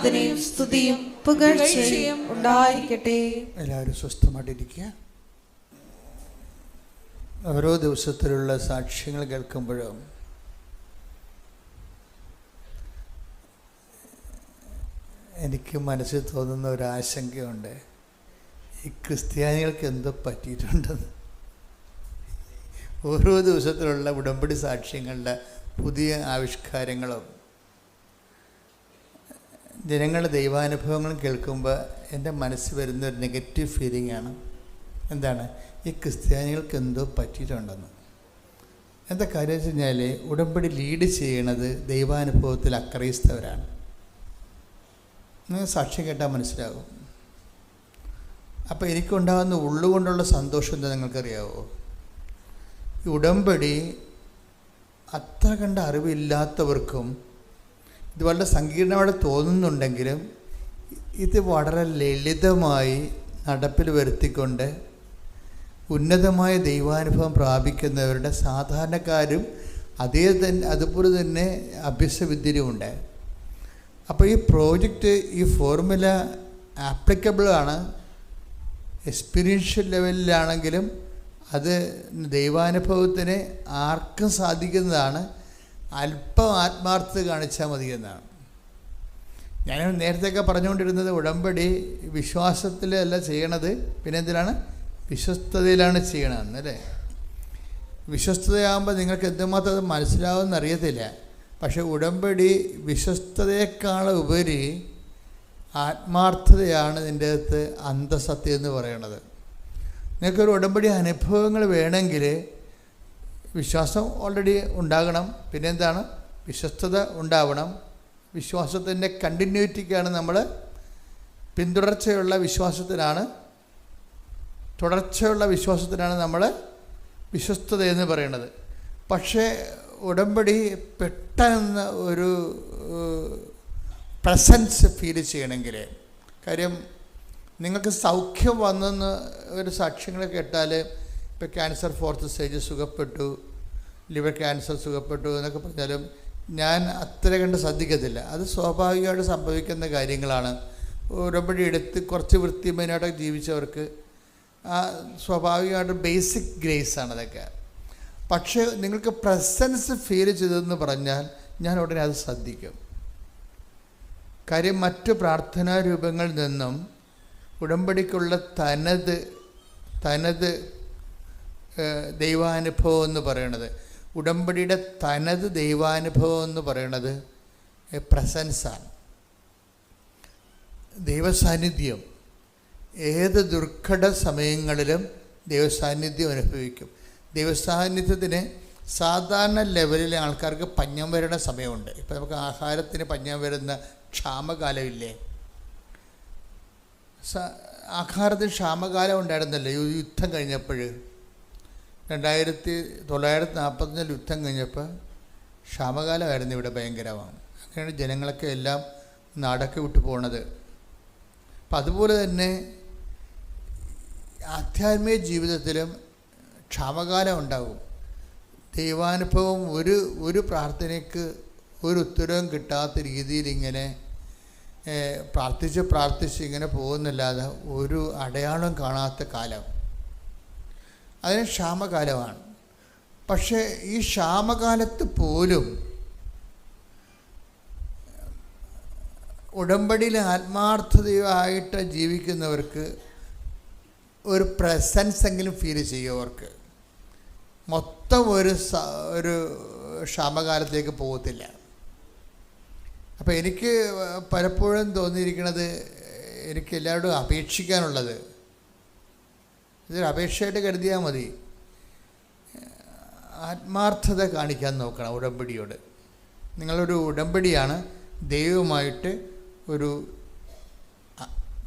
ആരാധനയും സ്തുതിയും പുകഴ്ചയും ഉണ്ടായിരിക്കട്ടെ. എല്ലാവരും സ്വസ്ഥമായിട്ടിരിക്കുക. ഓരോ ദിവസത്തിലുള്ള സാക്ഷ്യങ്ങൾ കേൾക്കുമ്പോഴും എനിക്ക് മനസ്സിൽ തോന്നുന്ന ഒരു ആശങ്കയുണ്ട്. ഈ ക്രിസ്ത്യാനികൾക്ക് എന്തോ പറ്റിയിട്ടുണ്ടെന്ന്. ഓരോ ദിവസത്തിലുള്ള ഉടമ്പടി സാക്ഷ്യങ്ങളുടെ പുതിയ ആവിഷ്കാരങ്ങളും ജനങ്ങളുടെ ദൈവാനുഭവങ്ങളും കേൾക്കുമ്പോൾ എൻ്റെ മനസ്സിൽ വരുന്നൊരു നെഗറ്റീവ് ഫീലിംഗാണ്. എന്താണ്? ഈ ക്രിസ്ത്യാനികൾക്ക് എന്തോ പറ്റിയിട്ടുണ്ടെന്ന്. എന്താ കാര്യം വെച്ച് കഴിഞ്ഞാൽ, ഉടമ്പടി ലീഡ് ചെയ്യണത് ദൈവാനുഭവത്തിൽ അക്രൈസ്തവരാണ്. നിങ്ങൾ സാക്ഷ്യം കേട്ടാൽ മനസ്സിലാകും. അപ്പോൾ എനിക്കുണ്ടാകുന്ന ഉള്ളുകൊണ്ടുള്ള സന്തോഷം എന്താ നിങ്ങൾക്കറിയാവോ? ഈ ഉടമ്പടി അത്ര കണ്ട അറിവില്ലാത്തവർക്കും ഇത് വളരെ സങ്കീർണമായിട്ട് തോന്നുന്നുണ്ടെങ്കിലും ഇത് വളരെ ലളിതമായി നടപ്പിൽ വരുത്തിക്കൊണ്ട് ഉന്നതമായ ദൈവാനുഭവം പ്രാപിക്കുന്നവരുടെ സാധാരണക്കാരും അതുപോലെ തന്നെ അഭ്യസവിദ്യരുമുണ്ട്. അപ്പോൾ ഈ പ്രോജക്റ്റ്, ഈ ഫോർമുല ആപ്ലിക്കബിളാണ്. എക്സ്പീരിയൻഷ്യൽ ലെവലിലാണെങ്കിലും അത് ദൈവാനുഭവത്തിന് ആർക്കും സാധിക്കുന്നതാണ്. അല്പം ആത്മാർത്ഥത കാണിച്ചാൽ മതി എന്നാണ്. ഞാൻ നേരത്തെയൊക്കെ പറഞ്ഞുകൊണ്ടിരുന്നത് ഉടമ്പടി വിശ്വാസത്തിലല്ല ചെയ്യണത്, പിന്നെ എന്തിനാണ്? വിശ്വസ്തതയിലാണ് ചെയ്യണമെന്ന്, അല്ലേ? വിശ്വസ്തതയാകുമ്പോൾ നിങ്ങൾക്ക് എന്തുമാത്രം അത് മനസ്സിലാവുമെന്ന് അറിയത്തില്ല. പക്ഷേ ഉടമ്പടി വിശ്വസ്തതയേക്കാൾ ഉപരി ആത്മാർത്ഥതയാണ് ഇതിൻ്റെ അകത്ത് അന്തസത്യം എന്ന് പറയണത്. നിങ്ങൾക്കൊരു ഉടമ്പടി അനുഭവങ്ങൾ വേണമെങ്കിൽ വിശ്വാസം ഓൾറെഡി ഉണ്ടാകണം. പിന്നെ എന്താണ്? വിശ്വസ്തത ഉണ്ടാവണം. വിശ്വാസത്തിൻ്റെ കണ്ടിന്യൂറ്റിക്കാണ് നമ്മൾ തുടർച്ചയുള്ള വിശ്വാസത്തിനാണ് നമ്മൾ വിശ്വസ്തത എന്ന് പറയുന്നത്. പക്ഷേ ഉടമ്പടി പെട്ടെന്ന് ഒരു പ്രസൻസ് ഫീൽ ചെയ്യണമെങ്കിൽ, കാര്യം നിങ്ങൾക്ക് സൗഖ്യം വന്നെന്ന് ഒരു സാക്ഷ്യങ്ങൾ കേട്ടാൽ, ഇപ്പോൾ ക്യാൻസർ 4th സ്റ്റേജ് സുഖപ്പെട്ടു, ലിവർ ക്യാൻസർ സുഖപ്പെട്ടു എന്നൊക്കെ പറഞ്ഞാലും ഞാൻ അത്ര കണ്ട് ശ്രദ്ധിക്കത്തില്ല. അത് സ്വാഭാവികമായിട്ട് സംഭവിക്കുന്ന കാര്യങ്ങളാണ്. ഉടമ്പടി എടുത്ത് കുറച്ച് വൃത്തിമയനായിട്ട് ജീവിച്ചവർക്ക് സ്വാഭാവികമായിട്ട് ബേസിക് ഗ്രേസാണ് അതൊക്കെ. പക്ഷേ നിങ്ങൾക്ക് പ്രസൻസ് ഫീൽ ചെയ്തതെന്ന് പറഞ്ഞാൽ ഞാൻ ഉടനെ അത് ശ്രദ്ധിക്കും. കാര്യം മറ്റു പ്രാർത്ഥനാ രൂപങ്ങളിൽ നിന്നും ഉടമ്പടിക്കുള്ള തനത് ദൈവാനുഭവം എന്ന് പറയണത്, ഉടമ്പടിയുടെ തനത് ദൈവാനുഭവം എന്ന് പറയണത് പ്രസൻസാണ്, ദൈവസാന്നിധ്യം. ഏത് ദുർഘട സമയങ്ങളിലും ദൈവസാന്നിധ്യം അനുഭവിക്കും. ദൈവസാന്നിധ്യത്തിന് സാധാരണ ലെവലിലെ ആൾക്കാർക്ക് പഞ്ഞം വരുന്ന സമയമുണ്ട്. ഇപ്പം നമുക്ക് ആഹാരത്തിന് പഞ്ഞം വരുന്ന ക്ഷാമകാലമില്ലേ? ആഹാരത്തിന് ക്ഷാമകാലം ഉണ്ടായിരുന്നല്ലോ യുദ്ധം കഴിഞ്ഞപ്പോൾ. 1945 യുദ്ധം കഴിഞ്ഞപ്പോൾ ക്ഷാമകാലമായിരുന്നു ഇവിടെ, ഭയങ്കരമാണ്. അങ്ങനെയാണ് ജനങ്ങളൊക്കെ എല്ലാം നാടൊക്കെ വിട്ടു പോണത്. അപ്പം അതുപോലെ തന്നെ ആധ്യാത്മിക ജീവിതത്തിലും ക്ഷാമകാലം ഉണ്ടാകും. ദൈവാനുഭവം ഒരു പ്രാർത്ഥനയ്ക്ക് ഒരു ഉത്തരവും കിട്ടാത്ത രീതിയിൽ ഇങ്ങനെ പ്രാർത്ഥിച്ച് ഇങ്ങനെ പോകുന്നില്ലാതെ ഒരു അടയാളം കാണാത്ത കാലം, അതിന് ക്ഷാമകാലമാണ്. പക്ഷേ ഈ ക്ഷാമകാലത്ത് പോലും ഉടമ്പടിയിൽ ആത്മാർത്ഥതയായിട്ട് ജീവിക്കുന്നവർക്ക് ഒരു പ്രസൻസ് എങ്കിലും ഫീൽ ചെയ്യും. അവർക്ക് മൊത്തം ഒരു ക്ഷാമകാലത്തേക്ക് പോകത്തില്ല. അപ്പോൾ എനിക്ക് പലപ്പോഴും തോന്നിയിരിക്കുന്നത്, എനിക്ക് എല്ലാവരോടും അപേക്ഷിക്കാനുള്ളത്, ഇതൊരു അപേക്ഷയായിട്ട് കരുതിയാൽ മതി, ആത്മാർത്ഥത കാണിക്കാൻ നോക്കണം ഉടമ്പടിയോട്. നിങ്ങളൊരു ഉടമ്പടിയാണ്, ദൈവവുമായിട്ട് ഒരു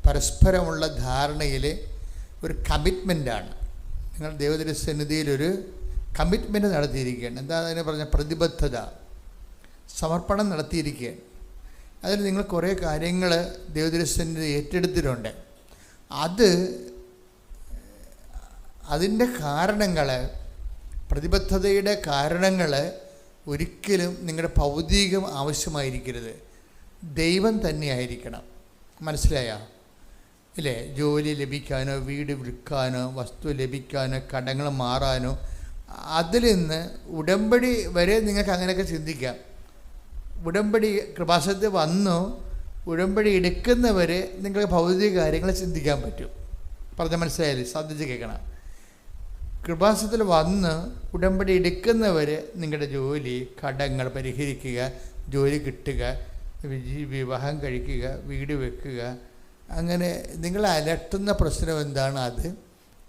പരസ്പരമുള്ള ധാരണയിൽ ഒരു കമ്മിറ്റ്മെൻറ്റാണ്. നിങ്ങൾ ദൈവത്തിൻ്റെ കമ്മിറ്റ്മെൻറ്റ് നടത്തിയിരിക്കുകയാണ്. എന്താ അതിനെ പറഞ്ഞ പ്രതിബദ്ധത, സമർപ്പണം നടത്തിയിരിക്കുകയാണ്. അതിൽ നിങ്ങൾ കുറേ കാര്യങ്ങൾ ദൈവത്തിൻ്റെ ഏറ്റെടുത്തിട്ടുണ്ട്. അതിൻ്റെ കാരണങ്ങൾ, പ്രതിബദ്ധതയുടെ കാരണങ്ങൾ ഒരിക്കലും നിങ്ങളുടെ ഭൗതികം ആവശ്യമായിരിക്കരുത്. ദൈവം തന്നെയായിരിക്കണം. മനസ്സിലായോ? ഇല്ലേ? ജോലി ലഭിക്കാനോ വീട് വിൽക്കാനോ വസ്തു ലഭിക്കാനോ കടങ്ങൾ മാറാനോ അതിൽ നിന്ന് ഉടമ്പടി വരെ നിങ്ങൾക്ക് അങ്ങനെയൊക്കെ ചിന്തിക്കാം. ഉടമ്പടി കൃപാസനത്തിൽ വന്നു ഉടമ്പടി എടുക്കുന്നവരെ നിങ്ങൾക്ക് ഭൗതിക കാര്യങ്ങൾ ചിന്തിക്കാൻ പറ്റും. പറഞ്ഞ മനസ്സിലായാലും ശ്രദ്ധിച്ച് കേൾക്കണം. കൃപാസനത്തിൽ വന്ന് ഉടമ്പടി എടുക്കുന്നവരെ നിങ്ങളുടെ ജോലി കടങ്ങൾ പരിഹരിക്കുക, ജോലി കിട്ടുക, വിവാഹം കഴിക്കുക, വീട് വെക്കുക, അങ്ങനെ നിങ്ങളെ അലട്ടുന്ന പ്രശ്നം എന്താണ് അത്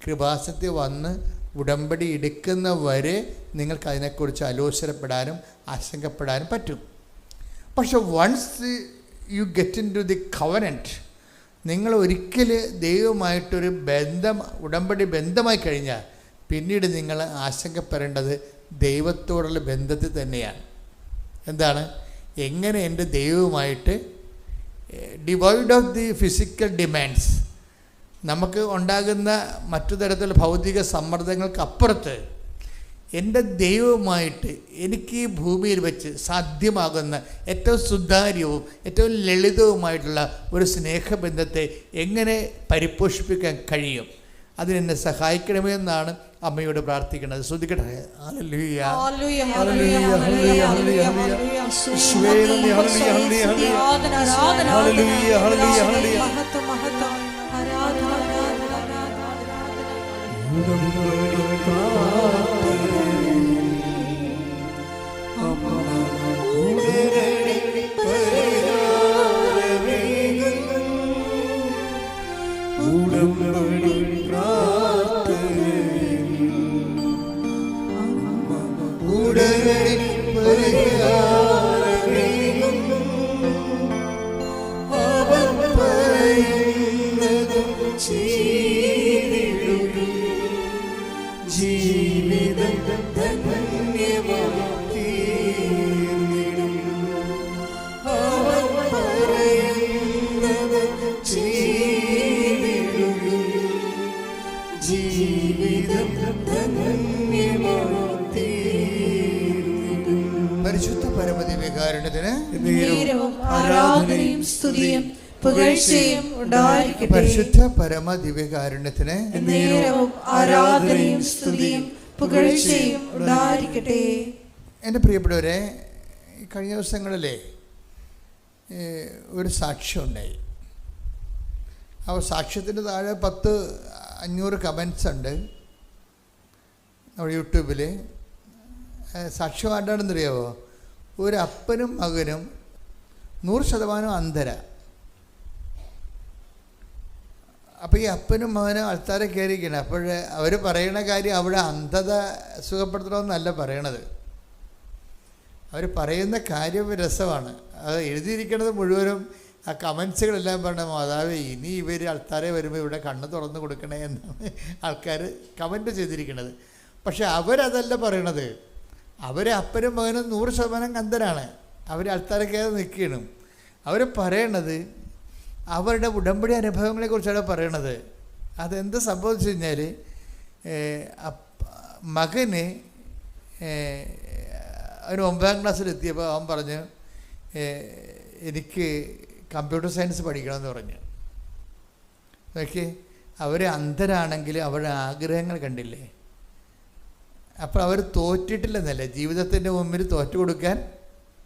കൃപാസനത്തിൽ വന്ന് ഉടമ്പടി എടുക്കുന്നവരെ നിങ്ങൾക്ക് അതിനെക്കുറിച്ച് ആലോചനപ്പെടാനും ആശങ്കപ്പെടാനും പറ്റും. പക്ഷെ once you get into the covenant, നിങ്ങൾ ഒരിക്കൽ ദൈവമായിട്ടൊരു ബന്ധം ഉടമ്പടി ബന്ധമായി കഴിഞ്ഞാൽ പിന്നീട് നിങ്ങൾ ആശങ്കപ്പെടേണ്ടത് ദൈവത്തോടുള്ള ബന്ധത്തിൽ തന്നെയാണ്. എന്താണ്? എങ്ങനെ എൻ്റെ ദൈവവുമായിട്ട് divide of the physical demands, നമുക്ക് ഉണ്ടാകുന്ന മറ്റു തരത്തിലുള്ള ഭൗതിക സമ്മർദ്ദങ്ങൾക്കപ്പുറത്ത് എൻ്റെ ദൈവവുമായിട്ട് എനിക്ക് ഈ ഭൂമിയിൽ വെച്ച് സാധ്യമാകുന്ന ഏറ്റവും സുതാര്യവും ഏറ്റവും ലളിതവുമായിട്ടുള്ള ഒരു സ്നേഹബന്ധത്തെ എങ്ങനെ പരിപോഷിപ്പിക്കാൻ കഴിയും, അതിനെന്നെ സഹായിക്കണമേ എന്നാണ് അമ്മയോട് പ്രാർത്ഥിക്കുന്നത്. ശ്രദ്ധിക്കട്ടെ. Hallelujah hallelujah hallelujah hallelujah hallelujah hallelujah hallelujah hallelujah മഹത്വം മഹത്വം ആരാധന പരിശുദ്ധ പരമദിവ്യകാരുണ്യത്തിന് ആരാധനയും സ്തുതിയും പുകഴ്ചയും ഉണ്ടായിരിക്കട്ടെ. പരിശുദ്ധ പരമദിവ്യകാരുണ്യത്തിന് ആരാധനയും സ്തുതിയും പുകഴ്ചയും ഉണ്ടായിരിക്കട്ടെ. എൻ്റെ പ്രിയപ്പെട്ടവരെ, കഴിഞ്ഞ ദിവസങ്ങളിലെ ഒരു സാക്ഷ്യം ഉണ്ടായി. ആ സാക്ഷ്യത്തിൻ്റെ താഴെ 500 കമൻസ് ഉണ്ട് നമ്മുടെ യൂട്യൂബിൽ. സാക്ഷ്യം ആണ്ടാണെന്നറിയാവോ? ഒരു അപ്പനും മകനും 100% അന്ധര. അപ്പോൾ ഈ അപ്പനും മകനും ആൾക്കാരെ കയറിയിരിക്കണം. അപ്പോൾ അവർ പറയണ കാര്യം അവിടെ അന്ധത സുഖപ്പെടുത്തണമെന്നല്ല പറയണത്. അവർ പറയുന്ന കാര്യം രസമാണ്. അത് എഴുതിയിരിക്കുന്നത് മുഴുവനും ആ കമൻസുകളെല്ലാം പറഞ്ഞ മാതാവ് ഇനി ഇവർ ആൾക്കാരെ വരുമ്പോൾ ഇവിടെ കണ്ണ് തുറന്ന് കൊടുക്കണേ എന്നാണ് ആൾക്കാർ കമൻറ്റ് ചെയ്തിരിക്കുന്നത്. പക്ഷെ അവരതല്ല പറയണത്. അവർ അപ്പനും മകനും 100% അന്ധരാണ്. അവർ ആൾക്കാരെ കയറി നിൽക്കണം. അവർ പറയണത് അവരുടെ ഉടമ്പടി അനുഭവങ്ങളെക്കുറിച്ചാണ് പറയണത്. അതെന്ത് സംഭവിച്ചു കഴിഞ്ഞാൽ മകന് അവന് 9ാം ക്ലാസ്സിലെത്തിയപ്പോൾ അവൻ പറഞ്ഞു എനിക്ക് കമ്പ്യൂട്ടർ സയൻസ് പഠിക്കണമെന്ന് പറഞ്ഞു. ഓക്കെ, അവർ അന്ധരാണെങ്കിൽ അവരുടെ ആഗ്രഹങ്ങൾ കണ്ടില്ലേ? അപ്പോൾ അവർ തോറ്റിട്ടില്ലെന്നല്ലേ, ജീവിതത്തിൻ്റെ മുമ്പിൽ തോറ്റു കൊടുക്കാൻ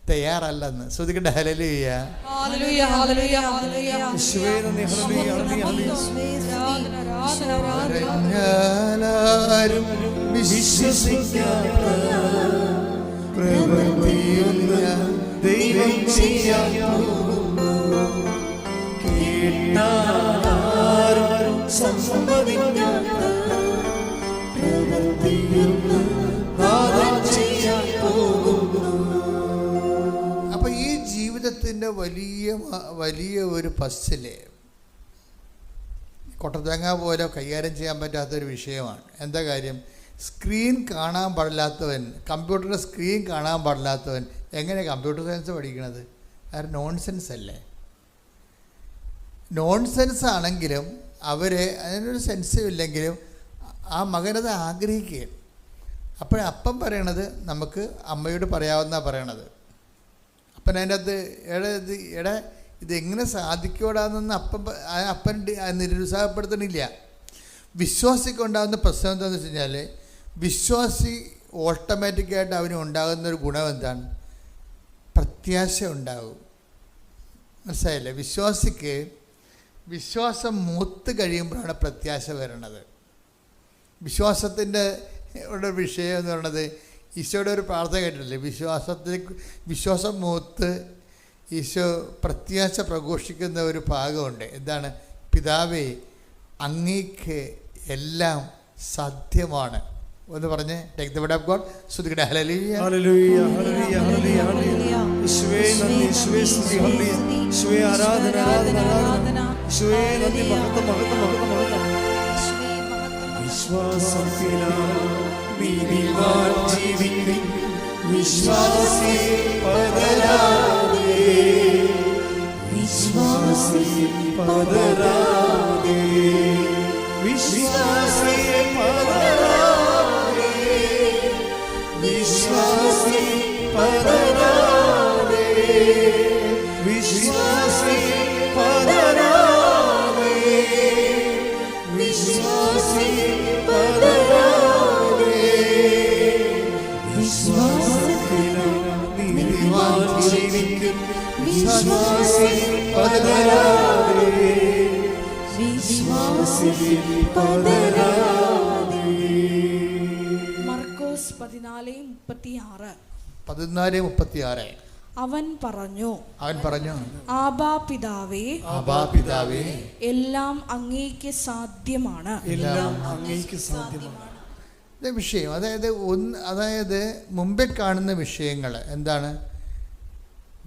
തയ്യാറല്ലെന്ന്. ശ്രദ്ധിക്കട്ടെ. ഹല്ലേലൂയ ഹല്ലേലൂയ ഹല്ലേലൂയ ഹല്ലേലൂയ യേശുവേ നന്ദി. ഹല്ലേലൂയ ഹല്ലേലൂയ ഹല്ലേലൂയ വിശ്വസിക്കാത്ത പ്രവൃത്തിയൊന്ന് ദൈവം ചെയ്യാൻ പോകുന്നു. കേട്ടാരും സമ്മതിക്കാത്ത പ്രവൃത്തിയൊന്ന് നാദം ചെയ്യാൻ പോകുന്നു. അപ്പോൾ ഈ ജീവിതത്തിൻ്റെ വലിയ ഒരു പസ്സില് കൊട്ടത്തേങ്ങ പോലെ കൈകാര്യം ചെയ്യാൻ പറ്റാത്തൊരു വിഷയമാണ്. എന്താ കാര്യം? സ്ക്രീൻ കാണാൻ പാടില്ലാത്തവൻ, കമ്പ്യൂട്ടറിൻ്റെ സ്ക്രീൻ കാണാൻ പാടില്ലാത്തവൻ എങ്ങനെ കമ്പ്യൂട്ടർ സയൻസ് പഠിക്കണത്? അത് നോൺസെൻസ് അല്ലേ? നോൺസെൻസ് ആണെങ്കിലും അവരെ അതിനൊരു സെൻസും ഇല്ലെങ്കിലും ആ മകനത് അപ്പോഴപ്പം പറയണത് നമുക്ക് അമ്മയോട് പറയാവുന്ന പറയണത്. അപ്പൻ അതിൻ്റെ അകത്ത് ഇതെങ്ങനെ സാധിക്കൂടാന്നൊന്നും അപ്പൻ നിരുത്സാഹപ്പെടുത്തണില്ല. വിശ്വാസിക്കുണ്ടാകുന്ന പ്രശ്നം എന്താണെന്ന് വെച്ച് കഴിഞ്ഞാൽ, വിശ്വാസി ഓട്ടോമാറ്റിക്കായിട്ട് അവന് ഉണ്ടാകുന്നൊരു ഗുണം എന്താണ്? പ്രത്യാശ ഉണ്ടാകും. മനസ്സിലായില്ലേ? വിശ്വാസിക്ക് വിശ്വാസം മൂത്ത് കഴിയുമ്പോഴാണ് പ്രത്യാശ വരണത്. വിശ്വാസത്തിൻ്റെ ഒരു വിഷയം എന്ന് പറയുന്നത്, ഈശോയുടെ ഒരു പ്രാർത്ഥന കേട്ടിട്ടില്ലേ? വിശ്വാസം മൂത്ത് ഈശോ പ്രത്യാശ പ്രഘോഷിക്കുന്ന ഒരു ഭാഗമുണ്ട്. എന്താണ്? പിതാവേ, അങ്ങേക്ക് എല്ലാം സാധ്യമാണ്. ഒന്ന് പറഞ്ഞ് take the word of God. സ്തുതിക്കട്ടെ. Hallelujah hallelujah hallelujah hallelujah hallelujah. യേശുവേ നന്ദി, യേശുവേ സ്തുതി, ഹല്ലേലൂയ. യേശുവേ ആരാധന ആരാധന ആരാധന. യേശുവേ നന്ദി, മഹത്വം മഹത്വം മഹത്വം മഹത്വം. വിശ്വാസത്തിനാൽ നീതിമാൻ ജീവിക്കും, വിശ്വാസി പതരാതെ, വിശ്വാസി പതരാതെ, വിശ്വാസി പതരാതെ, വിശ്വാസി പതരാതെ, വിശ്വാസി പതരാതെ, വിശ്വാസി പതരാതെ, വിശ്വാസത്തിനാൽ നീതിമാൻ ജീവിക്കും, വിശ്വാസി പതരാതെ, വിശ്വാസി പതരാതെ. മർക്കോസ് 14:36. 14:36. അവൻ പറഞ്ഞു, ആബാ പിതാവേ, എല്ലാം അങ്ങേക്ക് സാധ്യമാണ്. എല്ലാം അങ്ങേക്ക് സാധ്യമാണ്. വിഷയം അതായത് മുമ്പേ കാണുന്ന വിഷയങ്ങൾ എന്താണ്?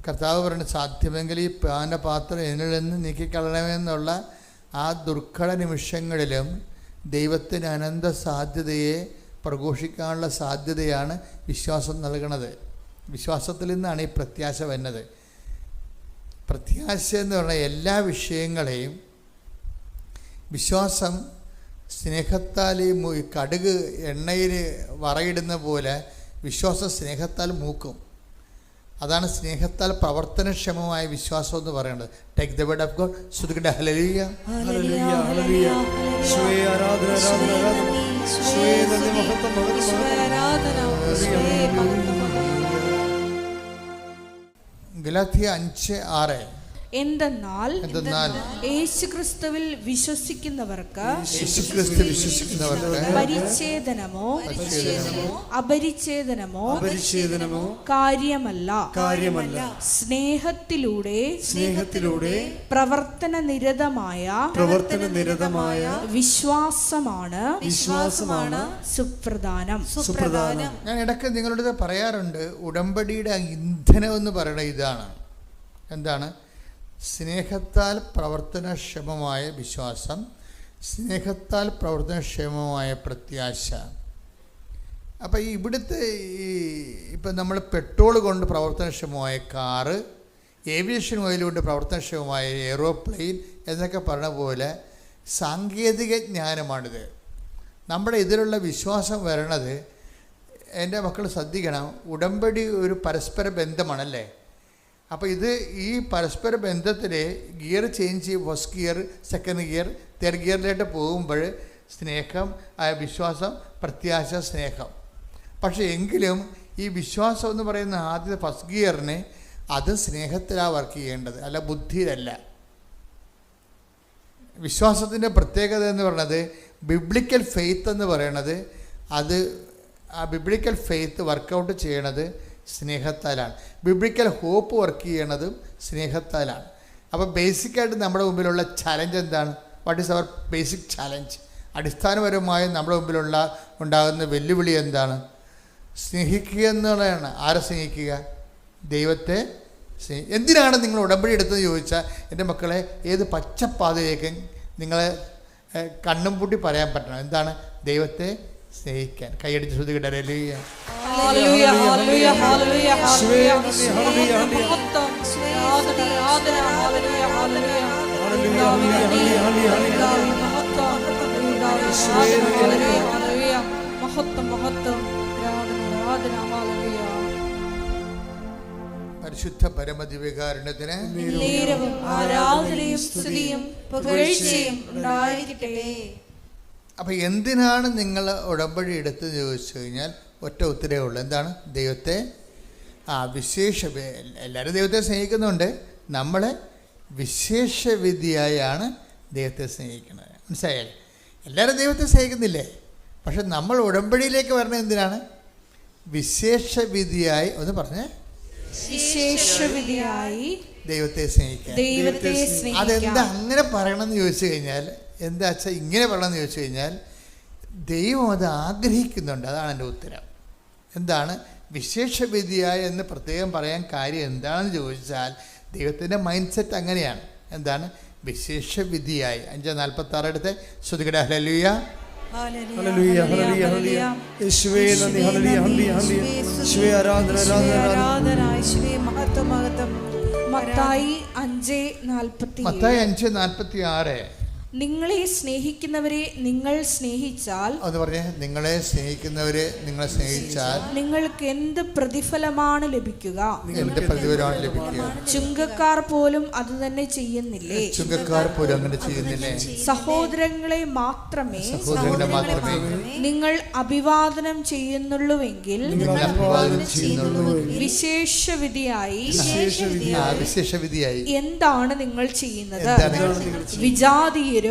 കർത്താവ് പറയുന്നത്, സാധ്യമെങ്കിൽ ഈ പാനപാത്രം എന്നിൽ നിന്ന് നീക്കിക്കളയണമെന്നുള്ള ആ ദുർഘട നിമിഷങ്ങളിലും ദൈവത്തിന് അനന്ത സാധ്യതയെ പ്രഘോഷിക്കാനുള്ള സാധ്യതയാണ് വിശ്വാസം നൽകുന്നത്. വിശ്വാസത്തിൽ നിന്നാണ് ഈ പ്രത്യാശ വരുന്നത്. പ്രത്യാശ എന്ന് പറഞ്ഞാൽ എല്ലാ വിഷയങ്ങളെയും വിശ്വാസം സ്നേഹത്താൽ ഈ കടുക് എണ്ണയിൽ വറയിടുന്ന പോലെ വിശ്വാസം സ്നേഹത്താൽ മൂക്കും. അതാണ് സ്നേഹത്താൽ പ്രവർത്തനക്ഷമമായ വിശ്വാസം എന്ന് പറയുന്നത്. Take the word of God. സ്തുതിക്കട്ടെ. Hallelujah hallelujah hallelujah. യേശുവേ ആരാധന ആരാധന ആരാധന. യേശുവേ നന്ദി, മഹത്വം മഹത്വം മഹത്വം. ഗലാത്യ 5:6. എന്തെന്നാൽ യേശുക്രിസ്തുവിൽ വിശ്വസിക്കുന്നവർക്ക് പരിച്ഛേദനമോ അപരിച്ഛേദനമോ കാര്യമല്ല, സ്നേഹത്തിലൂടെ പ്രവർത്തന നിരതമായ വിശ്വാസമാണ് സുപ്രധാനം. ഞാൻ ഇടയ്ക്ക് നിങ്ങളോട് പറയാറുണ്ട്, ഉടമ്പടിയുടെ ഇന്ധനം എന്ന് പറയുന്നത് ഇതാണ്. എന്താണ്? സ്നേഹത്താൽ പ്രവർത്തനക്ഷമമായ വിശ്വാസം, സ്നേഹത്താൽ പ്രവർത്തനക്ഷമമായ പ്രത്യാശ. അപ്പോൾ ഇവിടുത്തെ ഇപ്പം നമ്മൾ പെട്രോൾ കൊണ്ട് പ്രവർത്തനക്ഷമമായ കാറ്, ഏവിയേഷൻ ഓയിൽ കൊണ്ട് പ്രവർത്തനക്ഷമമായ എയ്റോപ്ലെയിൻ എന്നൊക്കെ പറഞ്ഞ പോലെ സാങ്കേതിക ജ്ഞാനമാണിത്. നമ്മുടെ ഇതിലുള്ള വിശ്വാസം വരണത്, എൻ്റെ മക്കൾ ശ്രദ്ധിക്കണം, ഉടമ്പടി ഒരു പരസ്പര ബന്ധമാണല്ലേ. അപ്പോൾ ഈ പരസ്പര ബന്ധത്തിൽ ഗിയർ ചേഞ്ച് ചെയ്യും. First gear, second gear, third ഗിയറിലോട്ട് പോകുമ്പോൾ സ്നേഹം, വിശ്വാസം, പ്രത്യാശ, സ്നേഹം. പക്ഷേ എങ്കിലും ഈ വിശ്വാസം എന്ന് പറയുന്ന ആദ്യത്തെ ഫസ്റ്റ് ഗിയറിന് അത് സ്നേഹത്തിലാണ് വർക്ക് ചെയ്യേണ്ടത്, അല്ല ബുദ്ധിയിലല്ല. വിശ്വാസത്തിൻ്റെ പ്രത്യേകത എന്ന് പറയുന്നത്, ബിബ്ലിക്കൽ ഫെയ്ത്ത് എന്ന് പറയണത്, അത് ആ ബിബ്ലിക്കൽ ഫെയ്ത്ത് വർക്കൗട്ട് ചെയ്യണത് സ്നേഹത്താലാണ്. ബിബ്ലിക്കൽ ഹോപ്പ് വർക്ക് ചെയ്യണതും സ്നേഹത്താലാണ്. അപ്പോൾ ബേസിക്കായിട്ട് നമ്മുടെ മുമ്പിലുള്ള ചലഞ്ച് എന്താണ്? What is our basic challenge? അടിസ്ഥാനപരമായി നമ്മുടെ ഉണ്ടാകുന്ന വെല്ലുവിളി എന്താണ്? സ്നേഹിക്കുക എന്നുള്ളതാണ്. ആരെ സ്നേഹിക്കുക? ദൈവത്തെ എന്തിനാണ് നിങ്ങൾ ഉടമ്പടി എടുത്തതെന്ന് ചോദിച്ചാൽ, എൻ്റെ മക്കളെ, ഏത് പച്ചപ്പാതയിലേക്ക് നിങ്ങളെ കണ്ണും പൂട്ടി പറയാൻ പറ്റണം. എന്താണ്? ദൈവത്തെ സ്നേഹിക്കാൻ. കൈയടിച്ച് ശ്രുതികട്ടെ. Hallelujah hallelujah hallelujah hallelujah hallelujah. പരിശുദ്ധ പരമദിവ്യകാരുണ്യത്തിന് നേരവും ആരാധനയും സ്തുതിയും പുകഴ്ചയും ഉണ്ടായിരിക്കട്ടെ. അപ്പം എന്തിനാണ് നിങ്ങൾ ഉടമ്പടി എടുത്തെന്ന് ചോദിച്ചു കഴിഞ്ഞാൽ ഒറ്റ ഉത്തരവേ ഉള്ളൂ. എന്താണ്? ദൈവത്തെ എല്ലാവരും ദൈവത്തെ സ്നേഹിക്കുന്നുണ്ട്. നമ്മളെ വിശേഷവിധിയായാണ് ദൈവത്തെ സ്നേഹിക്കുന്നത്. മനസ്സിലായാൽ? എല്ലാവരും ദൈവത്തെ സ്നേഹിക്കുന്നില്ലേ? പക്ഷെ നമ്മൾ ഉടമ്പടിയിലേക്ക് വരണം എന്തിനാണ്? വിശേഷവിധിയായി. ഒന്ന് പറഞ്ഞേ, വിശേഷവിധിയായി ദൈവത്തെ സ്നേഹിക്കാൻ. അതെന്താ അങ്ങനെ പറയണമെന്ന് ചോദിച്ചു കഴിഞ്ഞാൽ, എന്താ വെച്ചാൽ ഇങ്ങനെ പറയണമെന്ന് ചോദിച്ചു കഴിഞ്ഞാൽ, ദൈവം അത് ആഗ്രഹിക്കുന്നുണ്ട്. അതാണ് എൻ്റെ ഉത്തരം. എന്താണ് വിശേഷവിധിയായി എന്ന് പ്രത്യേകം പറയാൻ കാര്യം എന്താണെന്ന് ചോദിച്ചാൽ, ദൈവത്തിൻ്റെ മൈൻഡ് സെറ്റ് അങ്ങനെയാണ്. എന്താണ് വിശേഷവിധിയായി? 5:46 എടുത്ത് ശ്രുതികട ഹല്ലേലൂയ. Hallelujah hallelujah hallelujah. യേശുവേ നന്ദി. Hallelujah hallelujah hallelujah. യേശുവേ ആരാധന ആരാധന. യേശുവേ മഹത്വം മഹത്വം. മത്തായി 5:46 നിങ്ങളെ സ്നേഹിക്കുന്നവരെ നിങ്ങൾ സ്നേഹിച്ചാൽ, അത് പറഞ്ഞേ, നിങ്ങളെ സ്നേഹിക്കുന്നവരെ നിങ്ങൾ സ്നേഹിച്ചാൽ നിങ്ങൾക്ക് എന്ത് പ്രതിഫലമാണ് ലഭിക്കുക? എന്ത് പ്രതിഫലമാണ് ലഭിക്കുക? ചുങ്കക്കാർ പോലും അത് തന്നെ ചെയ്യുന്നില്ലേ? ചുങ്കക്കാർ പോലും അങ്ങനെ ചെയ്യുന്നില്ലേ? സഹോദരങ്ങളെ മാത്രമേ നിങ്ങൾ അഭിവാദനം ചെയ്യുന്നുള്ളൂവെങ്കിൽ വിശേഷവിധിയായി എന്താണ് നിങ്ങൾ ചെയ്യുന്നത്? വിജാതീയരും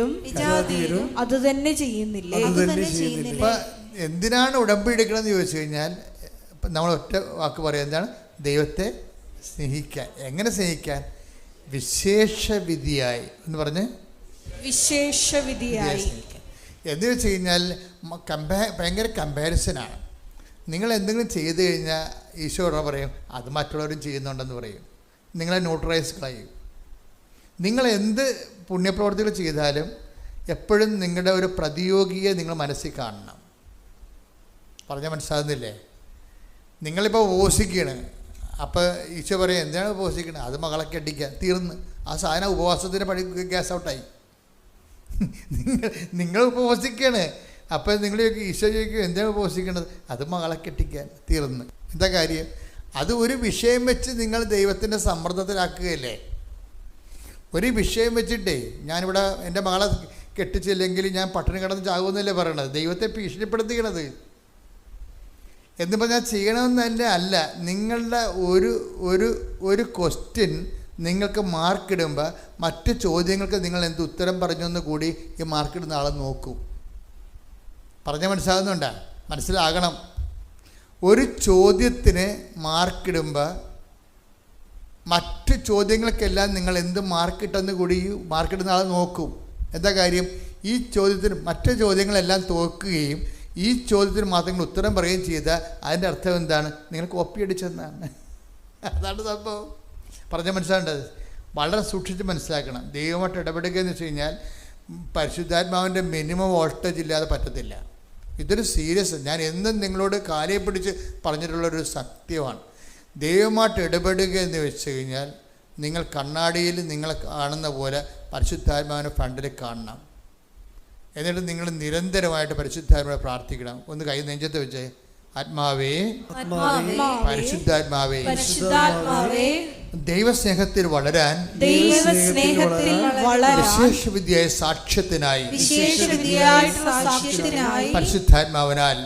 അത് തന്നെ ചെയ്യുന്നില്ലേ? എന്തിനാണ് ഉടമ്പടി എടുക്കണമെന്ന് ചോദിച്ചു കഴിഞ്ഞാൽ, നമ്മൾ ഒറ്റ വാക്ക് പറയാം. എന്താണ്? ദൈവത്തെ സ്നേഹിക്കാൻ. എങ്ങനെ സ്നേഹിക്കാൻ? വിശേഷവിധിയായി എന്ന് പറഞ്ഞ് വിശേഷവിധിയായി എന്ന് വെച്ച് കഴിഞ്ഞാൽ ഭയങ്കര കമ്പാരിസനാണ്. നിങ്ങൾ എന്തെങ്കിലും ചെയ്തു കഴിഞ്ഞാൽ ഈശോ പറയും അത് മറ്റുള്ളവരും ചെയ്യുന്നുണ്ടെന്ന് പറയും. നിങ്ങളെ ന്യൂട്രലൈസ് കളയും. നിങ്ങൾ എന്ത് പുണ്യപ്രവർത്തികൾ ചെയ്താലും എപ്പോഴും നിങ്ങളുടെ ഒരു പ്രതിയോഗിയെ നിങ്ങൾ മനസ്സിൽ കാണണം. പറഞ്ഞാൽ മനസ്സിലാകുന്നില്ലേ? നിങ്ങളിപ്പോൾ ഉപവസിക്കുകയാണ്. അപ്പോൾ ഈശോ പറയും എന്തിനാണ് ഉപവസിക്കണത്? അത് മകളെ കെട്ടിക്കുക. തീർന്ന് ആ സാധനം ഉപവാസത്തിൻ്റെ പടി ഗ്യാസ് ഔട്ടായി. നിങ്ങൾ ഉപവസിക്കുകയാണ്. അപ്പോൾ നിങ്ങൾ ഈശോ ചോദിക്കും എന്തിനാണ് ഉപവസിക്കണത്? അത് മകളെ കെട്ടിക്കാൻ. തീർന്ന്. എന്താ കാര്യം? അത് ഒരു വിഷയം വെച്ച് നിങ്ങൾ ദൈവത്തിൻ്റെ സമ്മർദ്ദത്തിലാക്കുകയല്ലേ? ഒരു വിഷയം വെച്ചിട്ടേ ഞാനിവിടെ എൻ്റെ മകളെ കെട്ടിച്ചില്ലെങ്കിൽ ഞാൻ പട്ടിണി കിടന്ന് ചാകുമെന്നല്ലേ പറയണത്? ദൈവത്തെ ഭീഷണിപ്പെടുത്തിക്കണത്. എന്നിപ്പോൾ ഞാൻ ചെയ്യണമെന്നല്ല. അല്ല, നിങ്ങളുടെ ഒരു ക്വസ്റ്റ്യൻ നിങ്ങൾക്ക് മാർക്കിടുമ്പോൾ മറ്റ് ചോദ്യങ്ങൾക്ക് നിങ്ങൾ എന്ത് ഉത്തരം പറഞ്ഞെന്ന് കൂടി ഈ മാർക്കിടുന്ന ആളെ നോക്കും. പറഞ്ഞാൽ മനസ്സിലാകുന്നുണ്ടോ? മനസ്സിലാകണം. ഒരു ചോദ്യത്തിന് മാർക്കിടുമ്പോൾ മറ്റ് ചോദ്യങ്ങൾക്കെല്ലാം നിങ്ങൾ എന്ത് മാർക്കിട്ടെന്ന് കൂടി മാർക്കിടുന്ന ആൾ നോക്കും. എന്താ കാര്യം? ഈ ചോദ്യത്തിന് മറ്റ് ചോദ്യങ്ങളെല്ലാം തോക്കുകയും ഈ ചോദ്യത്തിന് മാത്രം നിങ്ങൾ ഉത്തരം പറയുകയും ചെയ്താൽ അതിൻ്റെ അർത്ഥം എന്താണ്? നിങ്ങൾ കോപ്പി അടിച്ചെന്നാണ്. അതാണ് സംഭവം. പറഞ്ഞാൽ മനസ്സിലാകേണ്ടത്. വളരെ സൂക്ഷിച്ച് മനസ്സിലാക്കണം. ദൈവമായിട്ട് ഇടപെടുക എന്ന് വെച്ച് കഴിഞ്ഞാൽ പരിശുദ്ധാത്മാവിൻ്റെ മിനിമം വോൾട്ടേജ് ഇല്ലാതെ പറ്റത്തില്ല. ഇതൊരു സീരിയസ്, ഞാൻ എന്നും നിങ്ങളോട് കാലയെ പിടിച്ച് പറഞ്ഞിട്ടുള്ളൊരു സത്യമാണ്. ദൈവമായിട്ട് ഇടപെടുക എന്ന് വെച്ച് കഴിഞ്ഞാൽ നിങ്ങൾ കണ്ണാടിയിൽ നിങ്ങളെ കാണുന്ന പോലെ പരിശുദ്ധാത്മാവിനെ ഫ്രണ്ടിൽ കാണണം. എന്നിട്ട് നിങ്ങൾ നിരന്തരമായിട്ട് പരിശുദ്ധാത്മാവിനെ പ്രാർത്ഥിക്കണം. ഒന്ന് കൈ നെഞ്ചത്ത് വെച്ചേ. ആത്മാവേ, പരിശുദ്ധാത്മാവേ, ദൈവസ്നേഹത്തിൽ വളരാൻ വിശേഷവിധിയായ സാക്ഷ്യത്തിനായി പരിശുദ്ധാത്മാവിനാൽ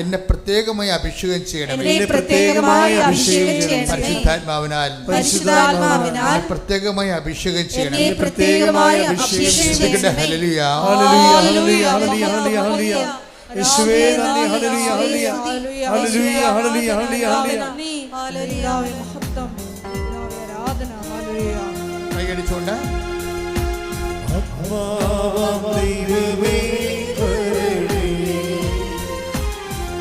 എന്നെ പ്രത്യേകമായി അഭിഷേകം ചെയ്യണം. പരിശുദ്ധാത്മാവിനാൽ പ്രത്യേകമായി അഭിഷേകം ചെയ്യണം. ഹല്ലേലൂയ. യേശുവേ നന്ദി. Hallelujah hallelujah hallelujah hallelujah hallelujah. കൈയടിച്ചുകൊണ്ട് ദൈവമേ വരണേ,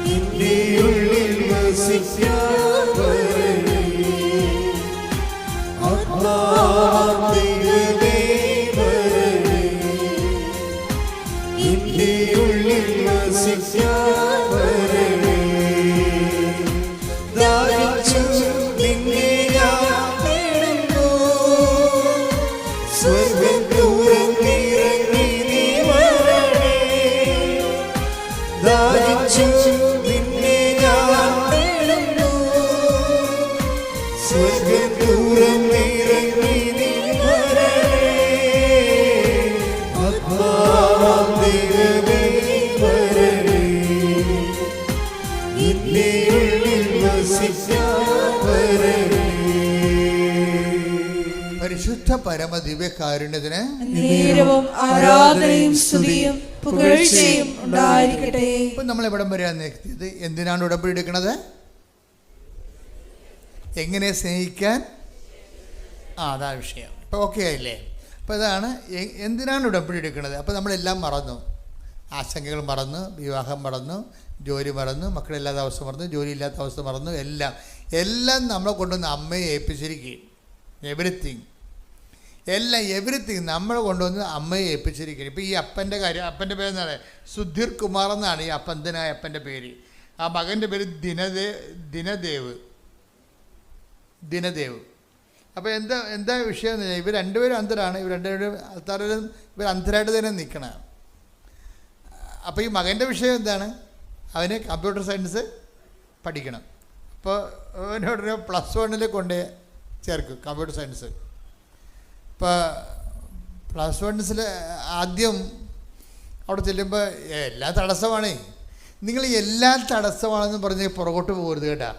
നിന്റെ ഉള്ളിൽ വസിക്കാൻ വരണേ. ദൈവമേ വരണേ, നിന്റെ ഉള്ളിൽ വസിക്കാൻ വരണേ. ദാഹിച്ചു നിന്നെ ഞാൻ തേടുന്നു, സ്വർഗ്ഗം തുറന്നിറങ്ങി നീ വരണേ. ദാഹിച്ചു നിന്നെ ഞാൻ തേടുന്നു, പരിശുദ്ധ പരമ ദിവ്യകാരുണ്യത്തിന് നേരവും ആരാധനയും സ്തുതിയും പുകഴ്ചയും ഉണ്ടായിരിക്കട്ടെ. ഇപ്പം നമ്മൾ എവിടം വരെയാണ് എത്തിയത്? എന്തിനാണ് ഉടമ്പടി എടുക്കുന്നത്? എങ്ങനെ സ്നേഹിക്കാൻ? അതാണ് വിഷയം. ഇപ്പോൾ ഓക്കെ ആയില്ലേ? അപ്പോൾ ഇതാണ് എന്തിനാണ് ഉടമ്പടി എടുക്കുന്നത്. അപ്പോൾ നമ്മളെല്ലാം മറന്നു. ആശങ്കകൾ മറന്നു, വിവാഹം മറന്നു, ജോലി മറന്നു, മക്കളില്ലാത്ത അവസ്ഥ മറന്നു, ജോലി ഇല്ലാത്ത അവസ്ഥ മറന്നു, എല്ലാം നമ്മളെ കൊണ്ടുവന്ന് അമ്മയെ ഏൽപ്പിച്ചിരിക്കുകയും എവറിത്തിങ് നമ്മളെ കൊണ്ടുവന്ന് അമ്മയെ ഏൽപ്പിച്ചിരിക്കുകയും. ഇപ്പോൾ ഈ അപ്പൻ്റെ കാര്യം, അപ്പൻ്റെ പേരെന്താണ്? സുധീർ കുമാർ എന്നാണ് ഈ അപ്പന്തനായ അപ്പൻ്റെ പേര്. ആ മകൻ്റെ പേര് ദിനദേവ്. അപ്പോൾ എന്താ വിഷയം എന്ന് പറഞ്ഞാൽ ഇവർ രണ്ടുപേരും അന്ധരാണ്. ഇവർ അന്ധരായിട്ട് തന്നെ നിൽക്കണം. അപ്പോൾ ഈ മകൻ്റെ വിഷയം എന്താണ്? അവന് കമ്പ്യൂട്ടർ സയൻസ് പഠിക്കണം. അപ്പോൾ അവനോടൊരു +1 കൊണ്ട് ചേർക്കും കമ്പ്യൂട്ടർ സയൻസ്. ഇപ്പോൾ +1 ആദ്യം അവിടെ ചെല്ലുമ്പോൾ എല്ലാ തടസ്സമാണേ. നിങ്ങൾ എല്ലാ തടസ്സമാണെന്ന് പറഞ്ഞ് പുറകോട്ട് പോകരുത് കേട്ടാ.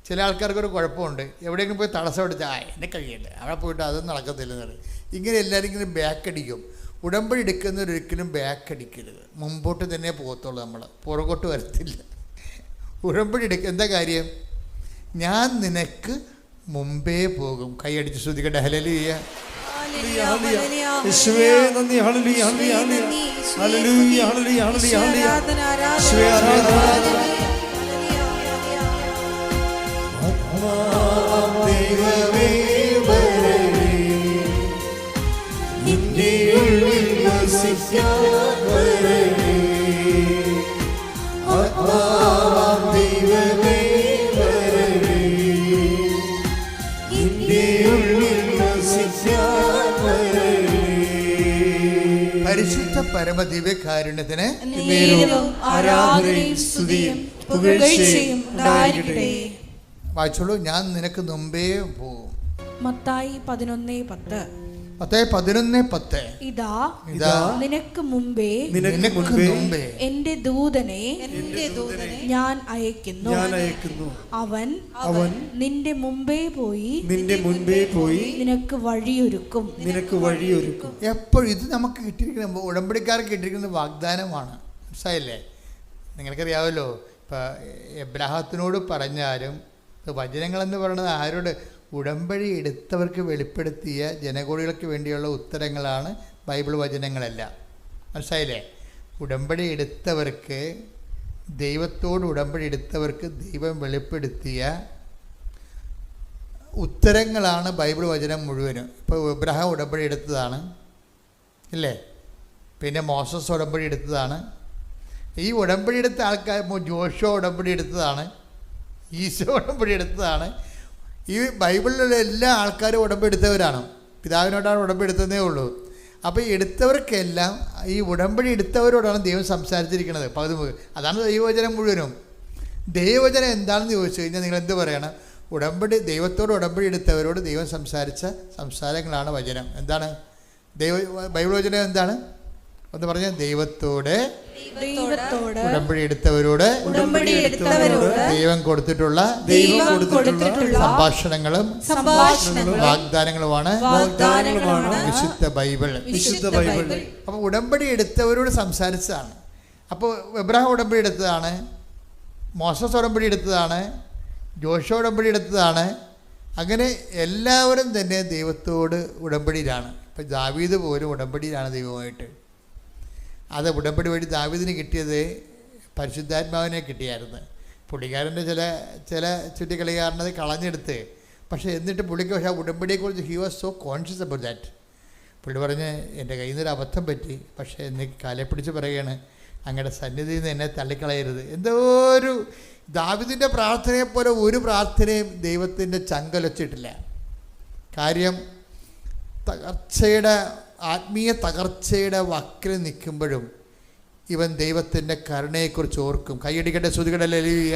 ചില ആൾക്കാർക്കൊരു കുഴപ്പമുണ്ട്, എവിടെയെങ്കിലും പോയി തടസ്സം എടുത്താൽ എന്നെ കഴിയില്ല, അവിടെ പോയിട്ട് അതൊന്നും നടക്കത്തില്ലെന്നാണ്. ഇങ്ങനെ എല്ലാവരും ഇങ്ങനെ ബാക്ക് അടിക്കും. ഉടമ്പടി എടുക്കുന്നവരൊരിക്കലും ബാക്ക് അടിക്കരുത്, മുമ്പോട്ട് തന്നെ പോകത്തുള്ളൂ. നമ്മൾ പുറകോട്ട് വരത്തില്ല. ഉടമ്പടി എന്താ കാര്യം? ഞാൻ നിനക്ക് മുമ്പേ പോകും. കൈയടിച്ച് ശ്രുതിക്കട്ടെ. ഹല്ലേലൂയ. യേശുവേ നന്ദി. Hallelujah hallelujah hallelujah hallelujah hallelujah. യേശുവേ ആരാധന. ദൈവമേ വരണേ, നിന്റെ ഉള്ളിൽ വസിക്കാൻ വരണേ. ദൈവമേ വരണേ, നിന്റെ ഉള്ളിൽ വസിക്കാൻ വരണേ. പരിശുദ്ധ പരമ ദിവ്യകാരുണ്യത്തിന് ആരാധനയും സ്തുതിയും പുകഴ്ചയും ഉണ്ടായിരിക്കട്ടെ. വായിച്ചോളൂ. ഞാൻ നിനക്ക് മുമ്പേ പോകും. മത്തായി 11:10. മത്തായി 11:10. ഇതാ നിനക്ക് മുമ്പേ എന്റെ ദൂതനെ ഞാൻ അയക്കുന്നു. അവൻ നിന്റെ മുമ്പേ പോയി നിനക്ക് വഴിയൊരുക്കും. എപ്പോഴും ഇത് നമുക്ക് കിട്ടിയിരിക്കുന്ന, ഉടമ്പടിക്കാർക്ക് കിട്ടിയിരിക്കുന്ന വാഗ്ദാനമാണ്. മനസ്സിലായില്ലേ? നിങ്ങൾക്കറിയാമല്ലോ, ഇപ്പം എബ്രാഹത്തിനോട് പറഞ്ഞാലും വചനങ്ങളെന്ന് പറയുന്നത് ആരോട്? ഉടമ്പടി എടുത്തവർക്ക് വെളിപ്പെടുത്തിയ ജനകോടികൾക്ക് വേണ്ടിയുള്ള ഉത്തരങ്ങളാണ് ബൈബിൾ വചനങ്ങളെല്ലാം. മനസ്സിലായില്ലേ? ഉടമ്പടി എടുത്തവർക്ക്, ദൈവത്തോട് ഉടമ്പടി എടുത്തവർക്ക് ദൈവം വെളിപ്പെടുത്തിയ ഉത്തരങ്ങളാണ് ബൈബിൾ വചനം മുഴുവനും. ഇപ്പോൾ എബ്രഹാം ഉടമ്പടി എടുത്തതാണ് ഇല്ലേ? പിന്നെ മോസസ് ഉടമ്പടി എടുത്തതാണ്. ഈ ഉടമ്പടി എടുത്ത ആൾക്കാർ ജോഷുവ ഉടമ്പടി എടുത്തതാണ്, ഈശോ ഉടമ്പടി എടുത്തതാണ്. ഈ ബൈബിളിലുള്ള എല്ലാ ആൾക്കാരും ഉടമ്പടി എടുത്തവരാണ്. പിതാവിനോടാണ് ഉടമ്പടി എടുത്തതേ ഉള്ളൂ. അപ്പോൾ എടുത്തവർക്കെല്ലാം ഈ ഉടമ്പടി എടുത്തവരോടാണ് ദൈവം സംസാരിച്ചിരിക്കുന്നത്. അതാണ് ദൈവവചനം മുഴുവനും. ദൈവവചനം എന്താണെന്ന് ചോദിച്ചു കഴിഞ്ഞാൽ നിങ്ങൾ എന്ത് പറയണം? ദൈവത്തോട് ഉടമ്പടി എടുത്തവരോട് ദൈവം സംസാരിച്ച സംസാരങ്ങളാണ് വചനം. എന്താണ് ബൈബിൾ വചനം? എന്താണ് ഒന്ന് പറഞ്ഞാൽ? ദൈവത്തോട് ഉടമ്പടി എടുത്തവരോട് ദൈവം കൊടുത്തിട്ടുള്ള സംഭാഷണങ്ങളും വാഗ്ദാനങ്ങളുമാണ് വിശുദ്ധ ബൈബിൾ. അപ്പോൾ ഉടമ്പടി എടുത്തവരോട് സംസാരിച്ചതാണ്. അപ്പോൾ എബ്രഹാം ഉടമ്പടി എടുത്തതാണ്, മോസസ് ഉടമ്പടി എടുത്തതാണ്, ജോഷുവ ഉടമ്പടി എടുത്തതാണ്. അങ്ങനെ എല്ലാവരും തന്നെ ദൈവത്തോട് ഉടമ്പടിയിലാണ്. ഇപ്പം ദാവീദ് പോലും ഉടമ്പടിയിലാണ് ദൈവമായിട്ട്. അത് ഉടമ്പടി വഴി ദാവീദിന് കിട്ടിയത് പരിശുദ്ധാത്മാവിനെ കിട്ടിയായിരുന്നു. പുള്ളിക്കാരൻ്റെ ചില ചുറ്റിക്കളിക്കാരനത് കളഞ്ഞെടുത്ത്, പക്ഷേ എന്നിട്ട് പുള്ളിക്ക് പക്ഷേ ആ ഉടമ്പടിയെക്കുറിച്ച് he was so conscious about that. പുള്ളി പറഞ്ഞ് എൻ്റെ കയ്യിൽ നിന്നൊരു അബദ്ധം പറ്റി, പക്ഷേ എന്നെ കാലെ പിടിച്ച് പറയുകയാണ്, അങ്ങയുടെ സന്നിധിയിൽ നിന്ന് എന്നെ തള്ളിക്കളയരുത്. എന്തോ ഒരു ദാവീദിൻ്റെ പ്രാർത്ഥനയെപ്പോലെ ഒരു പ്രാർത്ഥനയും ദൈവത്തിൻ്റെ ചങ്കലൊച്ചിട്ടില്ല. കാര്യം ആത്മീയ തകർച്ചയുടെ വക്കിൽ നിൽക്കുമ്പോഴും ഇവൻ ദൈവത്തിൻ്റെ കരുണയെക്കുറിച്ച് ഓർക്കും. കൈയടിക്കട്ടെ, ശ്രുതികട ഹല്ലേലൂയ.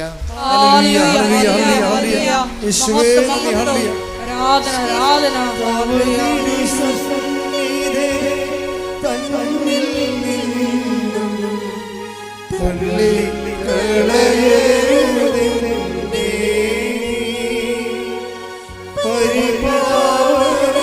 പരിപാലന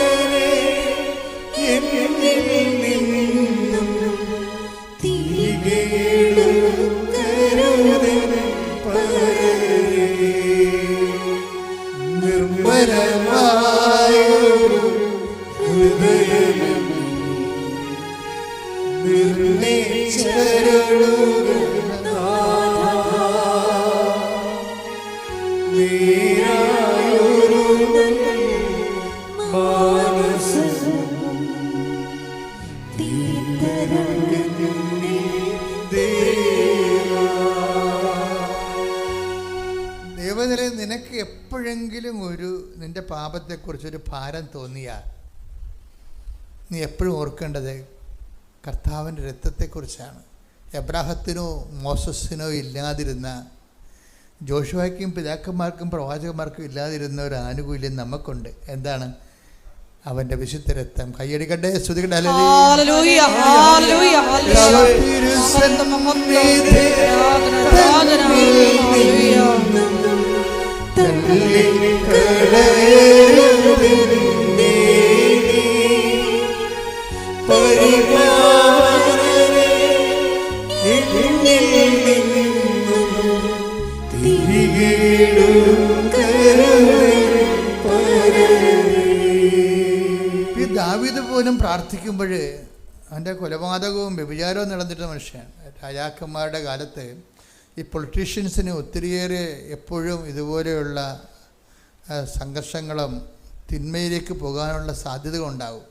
ദൈവത്തിലെ നിനക്ക് എപ്പോഴെങ്കിലും നിന്റെ പാപത്തെക്കുറിച്ചൊരു ഭാരം തോന്നിയാൽ നീ എപ്പോഴും ഓർക്കേണ്ടത് കർത്താവിൻ്റെ രക്തത്തെക്കുറിച്ചാണ്. എബ്രാഹത്തിനോ മോസസിനോ ഇല്ലാതിരുന്ന, ജോഷുവയ്ക്കും പിതാക്കന്മാർക്കും പ്രവാചകന്മാർക്കും ഇല്ലാതിരുന്ന ഒരു ആനുകൂല്യം നമുക്കുണ്ട്. എന്താണ്? അവന്റെ വിശുദ്ധ രക്തം. കൈയടിക്കട്ടെ, സ്തുതിക്കട്ടെ. ദാവീദ് പോലും പ്രാർത്ഥിക്കുമ്പോൾ അവൻ്റെ കൊലപാതകവും വ്യഭിചാരവും നടന്നിട്ട് മനുഷ്യൻ. രാജാക്കന്മാരുടെ കാലത്ത് ഈ പൊളിറ്റീഷ്യൻസിന് ഒത്തിരിയേറെ എപ്പോഴും ഇതുപോലെയുള്ള സംഘർഷങ്ങളും തിന്മയിലേക്ക് പോകാനുള്ള സാധ്യത ഉണ്ടാവും.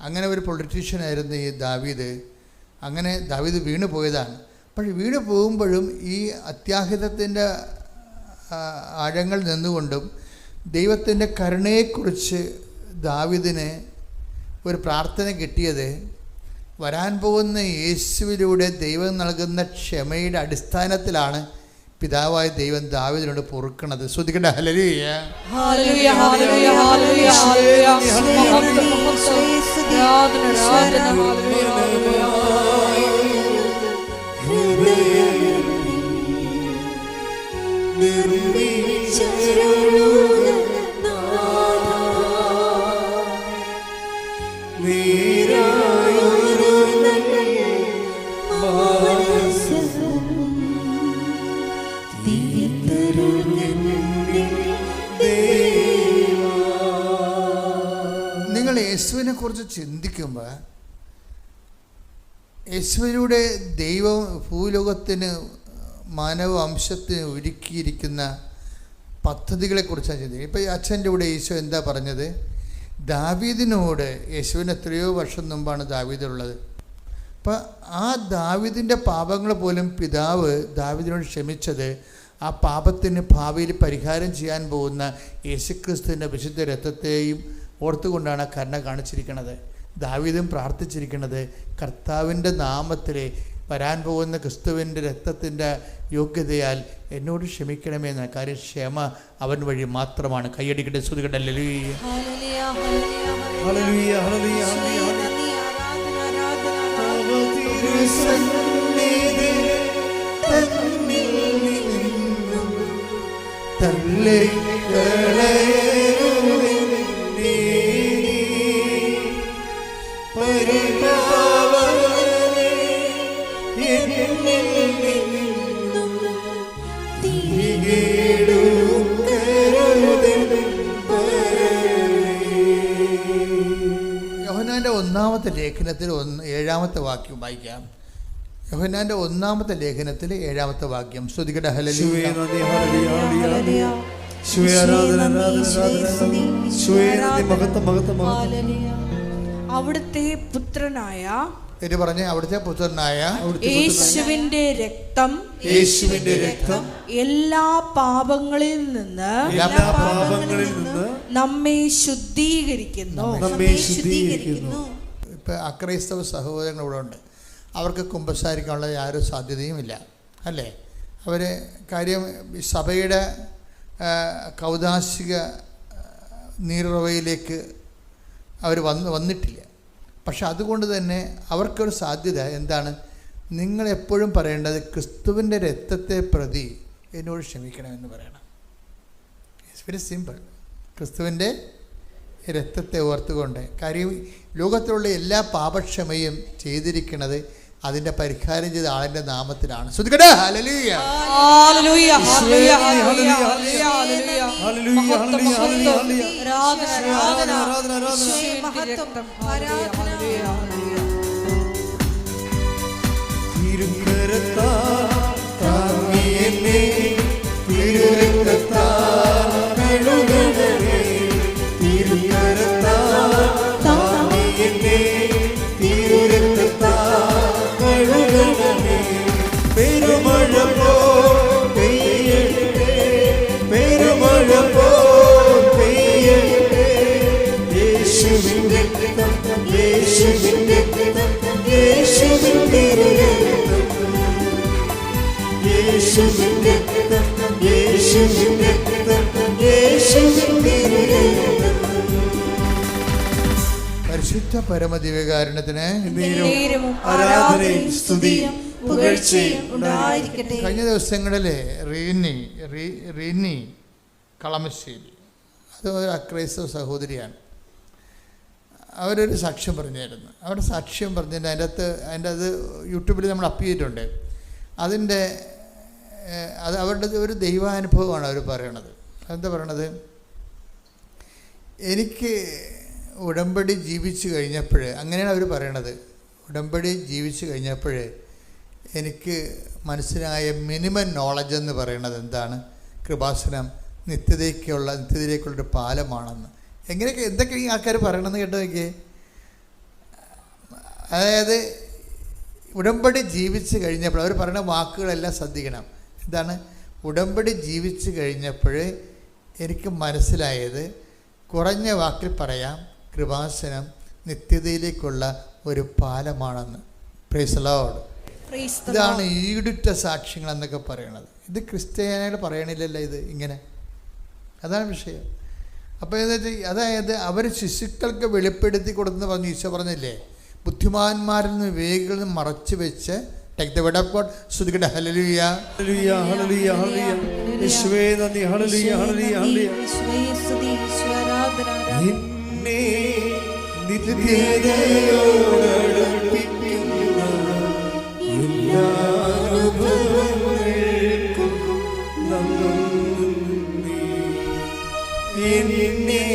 അങ്ങനെ ഒരു പൊളിറ്റീഷ്യനായിരുന്നു ഈ ദാവീദ്. അങ്ങനെ ദാവീദ് വീണു പോയതാണ്. പക്ഷേ വീണു പോകുമ്പോഴും ഈ അത്യാഹിതത്തിൻ്റെ ആഴങ്ങൾ നിന്നുകൊണ്ടും ദൈവത്തിൻ്റെ കരുണയെക്കുറിച്ച് ദാവീദിന് ഒരു പ്രാർത്ഥന കിട്ടിയത് വരാൻ പോകുന്ന യേശുവിലൂടെ ദൈവം നൽകുന്ന ക്ഷമയുടെ അടിസ്ഥാനത്തിലാണ് പിതാവായ ദൈവം ദാവീദിനോട് പൊറുക്കണത്. ശ്രദ്ധിക്കട്ടെ. ഹല്ലേലൂയ, ഹല്ലേലൂയ, ഹല്ലേലൂയ, ഹല്ലേലൂയ, നിങ്ങൾ യേശുവിനെ കുറിച്ച് ചിന്തിക്കുമ്പോൾ യേശുവിലൂടെ ദൈവം ഭൂലോകത്തിന് മാനവവംശത്തിന് ഒരുക്കിയിരിക്കുന്ന പദ്ധതികളെക്കുറിച്ചാണ് ചിന്തിക്കുന്നത്. ഇപ്പോൾ ഈ അച്ഛൻ്റെ കൂടെ ഈശോ എന്താ പറഞ്ഞത്? ദാവീദിനോട്, യേശുവിന് എത്രയോ വർഷം മുമ്പാണ് ദാവീദുള്ളത്. അപ്പം ആ ദാവീദിൻ്റെ പാപങ്ങൾ പോലും പിതാവ് ദാവീദിനോട് ക്ഷമിച്ചത് ആ പാപത്തിന് ഭാവിയിൽ പരിഹാരം ചെയ്യാൻ പോകുന്ന യേശുക്രിസ്തുവിൻ്റെ വിശുദ്ധ രക്തത്തെയും ഓർത്തുകൊണ്ടാണ് കരുണ കാണിച്ചിരിക്കുന്നത്. ദാവീദും പ്രാർത്ഥിച്ചിരിക്കുന്നത് കർത്താവിൻ്റെ നാമത്തിൽ വരാൻ പോകുന്ന ക്രിസ്തുവിൻ്റെ രക്തത്തിൻ്റെ യോഗ്യതയാൽ എന്നോട് ക്ഷമിക്കണമെന്ന കാര്യം. ക്ഷമ അവൻ വഴി മാത്രമാണ്. കൈയടിക്കട്ടെ, സ്തുതിക്കട്ടെ. ഹല്ലേലൂയ, ഹല്ലേലൂയ, ഹല്ലേലൂയ, യോഹന്നാന്റെ 1-ാമത്തെ ലേഖനത്തിൽ 7-ാമത്തെ വാക്യം വായിക്കാം. യോഹന്നാന്റെ 1-ാമത്തെ ലേഖനത്തിൽ 7-ാമത്തെ വാക്യം. ശ്രദ്ധിക്കട്ടെ. ഹല്ലേലൂയ, അവിടുത്തെ പുത്രനായ അവിടുത്തെ പുത്രനായ യേശുവിന്റെ രക്തം എല്ലാ പാപങ്ങളിൽ നിന്ന് നമ്മെ ശുദ്ധീകരിക്കുന്നു. ഇപ്പൊ അക്രൈസ്തവ സഹോദരങ്ങൾ ഇവിടെ ഉണ്ട്. അവർക്ക് കുമ്പസാരിക്കാനുള്ള യാതൊരു സാധ്യതയുമില്ല, അല്ലേ? അവർ കാര്യം സഭയുടെ കൗദാശിക നീറുറവയിലേക്ക് അവർ വന്നിട്ടില്ല. പക്ഷെ അതുകൊണ്ട് തന്നെ അവർക്കൊരു സാധ്യത എന്താണ്? നിങ്ങളെപ്പോഴും പറയേണ്ടത് ക്രിസ്തുവിൻ്റെ രക്തത്തെ പ്രതി എന്നോട് ക്ഷമിക്കണമെന്ന് പറയണം. It's very simple. ക്രിസ്തുവിൻ്റെ രക്തത്തെ ഓർത്തുകൊണ്ട്. കാര്യം ലോകത്തിലുള്ള എല്ലാ പാപക്ഷമയും ചെയ്തിരിക്കുന്നത് അതിൻ്റെ പരിഹാരം ചെയ്ത ആളിൻ്റെ നാമത്തിലാണ്. ശ്രദ്ധിക്കട്ടെ. Hallelujah, hallelujah, hallelujah, hallelujah, hallelujah, ആരാധന, ആരാധന, മഹത്വം, ആരാധന. തിരുരക്തത്താൽ താങ്ങി എന്നെ തിരുരക്തത്താൽ കഴുകണമേ. തിരുകരത്താൽ താങ്ങി എന്നെ തിരുരക്തത്താൽ കഴുകണമേ. പെരുമഴ പോൽ പെയ്യട്ടെ, പെരുമഴ പോൽ പെയ്യട്ടെ. യേശുവിന്റെ രക്തം, യേശുവിന്റെ രക്തം, യേശുവിന്റെ രക്തം, യേശുവിന്റെ രക്തം, യേശുവിന്റെ രക്തം, യേശുവിന്റെ രക്തം. പരിശുദ്ധ പരമദിവ്യകാരുണ്യത്തിന് നേരവും ആരാധനയും സ്തുതിയും പുകഴ്ചയും ഉണ്ടായിരിക്കട്ടെ. കഴിഞ്ഞ ദിവസങ്ങളിൽ റീനി കളമശ്ശേരി, അത് ഒരു അക്രൈസ്തവ സഹോദരിയാണ്. അവരൊരു സാക്ഷ്യം പറഞ്ഞായിരുന്നു. അവരുടെ സാക്ഷ്യം പറഞ്ഞതിൻ്റെ അതിൻ്റെ അത് യൂട്യൂബിൽ നമ്മൾ അപ്പ് ചെയ്തിട്ടുണ്ട്. അത് അവരുടെ ഒരു ദൈവാനുഭവമാണ് അവർ പറയണത്. അതെന്താ പറയണത്? എനിക്ക് ഉടമ്പടി ജീവിച്ചു കഴിഞ്ഞപ്പോൾ, അങ്ങനെയാണ് അവർ പറയണത്, ഉടമ്പടി ജീവിച്ചു കഴിഞ്ഞപ്പോൾ എനിക്ക് മനസ്സിലായ മിനിമം നോളജ് എന്ന് പറയുന്നത് എന്താണ്? കൃപാസനം നിത്യതയിലേക്കുള്ളൊരു പാലമാണെന്ന്. എന്തൊക്കെ ഈ ആൾക്കാർ പറയണമെന്ന് കേട്ടോ എനിക്ക്. അതായത് ഉടമ്പടി ജീവിച്ച് കഴിഞ്ഞപ്പോൾ അവർ പറയുന്ന വാക്കുകളെല്ലാം ശ്രദ്ധിക്കണം. എന്താണ്? ഉടമ്പടി ജീവിച്ച് കഴിഞ്ഞപ്പോൾ എനിക്ക് മനസ്സിലായത്, കുറഞ്ഞ വാക്കിൽ പറയാം, കൃപാസനം നിത്യതയിലേക്കുള്ള ഒരു പാലമാണെന്ന്. Praise the Lord. ഇതാണ് ഈടുറ്റ സാക്ഷ്യങ്ങൾ എന്നൊക്കെ പറയണത്. ഇത് ക്രിസ്ത്യാനികൾ പറയണില്ലല്ലോ ഇത് ഇങ്ങനെ. അതാണ് വിഷയം. അപ്പോൾ അതായത് അവർ ശിശുക്കൾക്ക് വെളിപ്പെടുത്തി കൊടുത്തെന്ന് പറഞ്ഞ് ഈശോ പറഞ്ഞില്ലേ, ബുദ്ധിമാന്മാരിൽ നിന്ന് വിവേകികളിൽ നിന്ന് മറച്ചു വെച്ച് take the word of God. സ്തുതിക്കട്ടെ. Hallelujah, hallelujah, hallelujah, hallelujah. യേശുവേ നന്ദി. Hallelujah, hallelujah, hallelujah. നിന്നെ നിത്യതയോടടുപ്പിക്കുന്ന എല്ലാ അനുഭവങ്ങൾക്കും നന്ദി. എന്നെ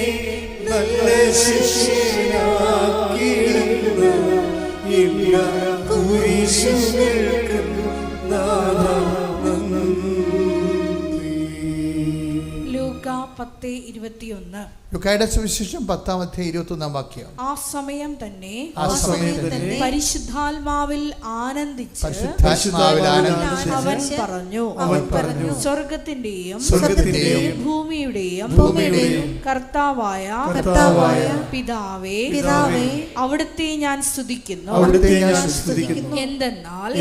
നല്ല ശിഷ്യനാക്കിയിടുന്ന എല്ലാ കുരിശുകൾക്കും നാഥാ നന്ദി. ലൂക്ക 10:21. ലൂക്കായുടെ സുവിശേഷം 10:21 വാക്യം. ആ സമയം തന്നെ പരിശുദ്ധാത്മാവിൽ ആനന്ദിച്ച് അവൻ പറഞ്ഞു, സ്വർഗത്തിന്റെയും ഭൂമിയുടെയും കർത്താവായ പിതാവേ, അവിടുത്തെ ഞാൻ സ്തുതിക്കുന്നു. എന്തെന്നാൽ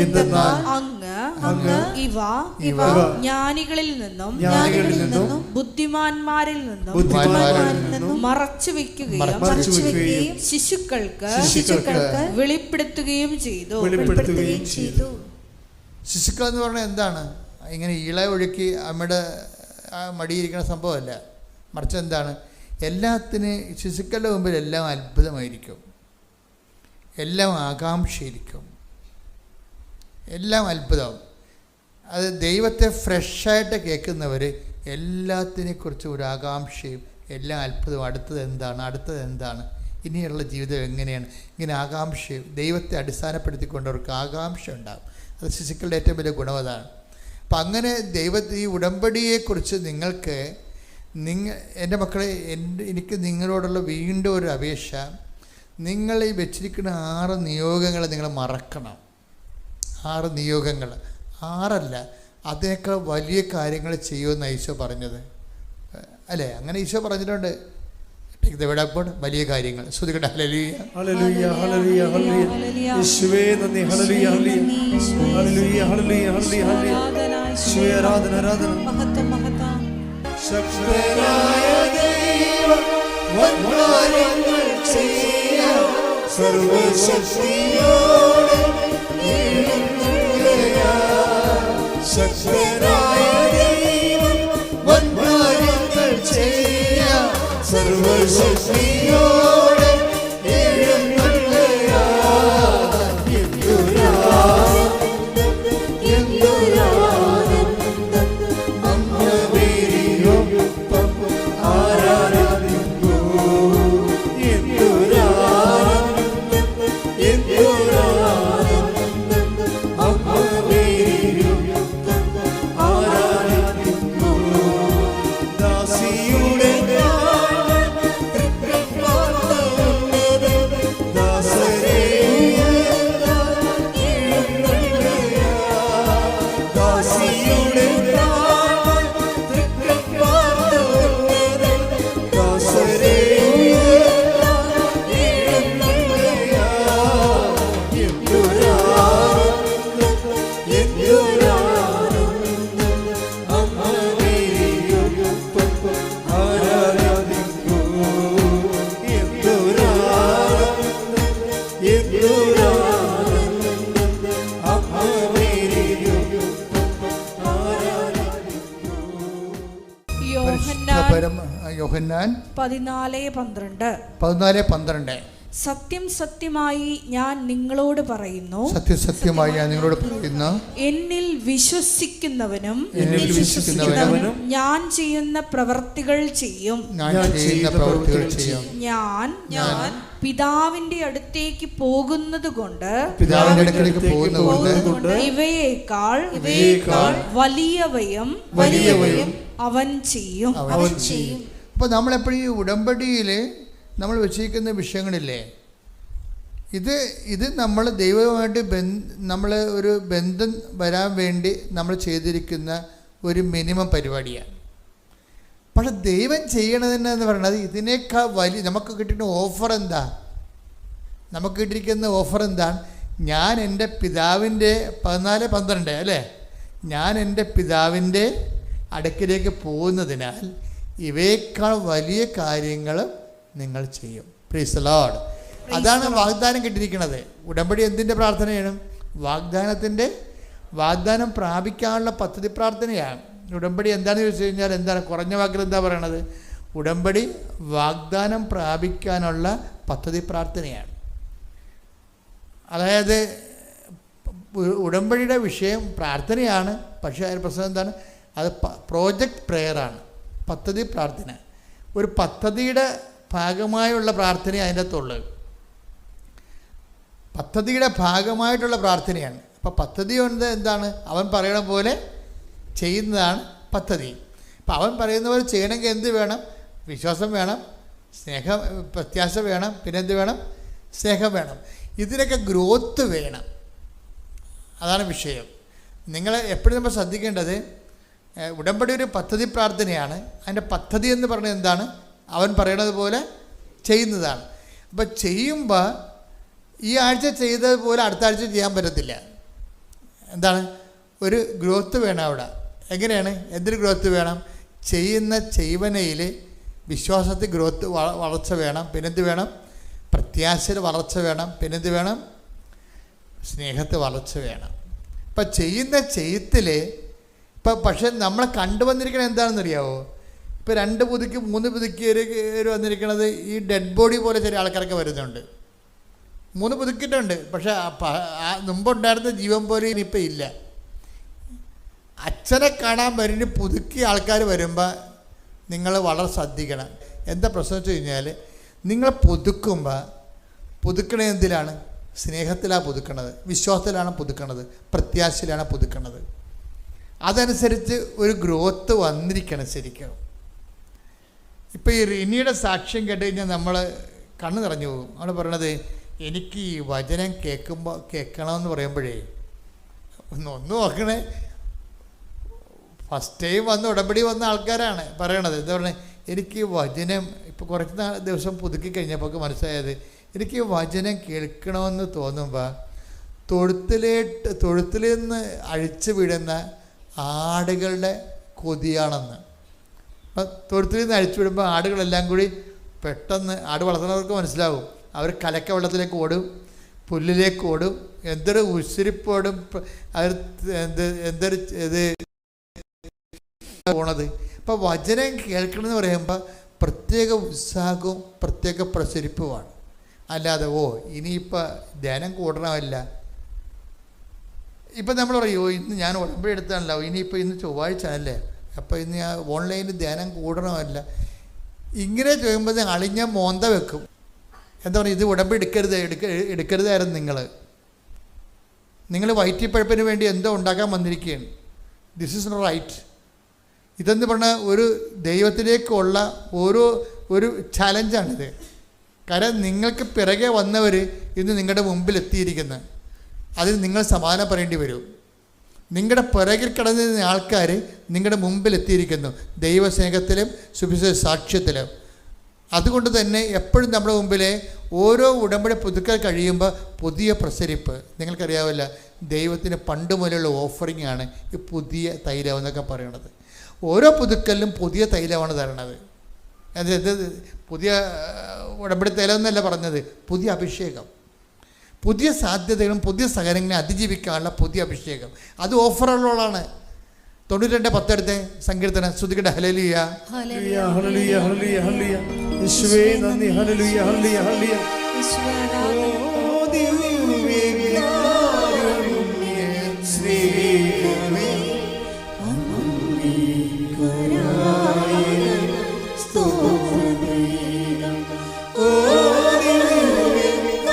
അങ്ങ് ഇവ ജ്ഞാനികളിൽ നിന്നും ബുദ്ധിമാന്മാരിൽ നിന്നും മറച്ചു വെക്കുകയും ശിശുക്കൾക്ക് വെളിപ്പെടുത്തുകയും ചെയ്തു. ശിശുക്കൾ എന്ന് പറഞ്ഞാൽ എന്താണ്? ഇങ്ങനെ ഇള ഒഴുക്കി അമ്മയുടെ മടിയിരിക്കുന്ന സംഭവമല്ല. മറിച്ച് എന്താണ്? എല്ലാത്തിനും ശിശുക്കളുടെ മുമ്പിൽ എല്ലാം അത്ഭുതമായിരിക്കും, എല്ലാം ആകാംക്ഷയിരിക്കും, എല്ലാം അത്ഭുതം. അത് ദൈവത്തെ ഫ്രഷായിട്ട് കേൾക്കുന്നവർ എല്ലാത്തിനെക്കുറിച്ചും ഒരു ആകാംക്ഷയും എല്ലാം അത്ഭുതം. അടുത്തത് എന്താണ്, ഇനിയുള്ള ജീവിതം എങ്ങനെയാണ്, ഇങ്ങനെ ആകാംക്ഷയും ദൈവത്തെ അടിസ്ഥാനപ്പെടുത്തിക്കൊണ്ടവർക്ക് ആകാംക്ഷ ഉണ്ടാകും. അത് ശിശുക്കളുടെ ഏറ്റവും വലിയ ഗുണമതാണ്. അപ്പം അങ്ങനെ ഈ ഉടമ്പടിയെക്കുറിച്ച് എൻ്റെ മക്കളെ, എനിക്ക് നിങ്ങളോടുള്ള വീണ്ടും ഒരു അപേക്ഷ, നിങ്ങൾ ഈ വെച്ചിരിക്കുന്ന 6 നിയോഗങ്ങൾ നിങ്ങൾ മറക്കണം. 6 നിയോഗങ്ങൾ, 6 അതിനേക്കാൾ വലിയ കാര്യങ്ങൾ ചെയ്യുമെന്ന് ഈശോ പറഞ്ഞത് അല്ലേ? അങ്ങനെ ഈശോ പറഞ്ഞിട്ടുണ്ട്. വലിയ കാര്യങ്ങൾ. സ്തുതിക്കട്ടെ. Hallelujah, hallelujah, hallelujah, hallelujah. യേശുവേ നന്ദി. Hallelujah, hallelujah, hallelujah, hallelujah, hallelujah. യേശുവേ ആരാധന, ആരാധന. ശക്തനായ ദൈവം വൻകാര്യങ്ങൾ ചെയ്യാൻ സർവശക്തിയോടെ എഴുന്നള്ളുകയാൽ. ശക്തനായ ദൈവം വൻകാര്യങ്ങൾ ചെയ്യാൻ സർവശക്തിയോടെ എഴുന്നള്ളുകയാൽ. എന്തൊരാനന്ദം, എന്തൊരാനന്ദം, അമ്മ യോഹന്നാൻ 14:12. സത്യം സത്യമായി ഞാൻ നിങ്ങളോട് പറയുന്നു, സത്യസത്യമായി ഞാൻ നിങ്ങളോട് പറയുന്നു, എന്നിൽ വിശ്വസിക്കുന്നവനും ഞാൻ ചെയ്യുന്ന പ്രവർത്തികൾ ചെയ്യും. ഞാൻ പിതാവിന്റെ അടുത്തേക്ക് പോകുന്നത് കൊണ്ട് ഇവയേക്കാൾ വലിയവയും അവൻ ചെയ്യും. അപ്പൊ നമ്മളെപ്പോഴും ഈ ഉടമ്പടിയിൽ നമ്മൾ വെച്ചിരിക്കുന്ന വിഷയങ്ങളില്ലേ, ഇത് നമ്മൾ ദൈവവുമായിട്ട് നമ്മൾ ഒരു ബന്ധം വരാൻ വേണ്ടി നമ്മൾ ചെയ്തിരിക്കുന്ന ഒരു മിനിമം പരിപാടിയാണ്. പക്ഷെ ദൈവം ചെയ്യണതെന്ന് പറയുന്നത് ഇതിനേക്കാൾ വലിയ നമുക്ക് കിട്ടുന്ന ഓഫർ എന്താ? നമുക്ക് കിട്ടിയിരിക്കുന്ന ഓഫർ എന്താണ്? ഞാൻ എൻ്റെ പിതാവിൻ്റെ 14:12 അല്ലേ, ഞാൻ എൻ്റെ പിതാവിൻ്റെ അടുക്കിലേക്ക് പോകുന്നതിനാൽ ഇവയേക്കാൾ വലിയ കാര്യങ്ങൾ നിങ്ങൾ ചെയ്യും. Praise the Lord. അതാണ് വാഗ്ദാനം കിട്ടിയിരിക്കുന്നത്. ഉടമ്പടി എന്തിൻ്റെ പ്രാർത്ഥനയാണ്? വാഗ്ദാനം പ്രാപിക്കാനുള്ള പദ്ധതി പ്രാർത്ഥനയാണ്. ഉടമ്പടി എന്താണെന്ന് ചോദിച്ചു കഴിഞ്ഞാൽ എന്താണ്? കുറഞ്ഞ വാക്കിൽ എന്താ പറയണത്? ഉടമ്പടി വാഗ്ദാനം പ്രാപിക്കാനുള്ള പദ്ധതി പ്രാർത്ഥനയാണ്. അതായത് ഉടമ്പടിയുടെ വിഷയം പ്രാർത്ഥനയാണ്, പക്ഷേ അതിൻ്റെ പ്രശ്നം എന്താണ്? അത് പ്രോജക്റ്റ് പ്രെയറാണ്, പദ്ധതി പ്രാർത്ഥന. ഒരു പദ്ധതിയുടെ ഭാഗമായുള്ള പ്രാർത്ഥന അതിൻ്റെ അകത്തുള്ളത്, പദ്ധതിയുടെ ഭാഗമായിട്ടുള്ള പ്രാർത്ഥനയാണ്. അപ്പം പദ്ധതി കൊണ്ട് എന്താണ്? അവൻ പറയണ പോലെ ചെയ്യുന്നതാണ് പദ്ധതി. അപ്പം അവൻ പറയുന്ന പോലെ ചെയ്യണമെങ്കിൽ എന്ത് വേണം? വിശ്വാസം വേണം, സ്നേഹം, പ്രത്യാശ വേണം, പിന്നെ എന്ത് വേണം? സ്നേഹം വേണം. ഇതിനൊക്കെ ഗ്രോത്ത് വേണം. അതാണ് വിഷയം. നിങ്ങൾ എപ്പോഴും നമ്മൾ ശ്രദ്ധിക്കേണ്ടത്, ഉടമ്പടി ഒരു പദ്ധതി പ്രാർത്ഥനയാണ്. അതിൻ്റെ പദ്ധതി എന്ന് പറയുന്നത് എന്താണ്? അവൻ പറയണത് പോലെ ചെയ്യുന്നതാണ്. അപ്പം ചെയ്യുമ്പോൾ ഈ ആഴ്ച ചെയ്തതുപോലെ അടുത്ത ആഴ്ച ചെയ്യാൻ പറ്റത്തില്ല. എന്താണ്? ഒരു ഗ്രോത്ത് വേണം അവിടെ. എങ്ങനെയാണ്? എന്തൊരു ഗ്രോത്ത് വേണം? ചെയ്യുന്ന ചെയ്വനയിൽ വിശ്വാസത്തിൽ ഗ്രോത്ത് വളർച്ച വേണം. പിന്നെന്ത് വേണം? പ്രത്യാശയിൽ വളർച്ച വേണം. പിന്നെന്ത് വേണം? സ്നേഹത്തിൽ വളർച്ച വേണം. ഇപ്പം ചെയ്യുന്ന ചെയ്യത്തിൽ പക്ഷെ നമ്മളെ കണ്ടുവന്നിരിക്കുന്നത് എന്താണെന്നറിയാവോ? ഇപ്പോൾ 2 പുതുക്കി 3 പുതുക്കി വന്നിരിക്കുന്നത് ഈ ഡെഡ് ബോഡി പോലെ ചില ആൾക്കാരൊക്കെ വരുന്നുണ്ട്. 3 പുതുക്കിയിട്ടുണ്ട്, പക്ഷെ മുമ്പുണ്ടായിരുന്ന ജീവൻ പോലെ ഇനിയിപ്പോൾ ഇല്ല. അച്ഛനെ കാണാൻ വരുന്ന പുതുക്കിയ ആൾക്കാർ വരുമ്പോൾ നിങ്ങൾ വളരെ ശ്രദ്ധിക്കണം. എന്താ പ്രശ്നം വെച്ച് കഴിഞ്ഞാൽ, നിങ്ങൾ പുതുക്കണത് എന്തിലാണ്? സ്നേഹത്തിലാണ് പുതുക്കണത്, വിശ്വാസത്തിലാണ് പുതുക്കണത്, പ്രത്യാശയിലാണ് പുതുക്കണത്. അതനുസരിച്ച് ഒരു ഗ്രോത്ത് വന്നിരിക്കണം ശരിക്കും. ഇപ്പോൾ ഈ റിനിയുടെ സാക്ഷ്യം കേട്ട് കഴിഞ്ഞാൽ നമ്മൾ കണ്ണ് നിറഞ്ഞു പോകും. അവൾ പറയണത്, എനിക്ക് ഈ വചനം കേൾക്കണമെന്ന് പറയുമ്പോഴേ ഒന്ന് നോക്കണേ, ഫസ്റ്റ് ടൈം ഉടമ്പടി വന്ന ആൾക്കാരാണ് പറയണത്. എന്താ പറയുന്നത്? എനിക്ക് വചനം ഇപ്പോൾ കുറച്ച് ദിവസം പുതുക്കി കഴിഞ്ഞപ്പോൾ മനസ്സിലായത്, എനിക്ക് വചനം കേൾക്കണമെന്ന് തോന്നുമ്പോൾ തൊഴുത്തിൽ നിന്ന് അഴിച്ചു വിടുന്ന ആടുകളുടെ കൊതിയാണെന്ന്. അപ്പം തൊഴുത്തിൽ നിന്ന് അഴിച്ചു വിടുമ്പോൾ ആടുകളെല്ലാം കൂടി പെട്ടെന്ന്, ആട് വളർത്തുന്നവർക്ക് മനസ്സിലാവും, അവർ കലക്ക വെള്ളത്തിലേക്ക് ഓടും, പുല്ലിലേക്ക് ഓടും, എന്തൊരു ഉശിരിപ്പോടും അവർ എന്തൊരു പോണത്. അപ്പം വചനം കേൾക്കണമെന്ന് പറയുമ്പോൾ പ്രത്യേക ഉത്സാഹവും പ്രത്യേക പ്രസരിപ്പുമാണ്. അല്ലാതെ ഇനിയിപ്പോൾ ധ്യാനം കൂടണമല്ല. ഇപ്പം നമ്മൾ പറയുമോ, ഇന്ന് ഞാൻ ഉടമ്പടി എടുത്താണല്ലോ, ഇനിയിപ്പോൾ ഇന്ന് ചൊവ്വാഴ്ച അല്ലേ, അപ്പോൾ ഇന്ന് ഞാൻ ഓൺലൈനിൽ ധ്യാനം കൂടണമല്ല. ഇങ്ങനെ ചോദിക്കുമ്പോൾ അളിഞ്ഞ മോന്ത വെക്കും. എന്താ പറയുക, ഇത് ഉടമ്പടി എടുക്കരുതായിരുന്നു. നിങ്ങൾ വയറ്റിപ്പഴപ്പിന് വേണ്ടി എന്തോ ഉണ്ടാക്കാൻ വന്നിരിക്കുകയാണ്. This is not right. ഇതെന്ന് പറഞ്ഞാൽ ഒരു ദൈവത്തിലേക്കുള്ള ഒരു ചലഞ്ചാണിത്. കാരണം നിങ്ങൾക്ക് പിറകെ വന്നവർ ഇന്ന് നിങ്ങളുടെ മുമ്പിൽ എത്തിയിരിക്കുന്നത്, അതിന് നിങ്ങൾ സമാധാനം പറയേണ്ടി വരും. നിങ്ങളുടെ പിറകിൽ കിടന്നിരുന്ന ആൾക്കാർ നിങ്ങളുടെ മുമ്പിൽ എത്തിയിരിക്കുന്നു, ദൈവസ്നേഹത്തിലും സുവിശേഷ സാക്ഷ്യത്തിലും. അതുകൊണ്ട് തന്നെ എപ്പോഴും നമ്മുടെ മുമ്പിലെ ഓരോ ഉടമ്പടി പുതുക്കൽ കഴിയുമ്പോൾ പുതിയ പ്രസരിപ്പ്. നിങ്ങൾക്കറിയാവില്ല, ദൈവത്തിന് പണ്ട് മുതലുള്ള ഓഫറിംഗ് ആണ് ഈ പുതിയ തൈലം എന്നൊക്കെ പറയണത്. ഓരോ പുതുക്കലിലും പുതിയ തൈലമാണ് തരണത്. അത് പുതിയ ഉടമ്പടി തൈലം എന്നല്ല പറഞ്ഞത്, പുതിയ അഭിഷേകം, പുതിയ സാധ്യതകളും പുതിയ സഹനങ്ങളെ അതിജീവിക്കാനുള്ള പുതിയ അഭിഷേകം. അത് ഓഫറുള്ളതാണ്. 92:10 എടുത്തേ സങ്കീർത്തനം. ശ്രുതിക്കട്ടെ hallelujah. Hallelujah hallelujah hallelujah hallelujah. യേശുവേ നന്ദി. Hallelujah hallelujah hallelujah. ഓ ദിവ്യകാരുണ്യ സ്നേഹമേ, അങ്ങേയ്ക്കായിരം സ്തോത്രമേകാം. ഓ ദിവ്യകാരുണ്യ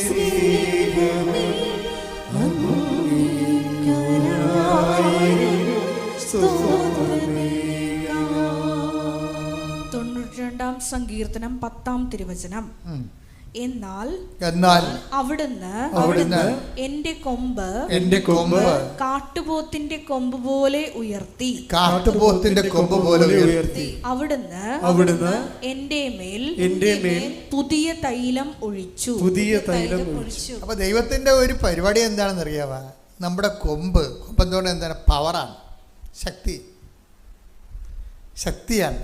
സ്നേഹമേ, അങ്ങേയ്ക്കായിരം സ്തോത്രമേകാം. 92-ാം സങ്കീർത്തനം 10-ാം തിരുവചനം. എന്നാൽ അവിടുന്ന് എന്റെ കൊമ്പ് കാട്ടുപോത്തിന്റെ കൊമ്പ് പോലെ ഉയർത്തി. അവിടുന്ന് എന്റെ മേൽ പുതിയ തൈലം ഒഴിച്ചു. അപ്പൊ ദൈവത്തിന്റെ ഒരു പരിപാടി എന്താണെന്ന് അറിയാവാ? നമ്മുടെ കൊമ്പ് എന്തുകൊണ്ട് എന്താണ്? പവറാണ്, ശക്തിയാണ്.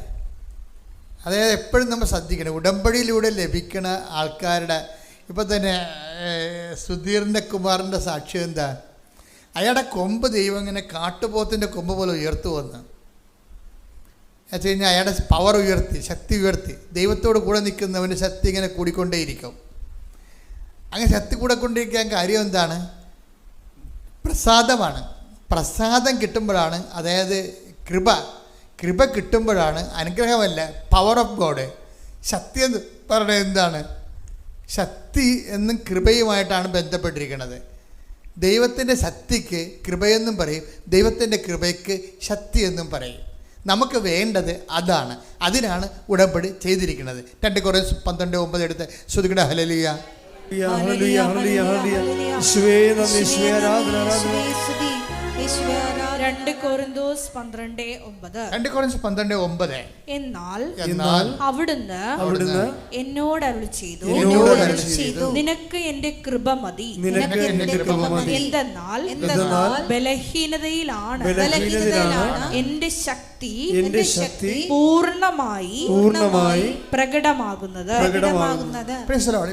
അതായത് എപ്പോഴും നമ്മൾ ശ്രദ്ധിക്കണം. ഉടമ്പടിയിലൂടെ ലഭിക്കുന്ന ആൾക്കാരുടെ ഇപ്പം തന്നെ സുധീറിൻ്റെ കുമാറിൻ്റെ സാക്ഷ്യം എന്താ? അയാളുടെ കൊമ്പ് ദൈവം ഇങ്ങനെ കാട്ടുപോത്തിൻ്റെ കൊമ്പ് പോലെ ഉയർത്തു വന്ന് വെച്ച് കഴിഞ്ഞാൽ അയാളുടെ പവർ ഉയർത്തി, ശക്തി ഉയർത്തി. ദൈവത്തോട് കൂടെ നിൽക്കുന്നവൻ്റെ ശക്തി ഇങ്ങനെ കൂടിക്കൊണ്ടേയിരിക്കും. അങ്ങനെ ശക്തി കൂടെ കൊണ്ടിരിക്കാൻ കാര്യം എന്താണ്? പ്രസാദമാണ്. പ്രസാദം കിട്ടുമ്പോഴാണ്, അതായത് കൃപ കിട്ടുമ്പോഴാണ്, അനുഗ്രഹമല്ല, പവർ ഓഫ് ഗോഡ്. ശക്തി എന്ന് പറയുന്നത് എന്താണ്? ശക്തി എന്നും കൃപയുമായിട്ടാണ് ബന്ധപ്പെട്ടിരിക്കുന്നത്. ദൈവത്തിൻ്റെ ശക്തിക്ക് കൃപയെന്നും പറയും, ദൈവത്തിൻ്റെ കൃപയ്ക്ക് ശക്തി എന്നും പറയും. നമുക്ക് വേണ്ടത് അതാണ്. അതിനാണ് ഉടമ്പടി ചെയ്തിരിക്കുന്നത്. 2 കൊരിന്ത്യർ 12:9 എടുത്ത് ശ്രുതിക്കട്ടെ ഹല്ലേലൂയ. Hallelujah hallelujah hallelujah. യേശുവേ നന്ദി, യേശുവേ ആരാധന ആരാധന. 2 കൊരിന്ത്യർ 12:9. എന്നാൽ അവിടുന്ന് എന്നോട് അരുളി ചെയ്തു, നിനക്ക് എന്റെ കൃപ മതി. എന്തെന്നാൽ ബലഹീനതയിലാണ് എന്റെ ശക്തി പൂർണ്ണമായി പ്രകടമാകുന്നത്.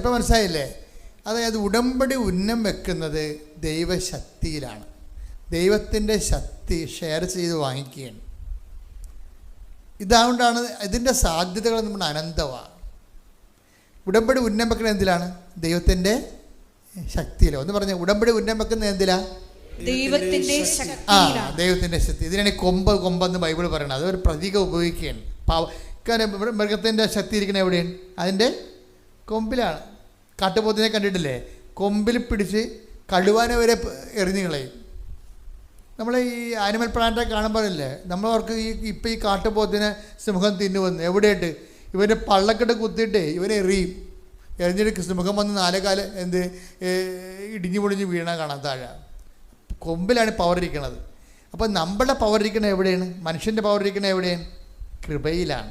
ഇപ്പൊ മനസ്സിലായില്ലേ? അതായത് ഉടമ്പടി ഉന്നം വെക്കുന്നത് ദൈവശക്തിയിലാണ്. ദൈവത്തിൻ്റെ ശക്തി ഷെയർ ചെയ്ത് വാങ്ങിക്കുകയാണ്. ഇതുകൊണ്ടാണ് ഇതിൻ്റെ സാധ്യതകൾ നമ്മുടെ അനന്തമാണ്. ഉടമ്പടി ഉന്നം വെക്കുന്നത് എന്തിലാണ്? ദൈവത്തിൻ്റെ ശക്തിയിലോ. ഒന്ന് പറഞ്ഞ ഉടമ്പടി ഉന്നം വെക്കുന്നത് എന്തിലാ? ദൈവത്തിൻ്റെ ശക്തി. ഇതിനാണ് കൊമ്പെന്ന് ബൈബിൾ പറയണത്. അതൊരു പ്രതീകം ഉപയോഗിക്കുകയാണ്. കാരണം മൃഗത്തിൻ്റെ ശക്തി ഇരിക്കുന്നത് എവിടെയാണ്? അതിൻ്റെ കൊമ്പിലാണ്. കാട്ടുപോത്തിനെ കണ്ടിട്ടില്ലേ? കൊമ്പിൽ പിടിച്ച് കഴുവാനെ വരെ എറിഞ്ഞു കളയും. നമ്മൾ ഈ ആനിമൽ പ്ലാന്റൊക്കെ കാണുമ്പോഴല്ലേ നമ്മളവർക്ക് ഇപ്പം ഈ കാട്ടുപോത്തിനെ സിംഹം തിന്നുവന്ന് എവിടെയായിട്ട് ഇവൻ്റെ പള്ളക്കെട്ട് കുത്തിയിട്ട് ഇവനെ എറിഞ്ഞിട്ട് സിംഹം വന്ന് 4 കാല് ഇടിഞ്ഞു പൊടിഞ്ഞ് വീണ കാണാൻ താഴെ. കൊമ്പിലാണ് പവർ ഇരിക്കുന്നത്. അപ്പോൾ നമ്മുടെ പവർ ഇരിക്കുന്നത് എവിടെയാണ്? മനുഷ്യൻ്റെ പവർ ഇരിക്കുന്നത് എവിടെയാണ്? കൃപയിലാണ്,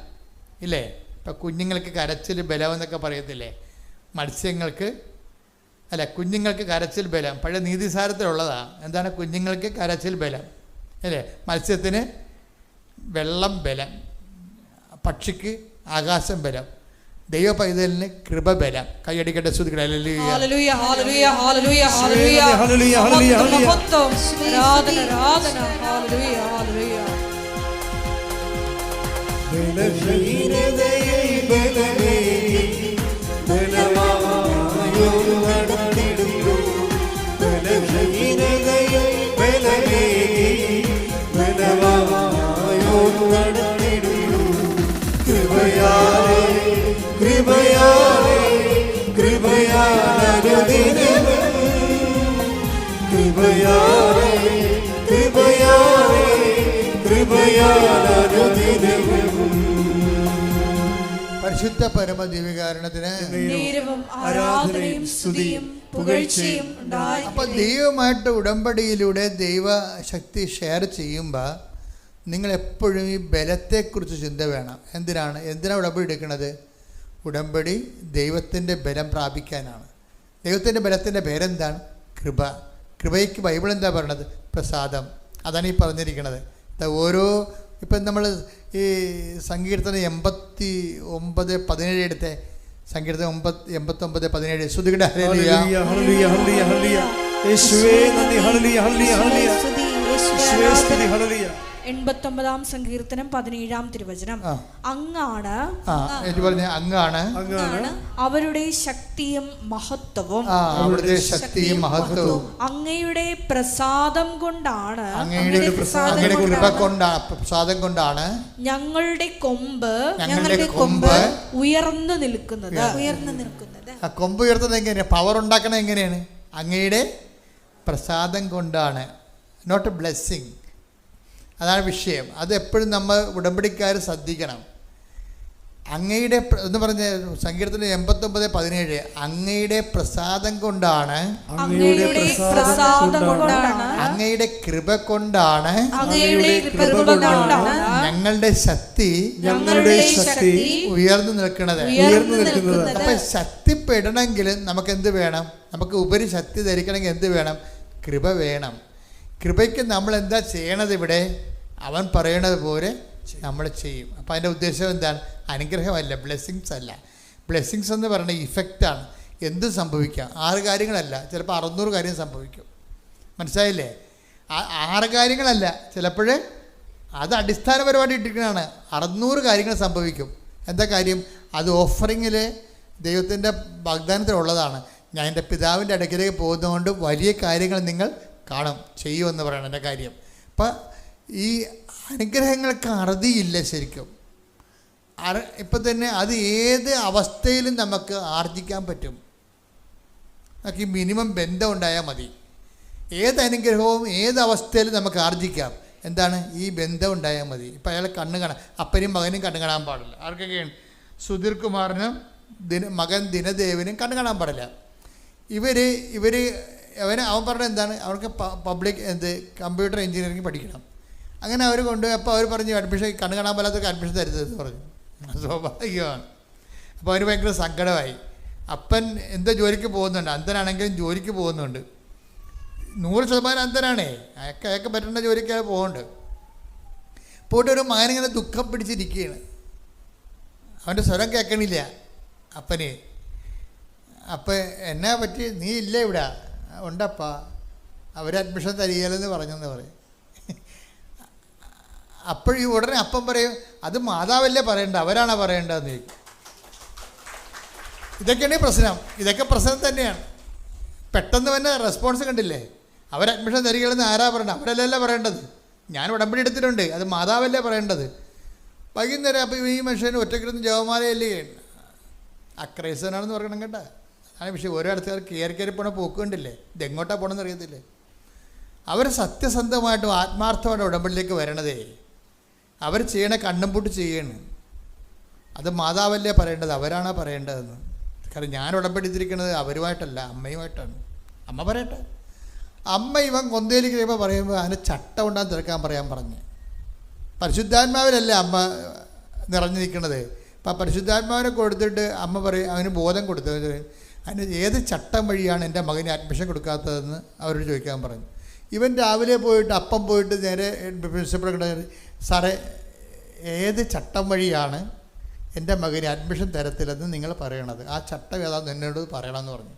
ഇല്ലേ? ഇപ്പം കുഞ്ഞുങ്ങൾക്ക് കരച്ചിൽ ബലം എന്നൊക്കെ പറയത്തില്ലേ? കുഞ്ഞുങ്ങൾക്ക് കരച്ചിൽ ബലം പഴയ നീതിസാരത്തിലുള്ളതാണ്. എന്താണ് കുഞ്ഞുങ്ങൾക്ക് കരച്ചിൽ ബലം, അല്ലേ? മത്സ്യത്തിന് വെള്ളം ബലം, പക്ഷിക്ക് ആകാശം ബലം, ദൈവ പൈതലിന് കൃപ ബലം. കൈയടിക്കട്ടെ, ശ്രുതിക്കട്ടെ. പരിശുദ്ധ പരമദിവ്യകാരുണ്യത്തിന് ആരാധനയും സ്തുതിയും പുകഴ്ചയും. അപ്പോൾ ദൈവമായിട്ട് ഉടമ്പടിയിലൂടെ ദൈവശക്തി ഷെയർ ചെയ്യുമ്പോൾ നിങ്ങളെപ്പോഴും ഈ ബലത്തെക്കുറിച്ച് ചിന്ത വേണം. എന്തിനാണ് ഉടമ്പടി എടുക്കുന്നത്? ഉടമ്പടി ദൈവത്തിൻ്റെ ബലം പ്രാപിക്കാനാണ്. ദൈവത്തിൻ്റെ ബലത്തിൻ്റെ പേരെന്താണ്? കൃപയ്ക്ക് ബൈബിൾ എന്താ പറയണത്? പ്രസാദം. അതാണ് ഈ പറഞ്ഞിരിക്കുന്നത്. ഓരോ ഇപ്പം നമ്മൾ ഈ സങ്കീർത്തനം 89:17 എടുത്തേ. സങ്കീർത്തനം 89:17 ശ്രുതികട. Hallelujah hallelujah hallelujah. യേശുവേ നന്ദി. Hallelujah hallelujah hallelujah. യേശുവേ സ്തുതി ഹല്ലേലൂയ 89-ാം സങ്കീർത്തനം 17-ാം തിരുവചനം. അങ്ങാണ് എനിക്ക് പറഞ്ഞ അങ്ങാണ് അവരുടെ ശക്തിയും മഹത്വവും. അവരുടെ ശക്തിയും മഹത്വവും അങ്ങയുടെ പ്രസാദം കൊണ്ടാണ്, അങ്ങയുടെ കൃപ കൊണ്ടാണ്, പ്രസാദം കൊണ്ടാണ് ഞങ്ങളുടെ കൊമ്പ് ഉയർന്നു നിൽക്കുന്നത്. ആ കൊമ്പ് ഉയർത്തുന്നത് എങ്ങനെയാണ്? പവർ ഉണ്ടാക്കണത് എങ്ങനെയാണ്? അങ്ങയുടെ പ്രസാദം കൊണ്ടാണ്, നോട്ട് എ ബ്ലെസ്സിങ്. അതാണ് വിഷയം. അത് എപ്പോഴും നമ്മൾ ഉടമ്പടിക്കാർ ശ്രദ്ധിക്കണം. അങ്ങയുടെ എന്ന് പറഞ്ഞ സങ്കീർത്തനം 89:17 അങ്ങയുടെ പ്രസാദം കൊണ്ടാണ്, അങ്ങയുടെ കൃപ കൊണ്ടാണ് ഞങ്ങളുടെ ശക്തി ഉയർന്നു നിൽക്കുന്നത്. അപ്പൊ ശക്തിപ്പെടണമെങ്കിൽ നമുക്ക് എന്ത് വേണം? നമുക്ക് ഉപരി ശക്തി ധരിക്കണമെങ്കിൽ എന്ത് വേണം? കൃപ വേണം. കൃപയ്ക്ക് നമ്മൾ എന്താ ചെയ്യണത്? ഇവിടെ അവൻ പറയണത് പോലെ നമ്മൾ ചെയ്യും. അപ്പം അതിൻ്റെ ഉദ്ദേശം എന്താണ്? അനുഗ്രഹമല്ല, ബ്ലെസ്സിങ്സ് അല്ല. ബ്ലെസ്സിങ്സ് എന്ന് പറയുന്നത് ഇഫക്റ്റാണ്. എന്ത് സംഭവിക്കാം? 6 കാര്യങ്ങളല്ല, ചിലപ്പോൾ 600 കാര്യം സംഭവിക്കും. മനസ്സിലായില്ലേ? 6 കാര്യങ്ങളല്ല, ചിലപ്പോൾ അത് അടിസ്ഥാനപരമായിട്ട് ഇട്ടിരിക്കുന്നതാണ്. 600 കാര്യങ്ങൾ സംഭവിക്കും. എന്താ കാര്യം? അത് ഓഫറിങ്ങിൽ ദൈവത്തിൻ്റെ വാഗ്ദാനത്തിലുള്ളതാണ്. ഞാൻ എൻ്റെ പിതാവിൻ്റെ അടുക്കിലേക്ക് പോകുന്നതുകൊണ്ട് വലിയ കാര്യങ്ങൾ നിങ്ങൾ കാണും, ചെയ്യുമെന്ന് പറയണം എൻ്റെ കാര്യം. അപ്പം ഈ അനുഗ്രഹങ്ങൾക്ക് അറുതിയില്ല ശരിക്കും. ഇപ്പം തന്നെ അത് ഏത് അവസ്ഥയിലും നമുക്ക് ആർജിക്കാൻ പറ്റും. നമുക്ക് ഈ മിനിമം ബന്ധം ഉണ്ടായാൽ മതി. ഏത് അനുഗ്രഹവും ഏത് അവസ്ഥയിലും നമുക്ക് ആർജിക്കാം. എന്താണ്? ഈ ബന്ധം ഉണ്ടായാൽ മതി. ഇപ്പം അയാൾ കണ്ണ് കാണാൻ, അപ്പനും മകനും കണ്ണ് കാണാൻ പാടില്ല. ആർക്കൊക്കെയാണ്? സുധീർ കുമാറിനും മകൻ ദിനദേവിനും കണ്ണ് കാണാൻ പാടില്ല. അവൻ പറഞ്ഞത് എന്താണ്? അവർക്ക് പബ്ലിക് കമ്പ്യൂട്ടർ എഞ്ചിനീയറിംഗ് പഠിക്കണം. അങ്ങനെ അവർ കൊണ്ടുപോയി. അപ്പോൾ അവർ പറഞ്ഞു അഡ്മിഷൻ, കണ്ണ് കാണാൻ പാടാത്തവർക്ക് അഡ്മിഷൻ തരുന്നതെന്ന് പറഞ്ഞു. സ്വാഭാവികമാണ്. അപ്പോൾ അവന് ഭയങ്കര സങ്കടമായി. അപ്പൻ എന്തോ ജോലിക്ക് പോകുന്നുണ്ട്, അന്ധനാണെങ്കിലും ജോലിക്ക് പോകുന്നുണ്ട്. 100% അന്ധനാണേ. അയാൾക്ക് പറ്റേണ്ട ജോലിക്ക് അയാൾ പോകുന്നുണ്ട്. പോയിട്ട് ഒരു മകനിങ്ങനെ ദുഃഖം പിടിച്ചിരിക്കുകയാണ്. അവൻ്റെ സ്വരം കേൾക്കണില്ല അപ്പന്. അപ്പം എന്നാ പറ്റി? നീ ഇല്ല ഇവിടെ? ഉണ്ടപ്പാ, അവർ അഡ്മിഷൻ തരികയില്ലെന്ന് പറഞ്ഞെന്ന് പറയും. അപ്പോഴീ ഉടനെ അപ്പം പറയും, അത് മാതാവല്ലേ പറയേണ്ടത്, അവരാണോ പറയേണ്ടതെന്ന് ചോദിക്കും. ഇതൊക്കെയാണ് പ്രശ്നം. ഇതൊക്കെ പ്രശ്നം തന്നെയാണ്. പെട്ടെന്ന് തന്നെ റെസ്പോൺസ് കണ്ടില്ലേ? അവർ അഡ്മിഷൻ തരികയില്ലെന്ന് ആരാ പറയേണ്ടത്? അവരല്ലല്ലോ പറയേണ്ടത്. ഞാൻ ഉടമ്പടി എടുത്തിട്ടുണ്ട്, അത് മാതാവല്ലേ പറയേണ്ടത്. വൈകുന്നേരം അപ്പോൾ ഈ മനുഷ്യന് ഒറ്റക്കിരുന്ന് ജവമാലയല്ലേ അക്രൈസനാണെന്ന് പറയണം കേട്ടോ. അതാണ് വിഷയം. ഓരോ ആൾക്കാർ കയറി പോണ പോക്ക് കണ്ടില്ലേ? ഇതെങ്ങോട്ടാണ് പോകണമെന്ന് അറിയത്തില്ലേ? അവർ സത്യസന്ധമായിട്ടും ആത്മാർത്ഥമായിട്ട് ഉടമ്പടിയിലേക്ക് വരണതേ. അവർ ചെയ്യണ കണ്ണും പൂട്ട് ചെയ്യണം. അത് മാതാവല്ലേ പറയേണ്ടത്, അവരാണോ പറയേണ്ടതെന്ന്. കാരണം ഞാൻ ഉടമ്പടിച്ചിരിക്കുന്നത് അവരുമായിട്ടല്ല, അമ്മയുമായിട്ടാണ്. അമ്മ പറയട്ടെ. അമ്മ ഇവൻ കൊന്തയിലേക്ക് കഴിയുമ്പോൾ പറയുമ്പോൾ അതിന് ചട്ടം ഉണ്ടാകാൻ തിരക്കാൻ പറയാൻ പറഞ്ഞ്. പരിശുദ്ധാത്മാവിലല്ലേ അമ്മ നിറഞ്ഞിരിക്കണത്. അപ്പം പരിശുദ്ധാത്മാവിനെ കൊടുത്തിട്ട് അമ്മ പറയും, അവന് ബോധം കൊടുത്തത് അതിന് ഏത് ചട്ടം വഴിയാണ് എൻ്റെ മകന് അഡ്മിഷൻ കൊടുക്കാത്തതെന്ന് അവരോട് ചോദിക്കാൻ പറഞ്ഞു. ഇവൻ രാവിലെ പോയിട്ട് അപ്പം പോയിട്ട് നേരെ പ്രിൻസിപ്പൾ സാറേ ഏത് ചട്ടം വഴിയാണ് എൻ്റെ മകന് അഡ്മിഷൻ തരത്തില്ലെന്ന് നിങ്ങൾ പറയണത്? ആ ചട്ടം ഏതാണെന്ന് എന്നോട് പറയണമെന്ന് പറഞ്ഞു.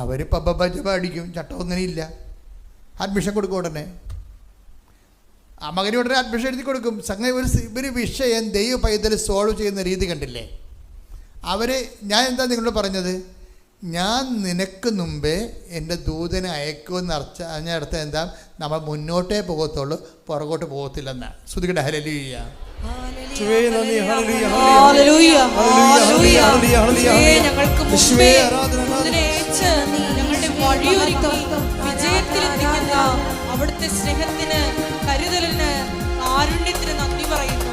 അവർ പബ്ബജ അടിക്കും. ചട്ടം അങ്ങനെയില്ല. അഡ്മിഷൻ കൊടുക്കും ഉടനെ. ആ മകന് ഉടനെ അഡ്മിഷൻ എഴുതി കൊടുക്കും. സംഗതി ഒരു വിഷയം ദൈവ പൈതൽ സോൾവ് ചെയ്യുന്ന രീതി കണ്ടില്ലേ? ഞാൻ എന്താ നിങ്ങളോട് പറഞ്ഞത്? ഞാൻ നിനക്ക് മുമ്പേ എൻ്റെ ദൂതനെ അയക്കുമെന്ന് അതിനർത്ഥം എന്താ? നമ്മൾ മുന്നോട്ടേ പോകത്തുള്ളൂ, പുറകോട്ട് പോകത്തില്ലെന്നാണ്. ശ്രുതികട്ടെ ഹല്ലേലൂയ. ഞങ്ങൾക്ക് മുമ്പേ അതിനയച്ച് ഞങ്ങളുടെ വഴിയൊരുക്കി വിജയത്തിലെത്തിക്കുന്ന അവിടുത്തെ സ്നേഹത്തിന്, കരുതലിന്, കാരുണ്യത്തിന് നന്ദി പറയുന്നു.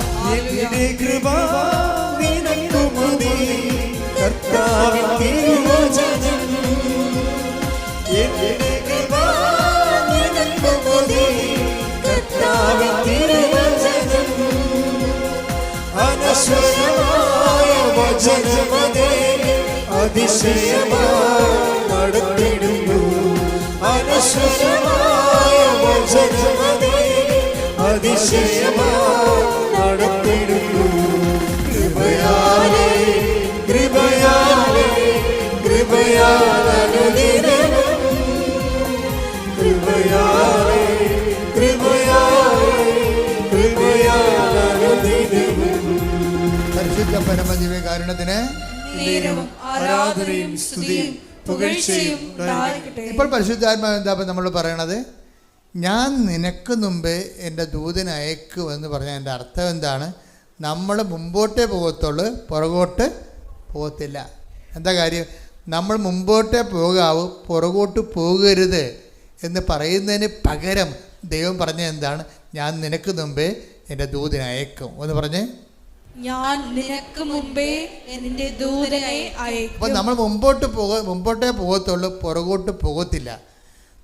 നടത്തിടുന്നു അനശ്വരമായ വചനമതേ അതിശയമായി നടത്തിടുന്നു. കൃപയാലേ കൃപയാലേ കൃപയാലനുദിനം കൃപയാലേ പരിശുദ്ധ പരമദിവ്യകാരുണ്യത്തിന് നേരവും ആരാധനയും സ്തുതിയും പുകഴ്ചയും ഉണ്ടായിരിക്കട്ടെ. ഇപ്പോൾ പരിശുദ്ധാത്മാവ് എന്താ നമ്മൾ പറയണത്? ഞാൻ നിനക്ക് മുമ്പേ എൻ്റെ ദൂതനെ അയക്കുമെന്ന് പറഞ്ഞാൽ എൻ്റെ അർത്ഥം എന്താണ്? നമ്മൾ മുമ്പോട്ടേ പോകത്തുള്ളൂ, പുറകോട്ട് പോകത്തില്ല. എന്താ കാര്യം? നമ്മൾ മുമ്പോട്ടേ പോകാവൂ, പുറകോട്ട് പോകരുത് എന്ന് പറയുന്നതിന് പകരം ദൈവം പറഞ്ഞ എന്താണ്? ഞാൻ നിനക്ക് മുമ്പേ എൻ്റെ ദൂതനെ അയക്കും എന്ന് പറഞ്ഞ്, ഞാൻ നിനക്ക് മുമ്പേ എൻ്റെ ദൂതനെ അയക്കും. അപ്പോൾ നമ്മൾ മുമ്പോട്ടേ പോകത്തുള്ളൂ, പുറകോട്ട് പോകത്തില്ല.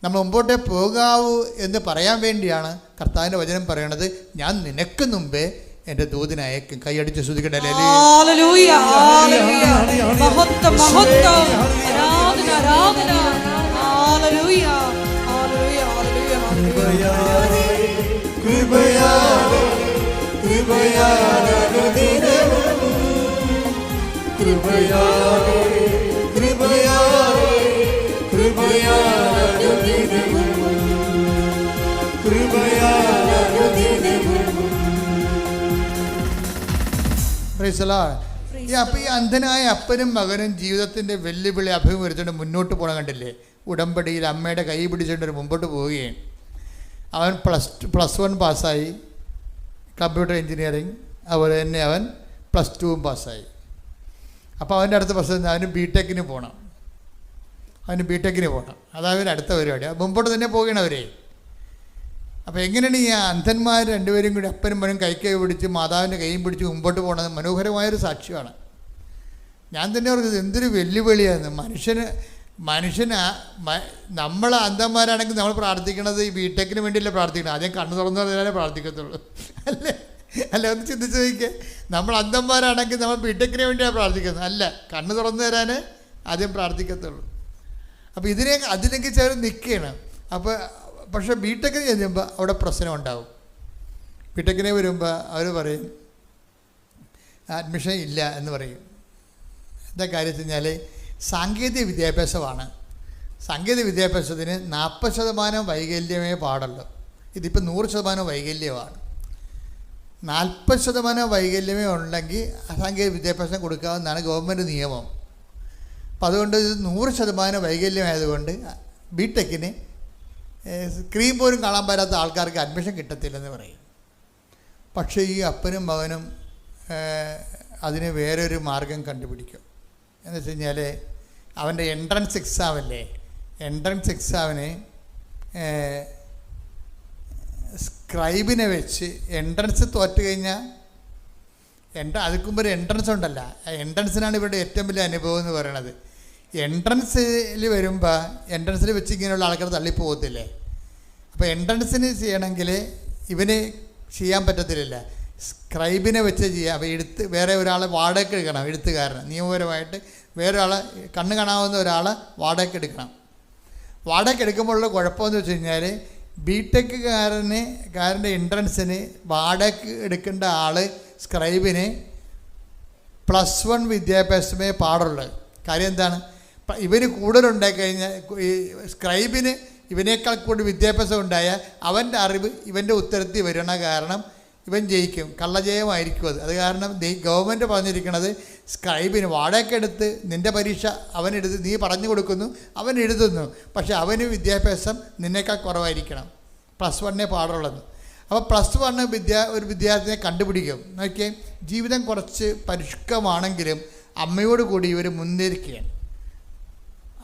നമ്മൾ മുമ്പോട്ടേ പോകാവൂ എന്ന് പറയാൻ വേണ്ടിയാണ് കർത്താവിൻ്റെ വചനം പറയണത്, ഞാൻ നിനക്ക് മുമ്പേ എൻ്റെ ദൂതനെ അയക്കും. കൈയടിച്ച് ശ്രദ്ധിക്കട്ടെ. ഹല്ലേലൂയ, ഹല്ലേലൂയ, മഹത്വം, മഹത്വം, ആരാധന, ആരാധന. ഹല്ലേലൂയ, ഹല്ലേലൂയ, ഹല്ലേലൂയ, ഹല്ലേലൂയ. കൃപയാലെ കൃപയാലെ കൃപയാലെ കൃപയാലെ കൃപയാലെ കൃപയാലെ. അപ്പോൾ ഈ അന്ധനായ അപ്പനും മകനും ജീവിതത്തിൻ്റെ വെല്ലുവിളി അഭിമുഖീകരിച്ചുകൊണ്ട് മുന്നോട്ട് പോകണം. കണ്ടില്ലേ? ഉടമ്പടിയിൽ അമ്മയുടെ കൈ പിടിച്ചുകൊണ്ട് മുമ്പോട്ട് പോവുകയും അവൻ പ്ലസ് 1 പാസ്സായി, കമ്പ്യൂട്ടർ എഞ്ചിനീയറിങ്. അതുപോലെ തന്നെ അവൻ +2 പാസ്സായി. അപ്പോൾ അവൻ്റെ അടുത്ത പ്രശ്നം അവന് ബിടെക്കിന് പോകണം. അതാണ് അടുത്ത പരിപാടി. മുമ്പോട്ട് തന്നെ പോവുകയാണ് അവരെ. അപ്പോൾ എങ്ങനെയാണ് ഈ അന്ധന്മാർ രണ്ടുപേരും കൂടി അപ്പനും മകനും കൈ പിടിച്ച് മാതാവിൻ്റെ കൈയും പിടിച്ച് മുമ്പോട്ട് പോകണത്? മനോഹരമായൊരു സാക്ഷ്യമാണ്. ഞാൻ തന്നെ പറഞ്ഞത് എന്തൊരു വെല്ലുവിളിയാണ്. മനുഷ്യന് നമ്മൾ അന്ധന്മാരാണെങ്കിൽ നമ്മൾ പ്രാർത്ഥിക്കണത് ഈ ബിടെക്കിന് വേണ്ടിയല്ല പ്രാർത്ഥിക്കണം. ആദ്യം കണ്ണ് തുറന്നു തരാനേ പ്രാർത്ഥിക്കത്തുള്ളൂ, അല്ലേ? ഒന്ന് ചിന്തിച്ച് നോക്കിയേ. നമ്മൾ അന്ധന്മാരാണെങ്കിൽ നമ്മൾ ബിടെക്കിന് വേണ്ടിയാണ് പ്രാർത്ഥിക്കുന്നത്, അല്ല, കണ്ണ് തുറന്നു തരാനേ ആദ്യം പ്രാർത്ഥിക്കത്തുള്ളൂ. അപ്പോൾ അതിലേക്ക് ചേർന്ന് നിൽക്കുകയാണ്. അപ്പോൾ പക്ഷേ ബിടെക്കിന് ചെല്ലുമ്പോൾ അവിടെ പ്രശ്നം ഉണ്ടാവും. ബിടെക്കിനെ വരുമ്പോൾ അവർ പറയും അഡ്മിഷൻ ഇല്ല എന്ന് പറയും. എന്താ കാര്യം വെച്ച് കഴിഞ്ഞാൽ സാങ്കേതിക വിദ്യാഭ്യാസമാണ്. സാങ്കേതിക വിദ്യാഭ്യാസത്തിന് 40% വൈകല്യമേ പാടുള്ളൂ. ഇതിപ്പോൾ 100% വൈകല്യമാണ്. 40% വൈകല്യമേ ഉണ്ടെങ്കിൽ സാങ്കേതിക വിദ്യാഭ്യാസം കൊടുക്കാമെന്നാണ് ഗവൺമെൻറ് നിയമം. അപ്പം അതുകൊണ്ട് ഇത് 100% വൈകല്യമായതുകൊണ്ട് ബിടെക്കിന് സ്ക്രീൻ പോലും കാണാൻ പറ്റാത്ത ആൾക്കാർക്ക് അഡ്മിഷൻ കിട്ടത്തില്ലെന്ന് പറയും. പക്ഷേ ഈ അപ്പനും മകനും അതിന് വേറൊരു മാർഗം കണ്ടുപിടിക്കും. എന്ന് വെച്ച് കഴിഞ്ഞാൽ അവൻ്റെ എൻട്രൻസ് എക്സാമിന് സ്ക്രൈബിനെ വെച്ച് എൻട്രൻസ് തോറ്റ് കഴിഞ്ഞാൽ അതിന് മുമ്പ് ഒരു എൻട്രൻസ് ഉണ്ടല്ലോ, ആ എൻട്രൻസിനാണ് ഇവരുടെ ഏറ്റവും വലിയ അനുഭവം എന്ന് പറയണത്. എൻട്രൻസിൽ വരുമ്പോൾ എൻട്രൻസിൽ വെച്ച് ഇങ്ങനെയുള്ള ആൾക്കാർ തള്ളിപ്പോകത്തില്ലേ? അപ്പോൾ എൻട്രൻസിന് ചെയ്യണമെങ്കിൽ ഇവന് ചെയ്യാൻ പറ്റത്തില്ല, സ്ക്രൈബിനെ വെച്ച് ചെയ്യാം. അപ്പോൾ വേറെ ഒരാളെ വാടകയ്ക്ക് എടുക്കണം, എഴുത്തുകാരന് നിയമപരമായിട്ട് വേറെ ആളെ കണ്ണ് കാണാവുന്ന ഒരാളെ വാടകയ്ക്ക് എടുക്കണം. വാടകയ്ക്ക് എടുക്കുമ്പോഴുള്ള കുഴപ്പമെന്ന് വെച്ച് കഴിഞ്ഞാൽ ബിടെക്കുകാരൻ്റെ എൻട്രൻസിന് വാടകയ്ക്ക് എടുക്കേണ്ട ആൾ സ്ക്രൈബിന് +1 വിദ്യാഭ്യാസമേ പാടുള്ളൂ. കാര്യം എന്താണ്? ഇവന് കൂടുതലുണ്ടായി കഴിഞ്ഞാൽ ഈ സ്ക്രൈബിന് ഇവനേക്കാൾ കൂടുതൽ വിദ്യാഭ്യാസം ഉണ്ടായാൽ അവൻ്റെ അറിവ് ഇവൻ്റെ ഉത്തരത്തിൽ വരണ കാരണം ഇവൻ ജയിക്കും, കള്ളജയമായിരിക്കും അത്. അത് കാരണം ഗവൺമെൻറ് പറഞ്ഞിരിക്കുന്നത് സ്ക്രൈബിന് വാടകയ്ക്കെടുത്ത് നിൻ്റെ പരീക്ഷ അവനെടുത്ത് നീ പറഞ്ഞു കൊടുക്കുന്നു, അവൻ എഴുതുന്നു, പക്ഷേ അവന് വിദ്യാഭ്യാസം നിന്നേക്കാൾ കുറവായിരിക്കണം, +1 പാടുള്ളത്. അപ്പോൾ +1 ഒരു വിദ്യാർത്ഥിയെ കണ്ടുപിടിക്കും. നോക്കിയേ, ജീവിതം കുറച്ച് പരിഷ്കമാണെങ്കിലും അമ്മയോട് കൂടി ഇവർ മുന്നേറിക്കുകയാണ്.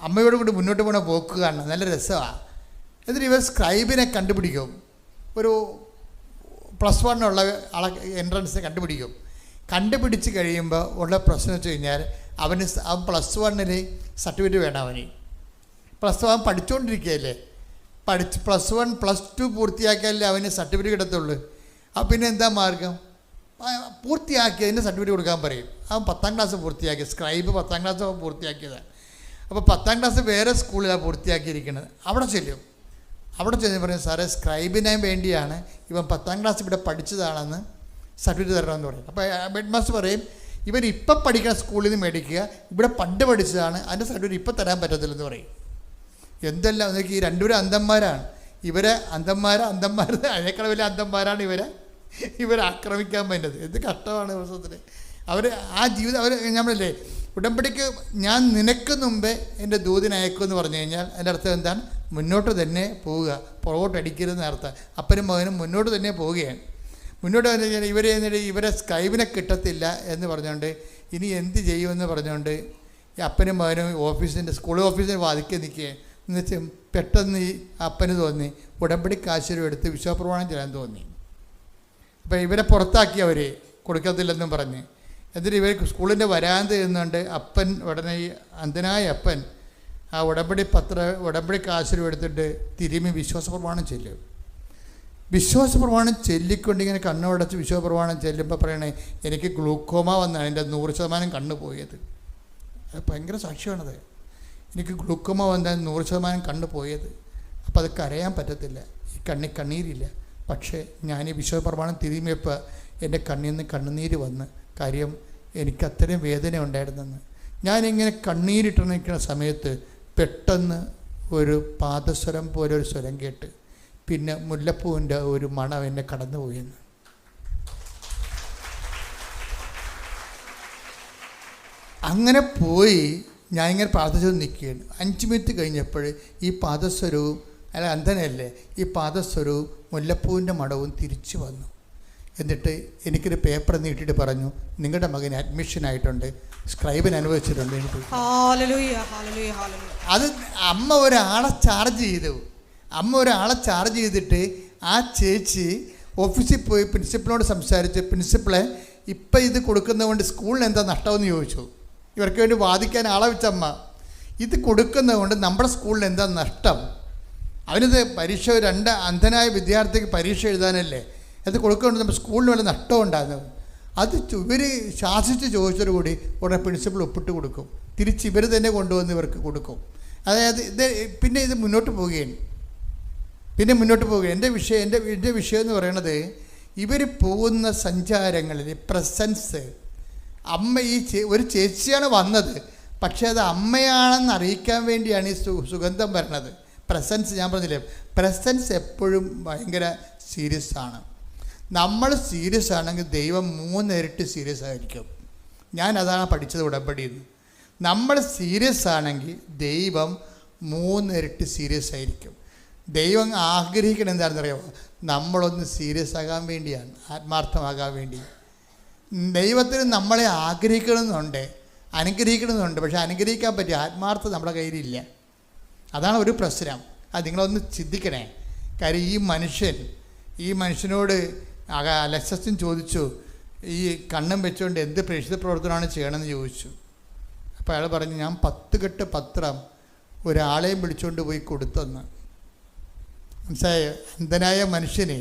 അമ്മയോട് കൂടി മുന്നോട്ട് പോകണ പോക്കുകയാണ്, നല്ല രസമാണ്. എന്നിട്ട് ഇവർ സ്ക്രൈബിനെ കണ്ടുപിടിക്കും. ഒരു +1 ഉള്ള ആളെ എൻട്രൻസ് കണ്ടുപിടിച്ച് കഴിയുമ്പോൾ ഉള്ള പ്രശ്നം വെച്ച് കഴിഞ്ഞാൽ അവൻ +1 സർട്ടിഫിക്കറ്റ് വേണം. അവന് +1 പഠിച്ചുകൊണ്ടിരിക്കുകയല്ലേ, +1 +2 പൂർത്തിയാക്കിയാലേ അവന് സർട്ടിഫിക്കറ്റ് കിട്ടത്തുള്ളൂ. അപ്പം പിന്നെ എന്താ മാർഗം? പൂർത്തിയാക്കിയതിന് സർട്ടിഫിക്കറ്റ് കൊടുക്കാൻ പറയും. അവൻ 10ാം ക്ലാസ് പൂർത്തിയാക്കി, സ്ക്രൈബ് 10ാം ക്ലാസ് അവൻ പൂർത്തിയാക്കിയതാണ്. അപ്പോൾ 10ാം ക്ലാസ് വേറെ സ്കൂളിലാണ് പൂർത്തിയാക്കിയിരിക്കുന്നത്. അവിടെ ചെന്ന് പറയും, സാറേ സ്ക്രൈബിന് വേണ്ടിയാണ് ഇവൻ 10ാം ക്ലാസ് ഇവിടെ പഠിച്ചതാണെന്ന് സർട്ടിഫിക്കറ്റ് തരണമെന്ന് പറയും. അപ്പോൾ ഹെഡ് മാസ്റ്റർ പറയും, ഇവൻ ഇപ്പം പഠിക്കുന്ന സ്കൂളിൽ നിന്ന് മേടിക്കുക, ഇവിടെ പണ്ട് പഠിച്ചതാണ്, അതിൻ്റെ സർട്ടിഫിക്കറ്റ് ഇപ്പം തരാൻ പറ്റത്തില്ലെന്ന് പറയും. എന്തെല്ലാം നോക്കി, ഈ രണ്ടുപേരും അന്ധന്മാരാണ്. അന്ധന്മാർ അതിനേക്കാൾ വലിയ അന്ധന്മാരാണ് ഇവരെ ആക്രമിക്കാൻ പറ്റുന്നത്. എന്ത് കഷ്ടമാണ് ദിവസത്തിൽ. അവർ ആ ജീവിതം അവർ നമ്മളല്ലേ ഉടമ്പടിക്ക് ഞാൻ നിനക്ക് മുമ്പേ എൻ്റെ ദൂതിനെ അയക്കുമെന്ന് പറഞ്ഞു കഴിഞ്ഞാൽ അതിൻ്റെ അർത്ഥം എന്താണ്? മുന്നോട്ട് തന്നെ പോവുക, പുറകോട്ടടിക്കരുതെന്ന് അർത്ഥം. അപ്പനും മകനും മുന്നോട്ട് തന്നെ പോവുകയാണ്. മുന്നോട്ട് വന്നു കഴിഞ്ഞാൽ ഇവരെ സ്ക്രൈബിനെ കിട്ടത്തില്ല എന്ന് പറഞ്ഞുകൊണ്ട് ഇനി എന്ത് ചെയ്യുമെന്ന് പറഞ്ഞുകൊണ്ട് ഈ അപ്പനും മകനും സ്കൂൾ ഓഫീസിൻ്റെ വാതിക്കെ നിൽക്കുകയാണ്. എന്ന് വെച്ചാൽ പെട്ടെന്ന് ഈ അപ്പന് തോന്നി ഉടമ്പടി കാശുരും എടുത്ത് വിശ്വാസപ്രമാണം ചെയ്യാൻ തോന്നി. അപ്പോൾ ഇവരെ പുറത്താക്കി അവർ കൊടുക്കത്തില്ലെന്നും പറഞ്ഞ്. എന്നിട്ട് ഇവർ സ്കൂളിൻ്റെ വരാന്ത ഇരുന്നുകൊണ്ട് അപ്പൻ ഉടനെ ഈ അന്ധനായ അപ്പൻ ആ ഉടമ്പടി കാശുരും എടുത്തിട്ട് തിരുമ്മി വിശ്വാസപ്രമാണം ചെല്ലും. വിശ്വാസപ്രമാണം ചൊല്ലിക്കൊണ്ട് ഇങ്ങനെ കണ്ണുടച്ച് വിശ്വാസപ്രമാണം ചെല്ലുമ്പോൾ പറയണേ എനിക്ക് ഗ്ലൂക്കോമ വന്നാണ് എൻ്റെ 100% കണ്ണ് പോയത്. അത് ഭയങ്കര സാക്ഷ്യമാണത്. എനിക്ക് ഗ്ലൂക്കോമ വന്നാൽ 100% കണ്ണ് പോയത്. അപ്പോൾ അത് കരയാൻ പറ്റത്തില്ല, ഈ കണ്ണീരില്ല. പക്ഷേ ഞാൻ ഈ വിശ്വാസപ്രമാണം തിരുമ്മിയപ്പോൾ എൻ്റെ കണ്ണിൽ നിന്ന് കണ്ണുനീര് വന്ന്. കാര്യം എനിക്ക് അത്രയും വേദന ഉണ്ടായിരുന്നെന്ന്. ഞാനിങ്ങനെ കണ്ണീരിട്ട് നിൽക്കുന്ന സമയത്ത് പെട്ടെന്ന് ഒരു പാദസ്വരം പോലെ ഒരു സ്വരം കേട്ട് പിന്നെ മുല്ലപ്പൂവിൻ്റെ ഒരു മണം എന്നെ കടന്നുപോയെന്ന്. അങ്ങനെ പോയി ഞാനിങ്ങനെ പ്രാർത്ഥിച്ചു നിൽക്കുകയാണ്. 5 മിനിറ്റ് കഴിഞ്ഞപ്പോൾ ഈ പാദസ്വരവും അല്ല അന്ധനല്ലേ, ഈ പാദസ്വരവും മുല്ലപ്പൂവിൻ്റെ മണവും തിരിച്ചു വന്നു. എന്നിട്ട് എനിക്കൊരു പേപ്പർ നീട്ടിയിട്ട് പറഞ്ഞു, നിങ്ങളുടെ മകന് അഡ്മിഷനായിട്ടുണ്ട്, സ്ക്രൈബിന് അനുവദിച്ചിട്ടുണ്ട്. എനിക്ക് അത് അമ്മ ഒരാളെ ചാർജ് ചെയ്തിട്ട് ആ ചേച്ചി ഓഫീസിൽ പോയി പ്രിൻസിപ്പളിനോട് സംസാരിച്ച്, പ്രിൻസിപ്പളെ ഇപ്പം ഇത് കൊടുക്കുന്നതുകൊണ്ട് സ്കൂളിന് എന്താ നഷ്ടമെന്ന് ചോദിച്ചു. ഇവർക്ക് വേണ്ടി വാദിക്കാൻ ആളെ വെച്ചമ്മ, ഇത് കൊടുക്കുന്നതുകൊണ്ട് നമ്മുടെ സ്കൂളിന് എന്താ നഷ്ടം? അവനിത് പരീക്ഷ 2 അന്ധനായ വിദ്യാർത്ഥിക്ക് പരീക്ഷ എഴുതാനല്ലേ, അത് കൊടുക്കുന്നുണ്ട് നമ്മുടെ സ്കൂളിന് വല്ല നഷ്ടം ഉണ്ടാകുന്നത്. അത് ഇവർ ശാസിച്ച് ചോദിച്ചോട് കൂടി ഉടനെ പ്രിൻസിപ്പൾ ഒപ്പിട്ട് കൊടുക്കും. തിരിച്ച് ഇവർ തന്നെ കൊണ്ടുവന്ന് ഇവർക്ക് കൊടുക്കും. അതായത് പിന്നെ ഇത് മുന്നോട്ട് പോവുകയാണ്. എൻ്റെ വിഷയം എന്ന് പറയുന്നത്, ഇവർ പോകുന്ന സഞ്ചാരങ്ങളിൽ പ്രസൻസ് അമ്മ ഒരു ചേച്ചിയാണ് വന്നത്, പക്ഷേ അത് അമ്മയാണെന്ന് അറിയിക്കാൻ വേണ്ടിയാണ് ഈ സുഗന്ധം വരണത്. പ്രസൻസ് ഞാൻ പറഞ്ഞില്ലേ, പ്രസൻസ് എപ്പോഴും ഭയങ്കര സീരിയസ് ആണ്. നമ്മൾ സീരിയസ് ആണെങ്കിൽ ദൈവം 3 ഇരട്ടി സീരിയസ് ആയിരിക്കും. അതാണ് പഠിച്ചത് ഉടമ്പടിയിൽ നിന്ന്. നമ്മൾ സീരിയസ് ആണെങ്കിൽ ദൈവം 3 ഇരട്ടി സീരിയസ് ആയിരിക്കും. ദൈവം ആഗ്രഹിക്കണം എന്താണെന്നറിയാമോ? നമ്മളൊന്ന് സീരിയസ് ആകാൻ വേണ്ടിയാണ്, ആത്മാർത്ഥമാകാൻ വേണ്ടി. ദൈവത്തിന് നമ്മളെ അനുഗ്രഹിക്കണമെന്നുണ്ട്, പക്ഷെ അനുഗ്രഹിക്കാൻ പറ്റിയ ആത്മാർത്ഥത നമ്മുടെ കയ്യിലില്ല. അതാണ് ഒരു പ്രശ്നം. അത് നിങ്ങളൊന്ന് ചിന്തിക്കണേ. കാര്യം ഈ മനുഷ്യനോട് അലക്സസ്റ്റിൻ ചോദിച്ചു, ഈ കണ്ണും വെച്ചുകൊണ്ട് എന്ത് പ്രേക്ഷിത പ്രവർത്തനമാണ് ചെയ്യണമെന്ന് ചോദിച്ചു. അപ്പോൾ അയാൾ പറഞ്ഞു, ഞാൻ 10 കെട്ട് പത്രം ഒരാളെയും വിളിച്ചുകൊണ്ട് പോയി കൊടുത്തെന്ന്. മനസ്സിലായോ? അന്ധനായ മനുഷ്യനെ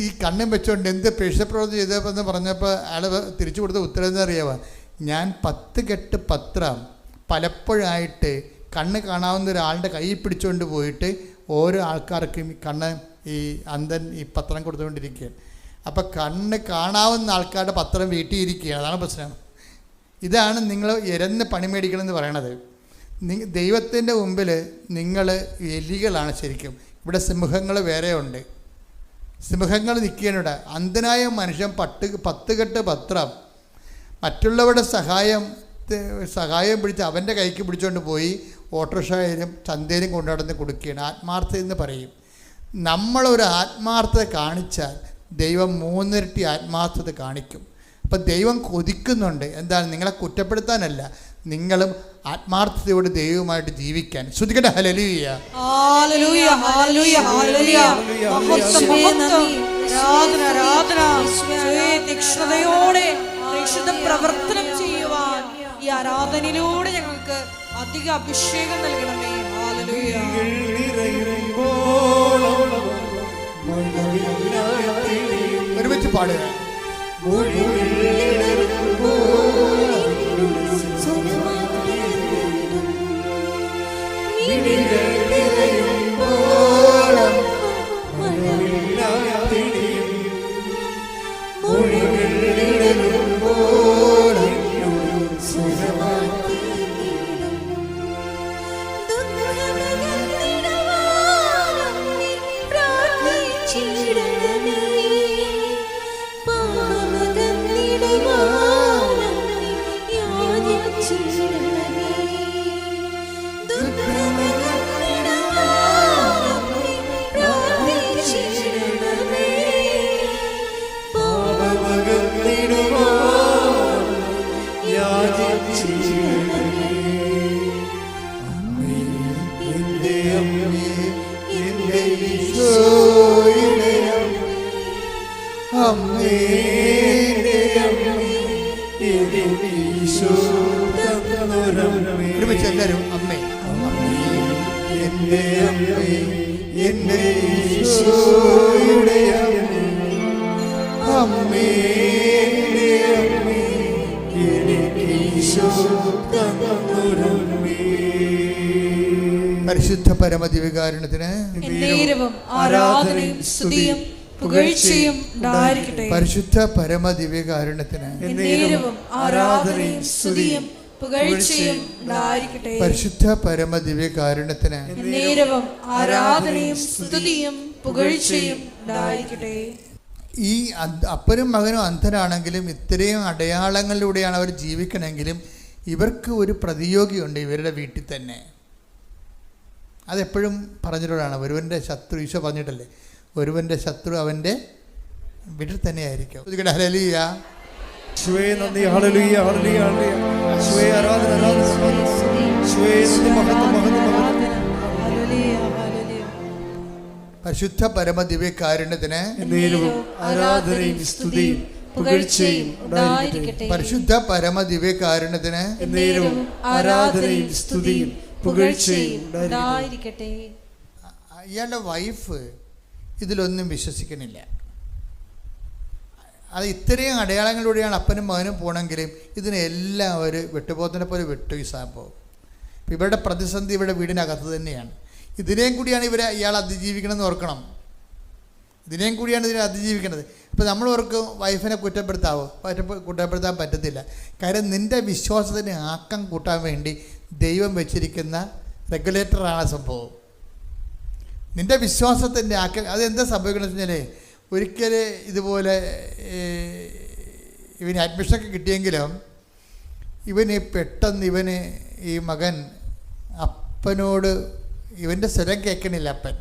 ഈ കണ്ണും വെച്ചുകൊണ്ട് എന്ത് പ്രേക്ഷിത പ്രവർത്തനം ചെയ്തതെന്ന് പറഞ്ഞപ്പോൾ അയാൾ തിരിച്ചു കൊടുത്ത ഉത്തരം എന്താ അറിയാമോ? ഞാൻ 10 കെട്ട് പത്രം പലപ്പോഴായിട്ട് കണ്ണ് കാണാവുന്ന ഒരാളുടെ കൈ പിടിച്ചുകൊണ്ട് പോയിട്ട് ഓരോ ആൾക്കാർക്കും ഈ അന്ധൻ ഈ പത്രം കൊടുത്തുകൊണ്ടിരിക്കുകയാണ്. അപ്പോൾ കണ്ണ് കാണാവുന്ന ആൾക്കാരുടെ പത്രം വീട്ടിൽ ഇരിക്കുകയാണ്. അതാണ് പ്രശ്നം. ഇതാണ് നിങ്ങൾ ഇരന്ന് പണി മേടിക്കണമെന്ന് പറയണത്. ദൈവത്തിൻ്റെ മുമ്പിൽ നിങ്ങൾ എലികളാണ് ശരിക്കും. ഇവിടെ സിംഹങ്ങൾ വേറെ ഉണ്ട്. സിംഹങ്ങൾ നിൽക്കുകയാണ്. അന്ധനായ മനുഷ്യൻ 10 കെട്ട് പത്രം മറ്റുള്ളവരുടെ സഹായം പിടിച്ച് അവൻ്റെ കൈക്ക് പിടിച്ചുകൊണ്ട് പോയി ഓട്ടോറിക്ഷയിലും ചന്തയിലും കൊണ്ടുനടന്ന് കൊടുക്കുകയാണ്. ആത്മാർത്ഥത എന്ന് പറയും. നമ്മളൊരു ആത്മാർത്ഥത കാണിച്ചാൽ ദൈവം 3 ഇരട്ടി ആത്മാർത്ഥത കാണിക്കും. അപ്പം ദൈവം കൊതിക്കുന്നുണ്ട്. എന്താണ്? നിങ്ങളെ കുറ്റപ്പെടുത്താനല്ല, നിങ്ങളും ആത്മാർത്ഥതയോട് ദൈവവുമായിട്ട് ജീവിക്കാൻ. ശ്രദ്ധിക്കട്ടെ. ഹല്ലേലൂയ, ഹല്ലേലൂയ, ഹല്ലേലൂയ, ഹല്ലേലൂയ. പ്രവർത്തനം ചെയ്യുവാൻ ഈ ആരാധനയിലൂടെ ഞങ്ങൾക്ക് അധിക അഭിഷേകം നൽകണമേ. ഹല്ലേലൂയ. ഒരുമിച്ച് പാടുക. പാപമകന്നിടുവാൻ ഒരുമിച്ച് എല്ലാവരും അമ്മേ, എൻ്റെ അമ്മേ, എൻ്റെ ഈശോയുടെ അമ്മേ, അമ്മേ, എനിക്ക് ഈശോ തന്നൊരമ്മേ. പരിശുദ്ധ പരമദിവ്യകാരുണ്യത്തിന് എന്നേരവും ആരാധനയും സ്തുതിയും പുകഴ്ചയും ഉണ്ടായിരിക്കട്ടെ. പരിശുദ്ധ പരമദിവ്യകാരുണ്യത്തിന് എന്നേരവും ആരാധനയും സ്തുതിയും പുകഴ്ചയും ഉണ്ടായിരിക്കട്ടെ. പരിശുദ്ധ പരമദിവ്യകാരുണ്യത്തിന് എന്നേരവും ആരാധനയും സ്തുതിയും പുകഴ്ചയും ഉണ്ടായിരിക്കട്ടെ. ഈ അപ്പനും മകനും അന്ധനാണെങ്കിലും ഇത്രയും അടയാളങ്ങളിലൂടെയാണ് അവർ ജീവിക്കണമെങ്കിലും ഇവർക്ക് ഒരു പ്രതിയോഗിയുണ്ട് ഇവരുടെ വീട്ടിൽ തന്നെ. അതെപ്പോഴും പറഞ്ഞിട്ടുള്ളതാണ്. ഒരുവൻ്റെ ശത്രു, ഈശോ പറഞ്ഞിട്ടല്ലേ, ഒരുവൻ്റെ ശത്രു അവൻ്റെ വീട്ടിൽ തന്നെ ആയിരിക്കും. ഹല്ലേലൂയ. യേശുവേ നന്ദി, ഹല്ലേലൂയ, ഹല്ലേലൂയ, ഹല്ലേലൂയ. യേശുവേ ആരാധന, ആരാധന. യേശുവേ നന്ദി, മഹത്വം, മഹത്വം, മഹത്വം. പരിശുദ്ധ പരമദിവ്യകാരുണ്യത്തിന് എന്നേരവും ആരാധനയും സ്തുതിയും പുകഴ്ചയും ഉണ്ടായിരിക്കട്ടെ. പരിശുദ്ധ പരമദിവ്യകാരുണ്യത്തിന് എന്നേരവും ആരാധനയും സ്തുതിയും പുകഴ്ചയും ഉണ്ടായിരിക്കട്ടെ. ഇയാളുടെ വൈഫ് ഇതിലൊന്നും വിശ്വസിക്കണില്ല. അത് ഇത്രയും അടയാളങ്ങളിലൂടെയാണ് അപ്പനും മകനും പോകണമെങ്കിലും ഇതിനെല്ലാം അവർ വെട്ടുപോത്തിനെ പോലെ വെട്ടു ഈ സംഭവം. ഇവരുടെ പ്രതിസന്ധി ഇവിടെ വീടിനകത്ത് തന്നെയാണ്. ഇതിനെയും കൂടിയാണ് ഇയാൾ അതിജീവിക്കണമെന്ന് ഓർക്കണം. ഇതിനെയും കൂടിയാണ് ഇതിനെ അതിജീവിക്കുന്നത്. ഇപ്പോൾ നമ്മൾ ഓർക്കും വൈഫിനെ കുറ്റപ്പെടുത്താവോ? കുറ്റപ്പെടുത്താൻ പറ്റത്തില്ല. കാര്യം നിൻ്റെ വിശ്വാസത്തിന് ആക്കം കൂട്ടാൻ വേണ്ടി ദൈവം വെച്ചിരിക്കുന്ന റെഗുലേറ്ററാണ് സംഭവം. നിൻ്റെ വിശ്വാസത്തിൻ്റെ ആക്കം അതെന്താ സംഭവിക്കണമെന്ന് വെച്ചാൽ, ഒരിക്കൽ ഇതുപോലെ ഇവന് അഡ്മിഷനൊക്കെ കിട്ടിയെങ്കിലും പെട്ടെന്ന് ഈ മകൻ അപ്പനോട് ഇവൻ്റെ സ്വരം കേൾക്കണില്ല. അപ്പൻ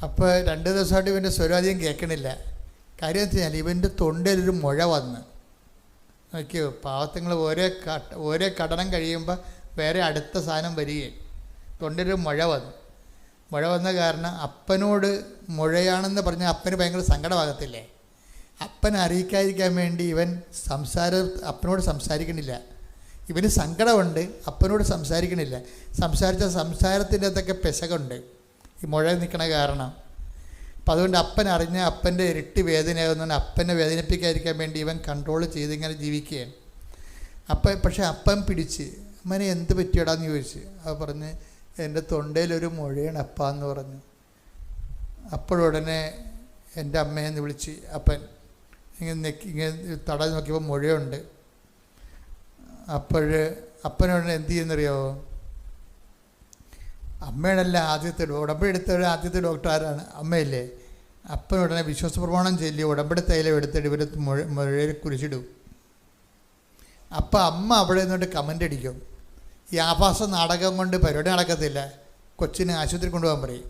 അപ്പോൾ 2 ദിവസമായിട്ട് ഇവൻ്റെ സ്വരം അധികം കേൾക്കണില്ല. കാര്യം എന്ന് വെച്ചാൽ ഇവൻ്റെ തൊണ്ടയിലൊരു മുഴ വന്ന് നോക്കിയോ. പാവത്തങ്ങൾ ഓരോ കടനം കഴിയുമ്പോൾ വേറെ അടുത്ത സാധനം വരികയും തൊണ്ടയിലൊരു മുഴ വന്ന കാരണം അപ്പനോട് മുഴയാണെന്ന് പറഞ്ഞാൽ അപ്പന് ഭയങ്കര സങ്കടമാകത്തില്ലേ? അപ്പനെ അറിയിക്കാതിരിക്കാൻ വേണ്ടി ഇവൻ അപ്പനോട് സംസാരിക്കണില്ല. ഇവന് സങ്കടമുണ്ട്, അപ്പനോട് സംസാരിക്കണില്ല. സംസാരത്തിൻ്റെ അകത്തൊക്കെ പെശകുണ്ട് ഈ മുഴ നിൽക്കണ കാരണം. അപ്പം അതുകൊണ്ട് അപ്പൻ അറിഞ്ഞ അപ്പൻ്റെ ഇരട്ടി വേദനയാകുന്നതുകൊണ്ട് അപ്പനെ വേദനിപ്പിക്കാതിരിക്കാൻ വേണ്ടി ഇവൻ കൺട്രോൾ ചെയ്തിങ്ങനെ ജീവിക്കുകയാണ്. പക്ഷേ അപ്പൻ പിടിച്ച് അമ്മനെ എന്ത് പറ്റിയടാന്ന് ചോദിച്ച്. അത് പറഞ്ഞ് എൻ്റെ തൊണ്ടയിലൊരു മുഴയാണ് അപ്പാന്ന് പറഞ്ഞു. അപ്പോഴുടനെ എൻ്റെ അമ്മയെന്ന് വിളിച്ച് അപ്പൻ ഇങ്ങനെ തടഞ്ഞ് നോക്കിയപ്പോൾ മുഴയുണ്ട്. അപ്പനുടനെ എന്ത് ചെയ്യുന്നറിയാവോ? അമ്മയാണല്ല ഉടമ്പടി ആദ്യത്തെ ഡോക്ടർ ആരാണ്? അമ്മയല്ലേ. അപ്പനുടനെ വിശ്വാസ പ്രമാണം ചൊല്ലി ഉടമ്പടി തൈലം എടുത്തിട്ട് ഇവർ മുഴയിൽ കുരിച്ചിടും. അപ്പം അമ്മ അവിടെ നിന്നോട്ട് കമൻ്റ് അടിക്കും, ഈ ആഭാസ നാടകം കൊണ്ട് പരിപാടി നടക്കത്തില്ല, കൊച്ചിനെ ആശുപത്രി കൊണ്ടുപോകാൻ പറയും.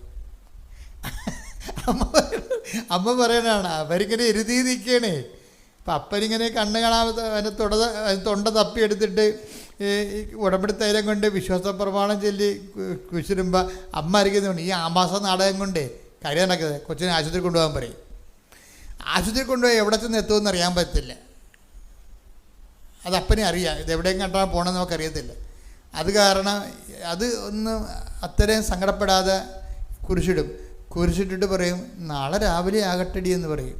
അമ്മ പറയണതാണ്. അവരിങ്ങനെ എരുതി നിൽക്കണേ. അപ്പം അപ്പനിങ്ങനെ കണ്ണ് കാണാതെ അതിൻ്റെ തൊണ്ട തപ്പിയെടുത്തിട്ട് ഈ ഉടമ്പടി തൈലം കൊണ്ട് വിശ്വാസ പ്രമാണം ചൊല്ലി കുശിരുമ്പോൾ അമ്മ അറിയിക്കുന്നുണ്ട് ഈ ആഭാസ നാടകം കൊണ്ട് കാര്യം നടക്കുന്നത്, കൊച്ചിനെ ആശുപത്രി കൊണ്ടുപോകാൻ പറയും. ആശുപത്രി കൊണ്ടുപോയി എവിടെ ചെന്ന് എത്തുമെന്ന് അറിയാൻ പറ്റില്ല. അത് അപ്പനെ അറിയാം, ഇത് എവിടെയും കണ്ടാൽ പോകണമെന്ന് നമുക്കറിയത്തില്ല. അത് കാരണം അത് ഒന്ന് അത്രയും സങ്കടപ്പെടാതെ കുരിശിട്ടിട്ട് പറയും നാളെ രാവിലെ ആകട്ടടി എന്ന് പറയും.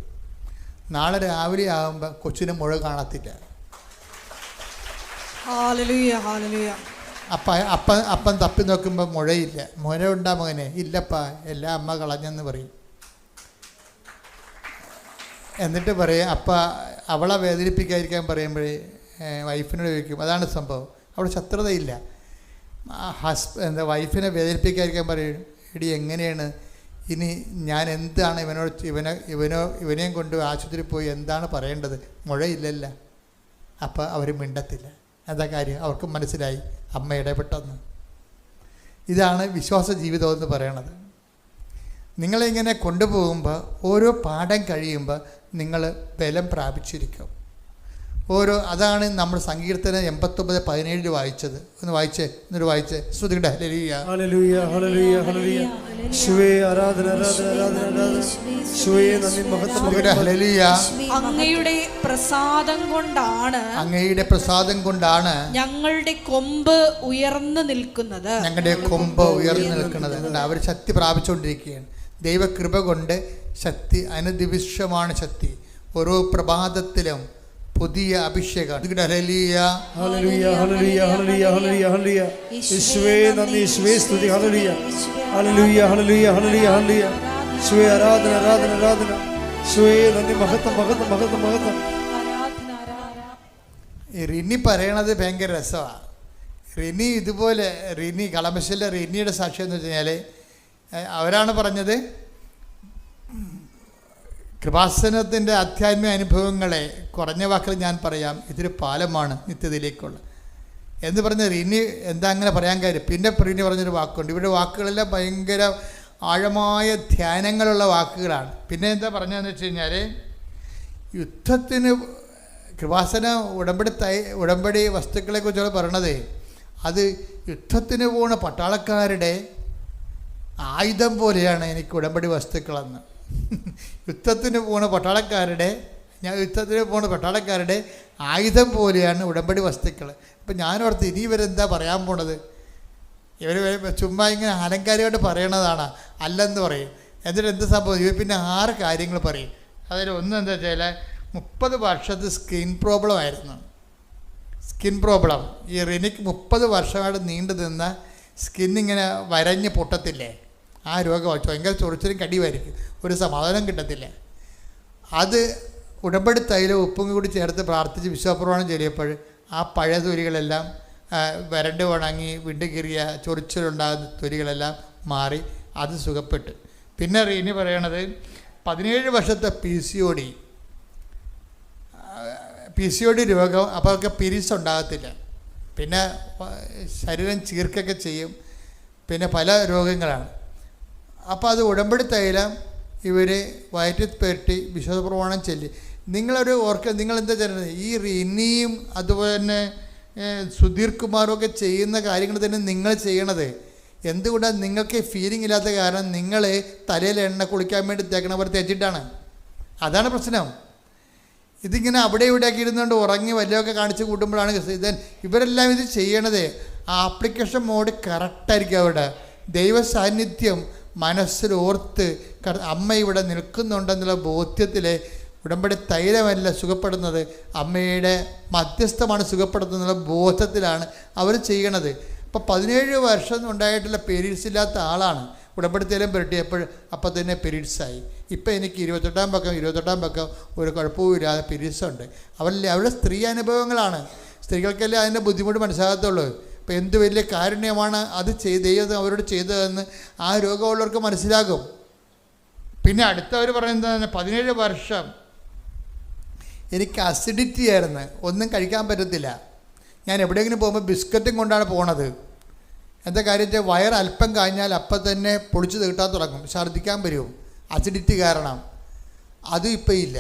നാളെ രാവിലെ ആകുമ്പോൾ കൊച്ചിന് മുഴ കാണത്തില്ല. അപ്പൻ തപ്പി നോക്കുമ്പോൾ മുഴയില്ല. മുഴ ഉണ്ടാ മകനെ? ഇല്ലപ്പാ, എല്ലാം അമ്മ കളഞ്ഞെന്ന് പറയും. എന്നിട്ട് പറയും അവളെ വേദനിപ്പിക്കാതിരിക്കാൻ പറയുമ്പോഴേ വൈഫിനോട് ചോദിക്കും. അതാണ് സംഭവം. അവിടെ ശത്രുതയില്ല. വൈഫിനെ വേദനിപ്പിക്കാതിരിക്കാൻ പറയും, എടി എങ്ങനെയാണ് ഇനി ഞാൻ എന്താണ് ഇവനെയും കൊണ്ട് ആശുപത്രിയിൽ പോയി എന്താണ് പറയേണ്ടത്? മുഴയില്ലല്ല. അപ്പോൾ അവർ മിണ്ടത്തില്ല. എന്താ കാര്യം? അവർക്ക് മനസ്സിലായി അമ്മ ഇടപെട്ടെന്ന്. ഇതാണ് വിശ്വാസ ജീവിതം എന്ന് പറയണത്. നിങ്ങളിങ്ങനെ കൊണ്ടുപോകുമ്പോൾ ഓരോ പാഠം കഴിയുമ്പോൾ നിങ്ങൾ ബലം പ്രാപിച്ചിരിക്കും. അതാണ് നമ്മൾ സങ്കീർത്തനം 89:17 വായിച്ചത്. ഒന്ന് വായിച്ചേ ശ്രുതിയുടെ ഹല്ലേലൂയ ഹല്ലേലൂയ ഹല്ലേലൂയ ഹല്ലേലൂയ. യേശുവേ ആരാധന ആരാധന ആരാധന ആരാധന. യേശുവേ നന്ദി മഹത്വം. ഹല്ലേലൂയ. അങ്ങയുടെ പ്രസാദം കൊണ്ടാണ് ഞങ്ങളുടെ കൊമ്പ് ഉയർന്നു നിൽക്കുന്നത്. അവർ ശക്തി പ്രാപിച്ചുകൊണ്ടിരിക്കുകയാണ്. ദൈവകൃപ കൊണ്ട് ശക്തി, അനുദിവിശ്വമാണ് ശക്തി. ഓരോ പ്രഭാതത്തിലും പുതിയ അഭിഷേകം. Hallelujah hallelujah hallelujah hallelujah hallelujah hallelujah. യേശുവേ നന്ദി, യേശുവേ സ്തുതി. Hallelujah hallelujah hallelujah hallelujah hallelujah. യേശുവേ ആരാധന ആരാധന ആരാധന. യേശുവേ നന്ദി മഹത്വം മഹത്വം മഹത്വം മഹത്വം. ഈ റിനി പറയണത് ഭയങ്കര രസമാണ്. റിനി ഇതുപോലെ കളമശ്ശേരിയിലെ റിനിയുടെ സാക്ഷ്യം എന്ന് വെച്ച് കഴിഞ്ഞാൽ അവരാണ് പറഞ്ഞത്, കൃപാസനത്തിൻ്റെ ആധ്യാത്മിക അനുഭവങ്ങളെ കുറഞ്ഞ വാക്കിൽ ഞാൻ പറയാം, ഇതൊരു പാലമാണ് നിത്യതയിലേക്കുള്ള എന്ന് പറഞ്ഞ റിനി എന്താ അങ്ങനെ പറയാൻ കാര്യം. പിന്നെ റിനി പറഞ്ഞൊരു വാക്കുണ്ട്. ഇവിടെ വാക്കുകളെല്ലാം ഭയങ്കര ആഴമായ ധ്യാനങ്ങളുള്ള വാക്കുകളാണ്. പിന്നെ എന്താ പറഞ്ഞതെന്ന് വെച്ച് കഴിഞ്ഞാൽ, യുദ്ധത്തിന് കൃപാസന ഉടമ്പടി വസ്തുക്കളെക്കുറിച്ചുള്ള പറയണത്, അത് യുദ്ധത്തിന് പോണ പട്ടാളക്കാരുടെ ആയുധം പോലെയാണ് എനിക്ക് ഉടമ്പടി വസ്തുക്കളെന്ന്. യുദ്ധത്തിന് പോണ പട്ടാളക്കാരുടെ ആയുധം പോലെയാണ് ഉടമ്പടി വസ്തുക്കൾ. അപ്പം ഞാനോർത്ത് ഇനി ഇവരെന്താ പറയാൻ പോണത്, ഇവർ ചുമ്മാ ഇങ്ങനെ അലങ്കാരമായിട്ട് പറയണതാണ് അല്ലെന്ന് പറയും. എന്നിട്ട് എന്ത് സംഭവം, ഇവർ പിന്നെ 6 കാര്യങ്ങൾ പറയും. അതിൽ ഒന്ന് എന്താ വെച്ചാൽ 30 വർഷത്തെ സ്കിൻ പ്രോബ്ലം ആയിരുന്നു. ഈ റിനിക്ക് 30 വർഷമായിട്ട് നീണ്ടു നിന്ന സ്കിന്നിങ്ങനെ വരഞ്ഞ് പൊട്ടത്തില്ലേ, ആ രോഗം ഭയങ്കര ചൊറിച്ചിലും കടിയുമായിരിക്കും, ഒരു സമാധാനം കിട്ടത്തില്ല. അത് ഉടമ്പടി തൈലം ഉപ്പും കൂടി ചേർത്ത് പ്രാർത്ഥിച്ച് വിശ്വാസപ്രമാണം ചൊല്ലിയപ്പോൾ ആ പഴയ തൊലികളെല്ലാം വരണ്ട് ഉണങ്ങി വിണ്ടുകീറിയ ചൊറിച്ചിലുണ്ടാകുന്ന തൊലികളെല്ലാം മാറി, അത് സുഖപ്പെട്ടു. പിന്നെ റിനി പറയണത് 17 വർഷത്തെ PCOD രോഗം, അപ്പോൾ അവർക്ക് പീരീഡ്സ് ഉണ്ടാകത്തില്ല, പിന്നെ ശരീരം ചീർക്കൊക്കെ ചെയ്യും, പിന്നെ പല രോഗങ്ങളാണ്. അപ്പോൾ അത് ഉടമ്പടി തൈലം ഇവർ വയറ്റിൽ പെരട്ടി വിശ്വാസപ്രമാണം ചൊല്ലി. നിങ്ങളെന്താ ചെയ്യുന്നത്, ഈ റിനിയും അതുപോലെ തന്നെ സുധീർ കുമാറും ഒക്കെ ചെയ്യുന്ന കാര്യങ്ങൾ തന്നെ നിങ്ങൾ ചെയ്യണത്. എന്തുകൊണ്ടാണ് നിങ്ങൾക്ക് ഫീലിംഗ് ഇല്ലാത്ത കാരണം, നിങ്ങൾ തലയിൽ എണ്ണ കുളിക്കാൻ വേണ്ടി തേക്കണവർ തേച്ചിട്ടാണ്. അതാണ് പ്രശ്നം. ഇതിങ്ങനെ അവിടെ ഇവിടെയൊക്കെ ഇരുന്നുകൊണ്ട് ഉറങ്ങി വല്ലതൊക്കെ കാണിച്ച് കൂട്ടുമ്പോഴാണ് ഇവരെല്ലാം ഇത് ചെയ്യണത്. ആ ആപ്ലിക്കേഷൻ മോഡ് കറക്റ്റായിരിക്കും. അവിടെ ദൈവ സാന്നിധ്യം മനസ്സിൽ ഓർത്ത് അമ്മ ഇവിടെ നിൽക്കുന്നുണ്ടെന്നുള്ള ബോധ്യത്തിൽ ഉടമ്പടി തൈലമല്ല സുഖപ്പെടുന്നത്, അമ്മയുടെ മധ്യസ്ഥമാണ് സുഖപ്പെടുത്തുന്നുള്ള ബോധത്തിലാണ് അവർ ചെയ്യണത്. അപ്പോൾ 17 വർഷം ഉണ്ടായിട്ടുള്ള പീരീഡ്സ് ഇല്ലാത്ത ആളാണ് ഉടമ്പടി തൈലം പുരട്ടിയപ്പോൾ അപ്പം തന്നെ പീരീഡ്സായി. ഇപ്പം എനിക്ക് 28-ാം പക്കം ഒരു കുഴപ്പവുമില്ലാതെ പീരീഡ്സ് ഉണ്ട്. അവരുടെ സ്ത്രീ അനുഭവങ്ങളാണ്. സ്ത്രീകൾക്കല്ലേ അതിൻ്റെ ബുദ്ധിമുട്ട് മനസ്സിലാകത്തുള്ളൂ. അപ്പോൾ എന്ത് വലിയ കാരുണ്യമാണ് അത് ദൈവം അവരോട് ചെയ്തതെന്ന് ആ രോഗമുള്ളവർക്ക് മനസ്സിലാകും. പിന്നെ അടുത്തവർ പറയുന്നത് 17 വർഷം എനിക്ക് അസിഡിറ്റി ആയിരുന്നു, ഒന്നും കഴിക്കാൻ പറ്റത്തില്ല. ഞാൻ എവിടെയെങ്കിലും പോകുമ്പോൾ ബിസ്ക്കറ്റും കൊണ്ടാണ് പോണത്. എന്താ കാര്യം വെച്ചാൽ വയറ് അല്പം കഴിഞ്ഞാൽ അപ്പം തന്നെ പൊളിച്ച് തീട്ടാൻ തുടങ്ങും, ഛർദ്ദിക്കാൻ വരും, അസിഡിറ്റി കാരണം. അതും ഇപ്പം ഇല്ല.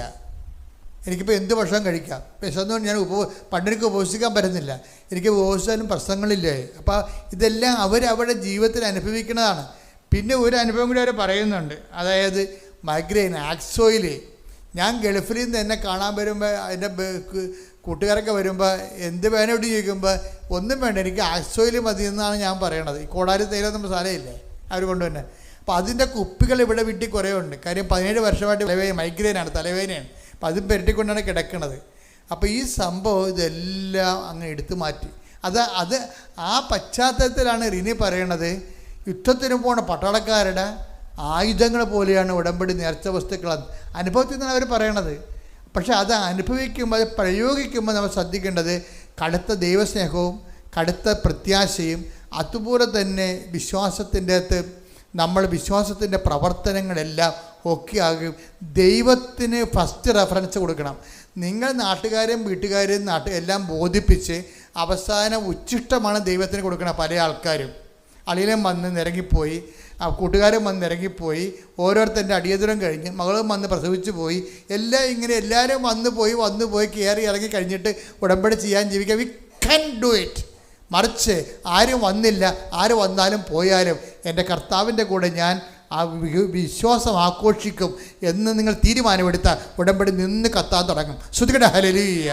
എനിക്കിപ്പോൾ എന്ത് ഭക്ഷണം കഴിക്കാം. വിശന്നുകൊണ്ട് ഞാൻ പണ്ടെനിക്ക് ഉപവസിക്കാൻ പറ്റുന്നില്ല, എനിക്ക് ഉപവസിച്ചാലും പ്രശ്നങ്ങളില്ലേ. അപ്പോൾ ഇതെല്ലാം അവരുടെ ജീവിതത്തിൽ അനുഭവിക്കുന്നതാണ്. പിന്നെ ഒരു അനുഭവം കൂടി അവർ പറയുന്നുണ്ട്, അതായത് മൈഗ്രെയിൻ, ആക്സോയിൽ. ഞാൻ ഗൾഫിൽ നിന്ന് എന്നെ കാണാൻ വരുമ്പോൾ അതിൻ്റെ കൂട്ടുകാരൊക്കെ വരുമ്പോൾ എന്ത് വേനോട് ചോദിക്കുമ്പോൾ ഒന്നും വേണ്ട, എനിക്ക് ആക്സോയിൽ മതി എന്നാണ് ഞാൻ പറയണത്. ഈ കോടാലി തൈലം നമ്മൾ സാധനമില്ലേ അവർ കൊണ്ടുവന്നെ. അപ്പോൾ അതിൻ്റെ കുപ്പികൾ ഇവിടെ വീട്ടിൽ കുറേ ഉണ്ട്. കാര്യം 17 വർഷമായിട്ട് മൈഗ്രെയിനാണ്, തലവേദനയാണ്. അപ്പോൾ അതും പെരട്ടിക്കൊണ്ടാണ് കിടക്കുന്നത്. അപ്പോൾ ഈ സംഭവം ഇതെല്ലാം അങ്ങ് എടുത്തു മാറ്റി. അത് ആ പശ്ചാത്തലത്തിലാണ് റിനി പറയണത്, യുദ്ധത്തിന് പോണ പട്ടാളക്കാരുടെ ആയുധങ്ങൾ പോലെയാണ് ഉടമ്പടി നേർച്ച വസ്തുക്കൾ. അനുഭവത്തിൽ നിന്നാണ് അവർ പറയണത്. പക്ഷെ അത് അനുഭവിക്കുമ്പോൾ, അത് പ്രയോഗിക്കുമ്പോൾ നമ്മൾ ശ്രദ്ധിക്കേണ്ടത് കടുത്ത ദൈവസ്നേഹവും കടുത്ത പ്രത്യാശയും, അതുപോലെ തന്നെ വിശ്വാസത്തിൻ്റെ അകത്ത് നമ്മൾ വിശ്വാസത്തിൻ്റെ പ്രവർത്തനങ്ങളെല്ലാം ഒക്കെ ആകും. ദൈവത്തിന് ഫസ്റ്റ് റെഫറൻസ് കൊടുക്കണം. നിങ്ങൾ നാട്ടുകാരെയും വീട്ടുകാരെയും എല്ലാം ബോധിപ്പിച്ച് അവസാനം ഉച്ഛിഷ്ടമാണ് ദൈവത്തിന് കൊടുക്കുന്ന പല ആൾക്കാരും. അളിയനും വന്ന് നിരങ്ങിപ്പോയി, കൂട്ടുകാരും വന്ന് ഇറങ്ങിപ്പോയി, ഓരോരുത്തരുടെ അടിയന്തരം കഴിഞ്ഞ്, മകളും വന്ന് പ്രസവിച്ചു പോയി, എല്ലാം ഇങ്ങനെ എല്ലാവരും വന്നു പോയി കയറി ഇറങ്ങി കഴിഞ്ഞിട്ട് ഉടമ്പടി ചെയ്യാൻ ജീവിക്കാം. We can do it. മറിച്ച് ആരും വന്നില്ല, ആര് വന്നാലും പോയാലും എൻ്റെ കർത്താവിൻ്റെ കൂടെ ഞാൻ ആ വിശ്വാസം ആഘോഷിക്കും എന്ന് നിങ്ങൾ തീരുമാനമെടുത്ത ഉടമ്പടി നിന്ന് കത്താൻ തുടങ്ങും. ശ്രുതികട ഹല്ലേലൂയ.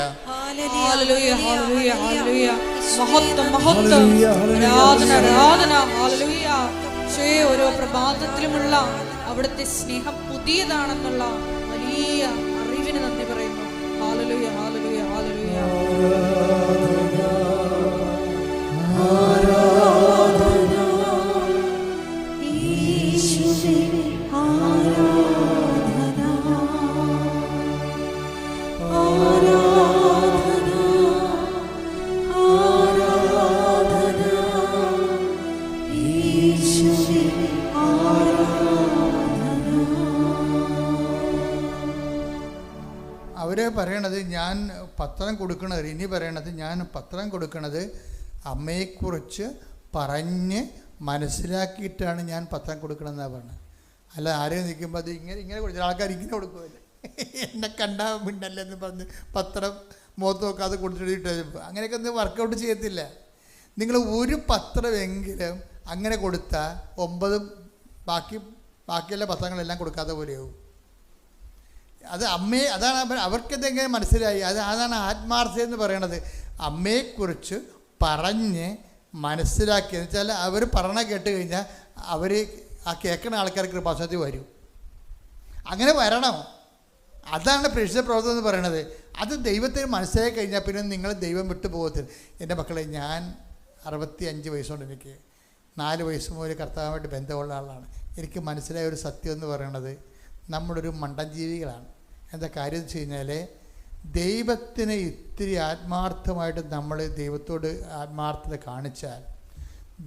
ഓരോ പ്രഭാതത്തിലുമുള്ള അവിടുത്തെ സ്നേഹം പുതിയതാണെന്നുള്ള വലിയ അറിവിന് നന്ദി പറയുന്നു. Hallelujah, hallelujah, hallelujah. അവർ പറയണത് ഞാൻ പത്രം കൊടുക്കണത്, ഇനി പറയണത് ഞാൻ പത്രം കൊടുക്കണത് അമ്മയെക്കുറിച്ച് പറഞ്ഞ് മനസ്സിലാക്കിയിട്ടാണ് ഞാൻ പത്രം കൊടുക്കണമെന്നാണ് പറഞ്ഞത്. അല്ല ആരെയും നിൽക്കുമ്പോൾ അത് ഇങ്ങനെ കൊടുത്ത ആൾക്കാർ ഇങ്ങനെ കൊടുക്കുമല്ലേ, എന്നെ കണ്ടാ മിണ്ടല്ലെന്ന് പറഞ്ഞ് പത്രം മുഖത്ത് നോക്കാതെ കൊടുത്തിട്ട് അങ്ങനെയൊക്കെ ഒന്നും വർക്കൗട്ട് ചെയ്യത്തില്ല. നിങ്ങൾ ഒരു പത്രമെങ്കിലും അങ്ങനെ കൊടുത്താൽ 9 ബാക്കിയുള്ള പത്രങ്ങളെല്ലാം കൊടുക്കാത്ത പോലെയാവും. അത് അതാണ് അവർക്കെന്തെങ്ങനെ മനസ്സിലായി. അതാണ് ആത്മാർത്ഥത എന്ന് പറയണത്. അമ്മയെക്കുറിച്ച് പറഞ്ഞ് മനസ്സിലാക്കിയെന്ന് വെച്ചാൽ അവർ പറഞ്ഞ കേട്ട് കഴിഞ്ഞാൽ അവർ ആ കേൾക്കുന്ന ആൾക്കാർക്ക് കൃപാസനത്തിൽ വരും. അങ്ങനെ വരണം. അതാണ് പ്രേക്ഷിത പ്രവർത്തനം എന്ന് പറയണത്. അത് ദൈവത്തിന് മനസ്സിലാക്കി കഴിഞ്ഞാൽ പിന്നെ നിങ്ങൾ ദൈവം വിട്ടു പോകത്തില്ല. എൻ്റെ മക്കളെ, ഞാൻ 65 വയസ്സുകൊണ്ട് എനിക്ക് 4 വയസ്സ് മുതൽ കർത്താവുമായിട്ട് ബന്ധമുള്ള ആളാണ്. എനിക്ക് മനസ്സിലായ ഒരു സത്യം എന്ന് പറയണത് നമ്മളൊരു മണ്ടൻ ജീവികളാണ്. എന്താ കാര്യം എന്ന് വെച്ച് കഴിഞ്ഞാൽ, ദൈവത്തിന് ഇത്തിരി ആത്മാർത്ഥമായിട്ട് നമ്മൾ ദൈവത്തോട് ആത്മാർത്ഥത കാണിച്ചാൽ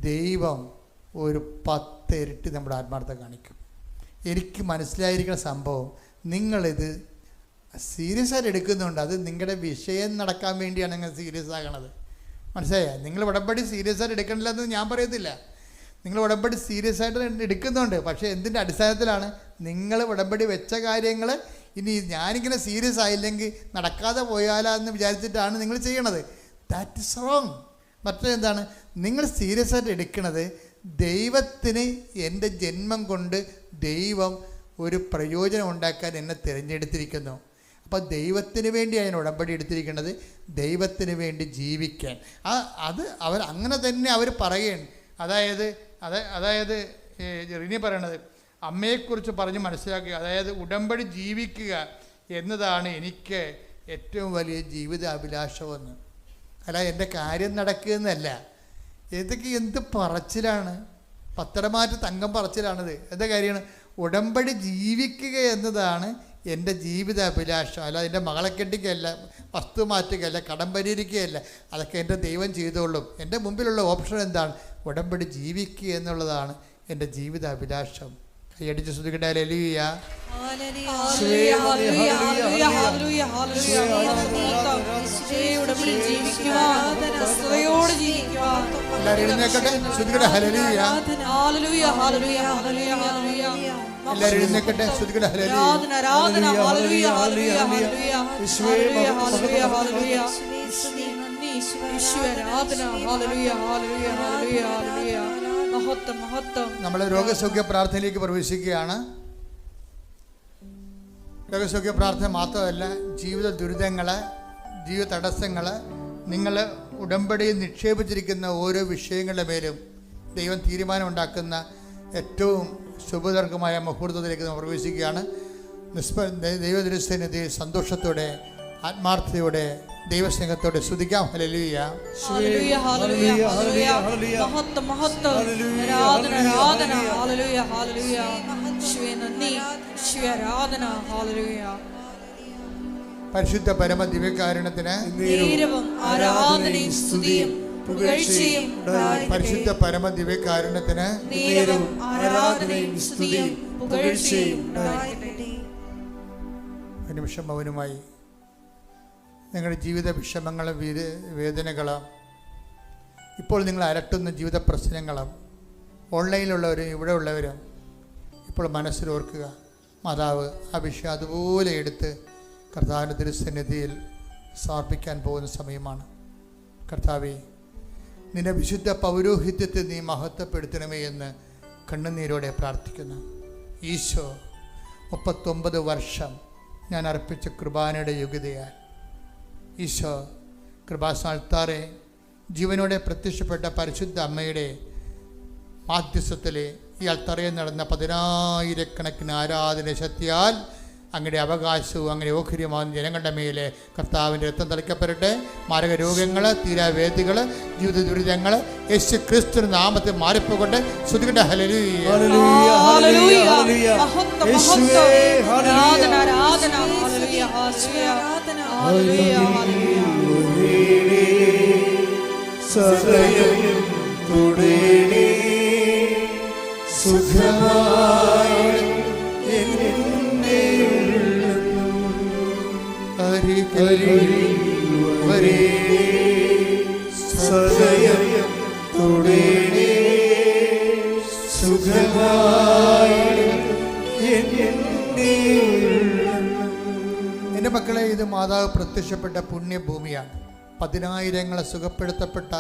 ദൈവം ഒരു 10 ഇരട്ടി നമ്മുടെ ആത്മാർത്ഥത കാണിക്കും. എനിക്ക് മനസ്സിലായിരിക്കുന്ന സംഭവം, നിങ്ങളിത് സീരിയസ് ആയിട്ട് എടുക്കുന്നുണ്ട്. അത് നിങ്ങളുടെ വിഷയം നടക്കാൻ വേണ്ടിയാണ് നിങ്ങൾ സീരിയസ് ആകണത്. മനസ്സിലായ? നിങ്ങൾ ഉടമ്പടി സീരിയസ് ആയിട്ട് എടുക്കണില്ല എന്ന് ഞാൻ പറയത്തില്ല. നിങ്ങൾ ഉടമ്പടി സീരിയസ് ആയിട്ട് എടുക്കുന്നുണ്ട്. പക്ഷേ എന്തിൻ്റെ അടിസ്ഥാനത്തിലാണ്? നിങ്ങൾ ഉടമ്പടി വെച്ച കാര്യങ്ങൾ ഇനി ഞാനിങ്ങനെ സീരിയസ് ആയില്ലെങ്കിൽ നടക്കാതെ പോയാലെന്ന് വിചാരിച്ചിട്ടാണ് നിങ്ങൾ ചെയ്യണത്. That is wrong. മറ്റെന്താണ്? നിങ്ങൾ സീരിയസ് ആയിട്ട് എടുക്കണത് ദൈവത്തിന് എൻ്റെ ജന്മം കൊണ്ട് ദൈവം ഒരു പ്രയോജനം ഉണ്ടാക്കാൻ എന്നെ തിരഞ്ഞെടുത്തിരിക്കുന്നു. അപ്പോൾ ദൈവത്തിന് വേണ്ടിയാണ് ഞാൻ ഉടമ്പടി എടുത്തിരിക്കുന്നത്, ദൈവത്തിന് വേണ്ടി ജീവിക്കാൻ. അത് അവർ അങ്ങനെ തന്നെ അവർ പറയുകയാണ്. അതായത് റിനി പറയണത് അമ്മയെക്കുറിച്ച് പറഞ്ഞ് മനസ്സിലാക്കുക, അതായത് ഉടമ്പടി ജീവിക്കുക എന്നതാണ് എനിക്ക് ഏറ്റവും വലിയ ജീവിത അഭിലാഷമെന്ന്. അല്ല എൻ്റെ കാര്യം നടക്കുന്നതല്ല. ഇതൊക്കെ എന്ത് പറച്ചിലാണ്, പത്തരമാറ്റ് തങ്കം പറച്ചിലാണിത്. എന്താ കാര്യമാണ്? ഉടമ്പടി ജീവിക്കുക എന്നതാണ് എൻ്റെ ജീവിത അഭിലാഷം. അല്ല എൻ്റെ മകളെ കെട്ടിക്കുകയല്ല, വസ്തു മാറ്റുകയല്ല, കടം പരിഹരിക്കുകയല്ല. അതൊക്കെ എൻ്റെ ദൈവം ചെയ്തോളും. എൻ്റെ മുമ്പിലുള്ള ഓപ്ഷൻ എന്താണ്? ഉടമ്പടി ജീവിക്കുക എന്നുള്ളതാണ് എൻ്റെ ജീവിത അഭിലാഷം. കൈയടിച്ച് ശ്രദ്ധിക്കട്ടെ. ഹല്ലേലൂയ. എല്ലാവരും എഴുന്നേക്കട്ടെ, ശ്രദ്ധിക്കട്ടെ. ഹല്ലേലൂയ. എല്ലാവരും എഴുന്നേക്കട്ടെ, ശ്രദ്ധിക്കട്ടെ. നമ്മൾ രോഗസൗഖ്യ പ്രാർത്ഥനയിലേക്ക് പ്രവേശിക്കുകയാണ്. രോഗസൗഖ്യ പ്രാർത്ഥന മാത്രമല്ല, ജീവിത ദുരിതങ്ങൾ, ജീവിത തടസ്സങ്ങൾ, നിങ്ങൾ ഉടമ്പടിയിൽ നിക്ഷേപിച്ചിരിക്കുന്ന ഓരോ വിഷയങ്ങളുടെ മേലും ദൈവം തീരുമാനമുണ്ടാക്കുന്ന ഏറ്റവും ശുഭതർക്കമായ മുഹൂർത്തത്തിലേക്ക് നമ്മൾ പ്രവേശിക്കുകയാണ്. ദൈവദൃശ്യനെ സന്തോഷത്തോടെ, ആത്മാർത്ഥതയോടെ, ദൈവസ്നേഹത്തോടെ സ്തുതിക്കാം. ഹല്ലേലൂയ. പരിശുദ്ധ പരമ ദിവ്യകാരുണ്യത്തിന് പരിശുദ്ധ പരമ ദിവ്യകാരുണ്യത്തിന് ഒരു നിമിഷം മൗനമായി നിങ്ങളുടെ ജീവിത വിഷമങ്ങളും വേദനകളും ഇപ്പോൾ നിങ്ങൾ അലട്ടുന്ന ജീവിത പ്രശ്നങ്ങളും ഓൺലൈനിലുള്ളവരും ഇവിടെ ഉള്ളവരും ഇപ്പോൾ മനസ്സിലോർക്കുക. മാതാവ് ആ വിഷയം അതുപോലെ എടുത്ത് കർത്താവിൻ്റെ തിരുസന്നിധിയിൽ സമർപ്പിക്കാൻ പോകുന്ന സമയമാണ്. കർത്താവേ, നിന്റെ വിശുദ്ധ പൗരോഹിത്യത്തെ നീ മഹത്വപ്പെടുത്തണമേ എന്ന് കണ്ണുനീരോടെ പ്രാർത്ഥിക്കുന്നു. ഈശോ 39 വർഷം ഞാൻ അർപ്പിച്ച കൃപാനയുടെ യോഗ്യതയാൽ ഈശോ കൃപാസ്ഥാനത്താറെ ജീവനോടെ പ്രത്യക്ഷപ്പെട്ട പരിശുദ്ധ അമ്മയുടെ മാധ്യസ്ഥത്തിലെ ഈ അൾത്തറയിൽ നടന്ന 10,000 ആരാധന ശക്തിയാൽ അങ്ങയുടെ അവകാശവും അങ്ങനെ ഓഹരിയുമാകുന്ന ജനങ്ങളുടെ മേലെ കർത്താവിൻ്റെ രക്തം തളിക്കപ്പെടട്ടെ. മാരക രോഗങ്ങൾ, തീരാവേദികൾ, ജീവിത ദുരിതങ്ങൾ യേശു ക്രിസ്തുവിന്റെ നാമത്തിൽ മാറിപ്പോകട്ടെ. ശ്രുതികട്ടെ. Hallelujah, hallelujah, hallelujah, hallelujah. യേശുവേ, ആരാധന, ആരാധന, ഹല്ലേലൂയ, ആരാധന, ഹല്ലേലൂയ, ഹല്ലേലൂയ. സദയം തുടേണേ സുഖമായി എന്നെ വരേ സദയം തുടേണേ സുഖമായി എൻ്റെ മക്കളെ, ഇത് മാതാവ് പ്രത്യക്ഷപ്പെട്ട പുണ്യഭൂമിയാണ്. 10,000 സുഖപ്പെടുത്തപ്പെട്ട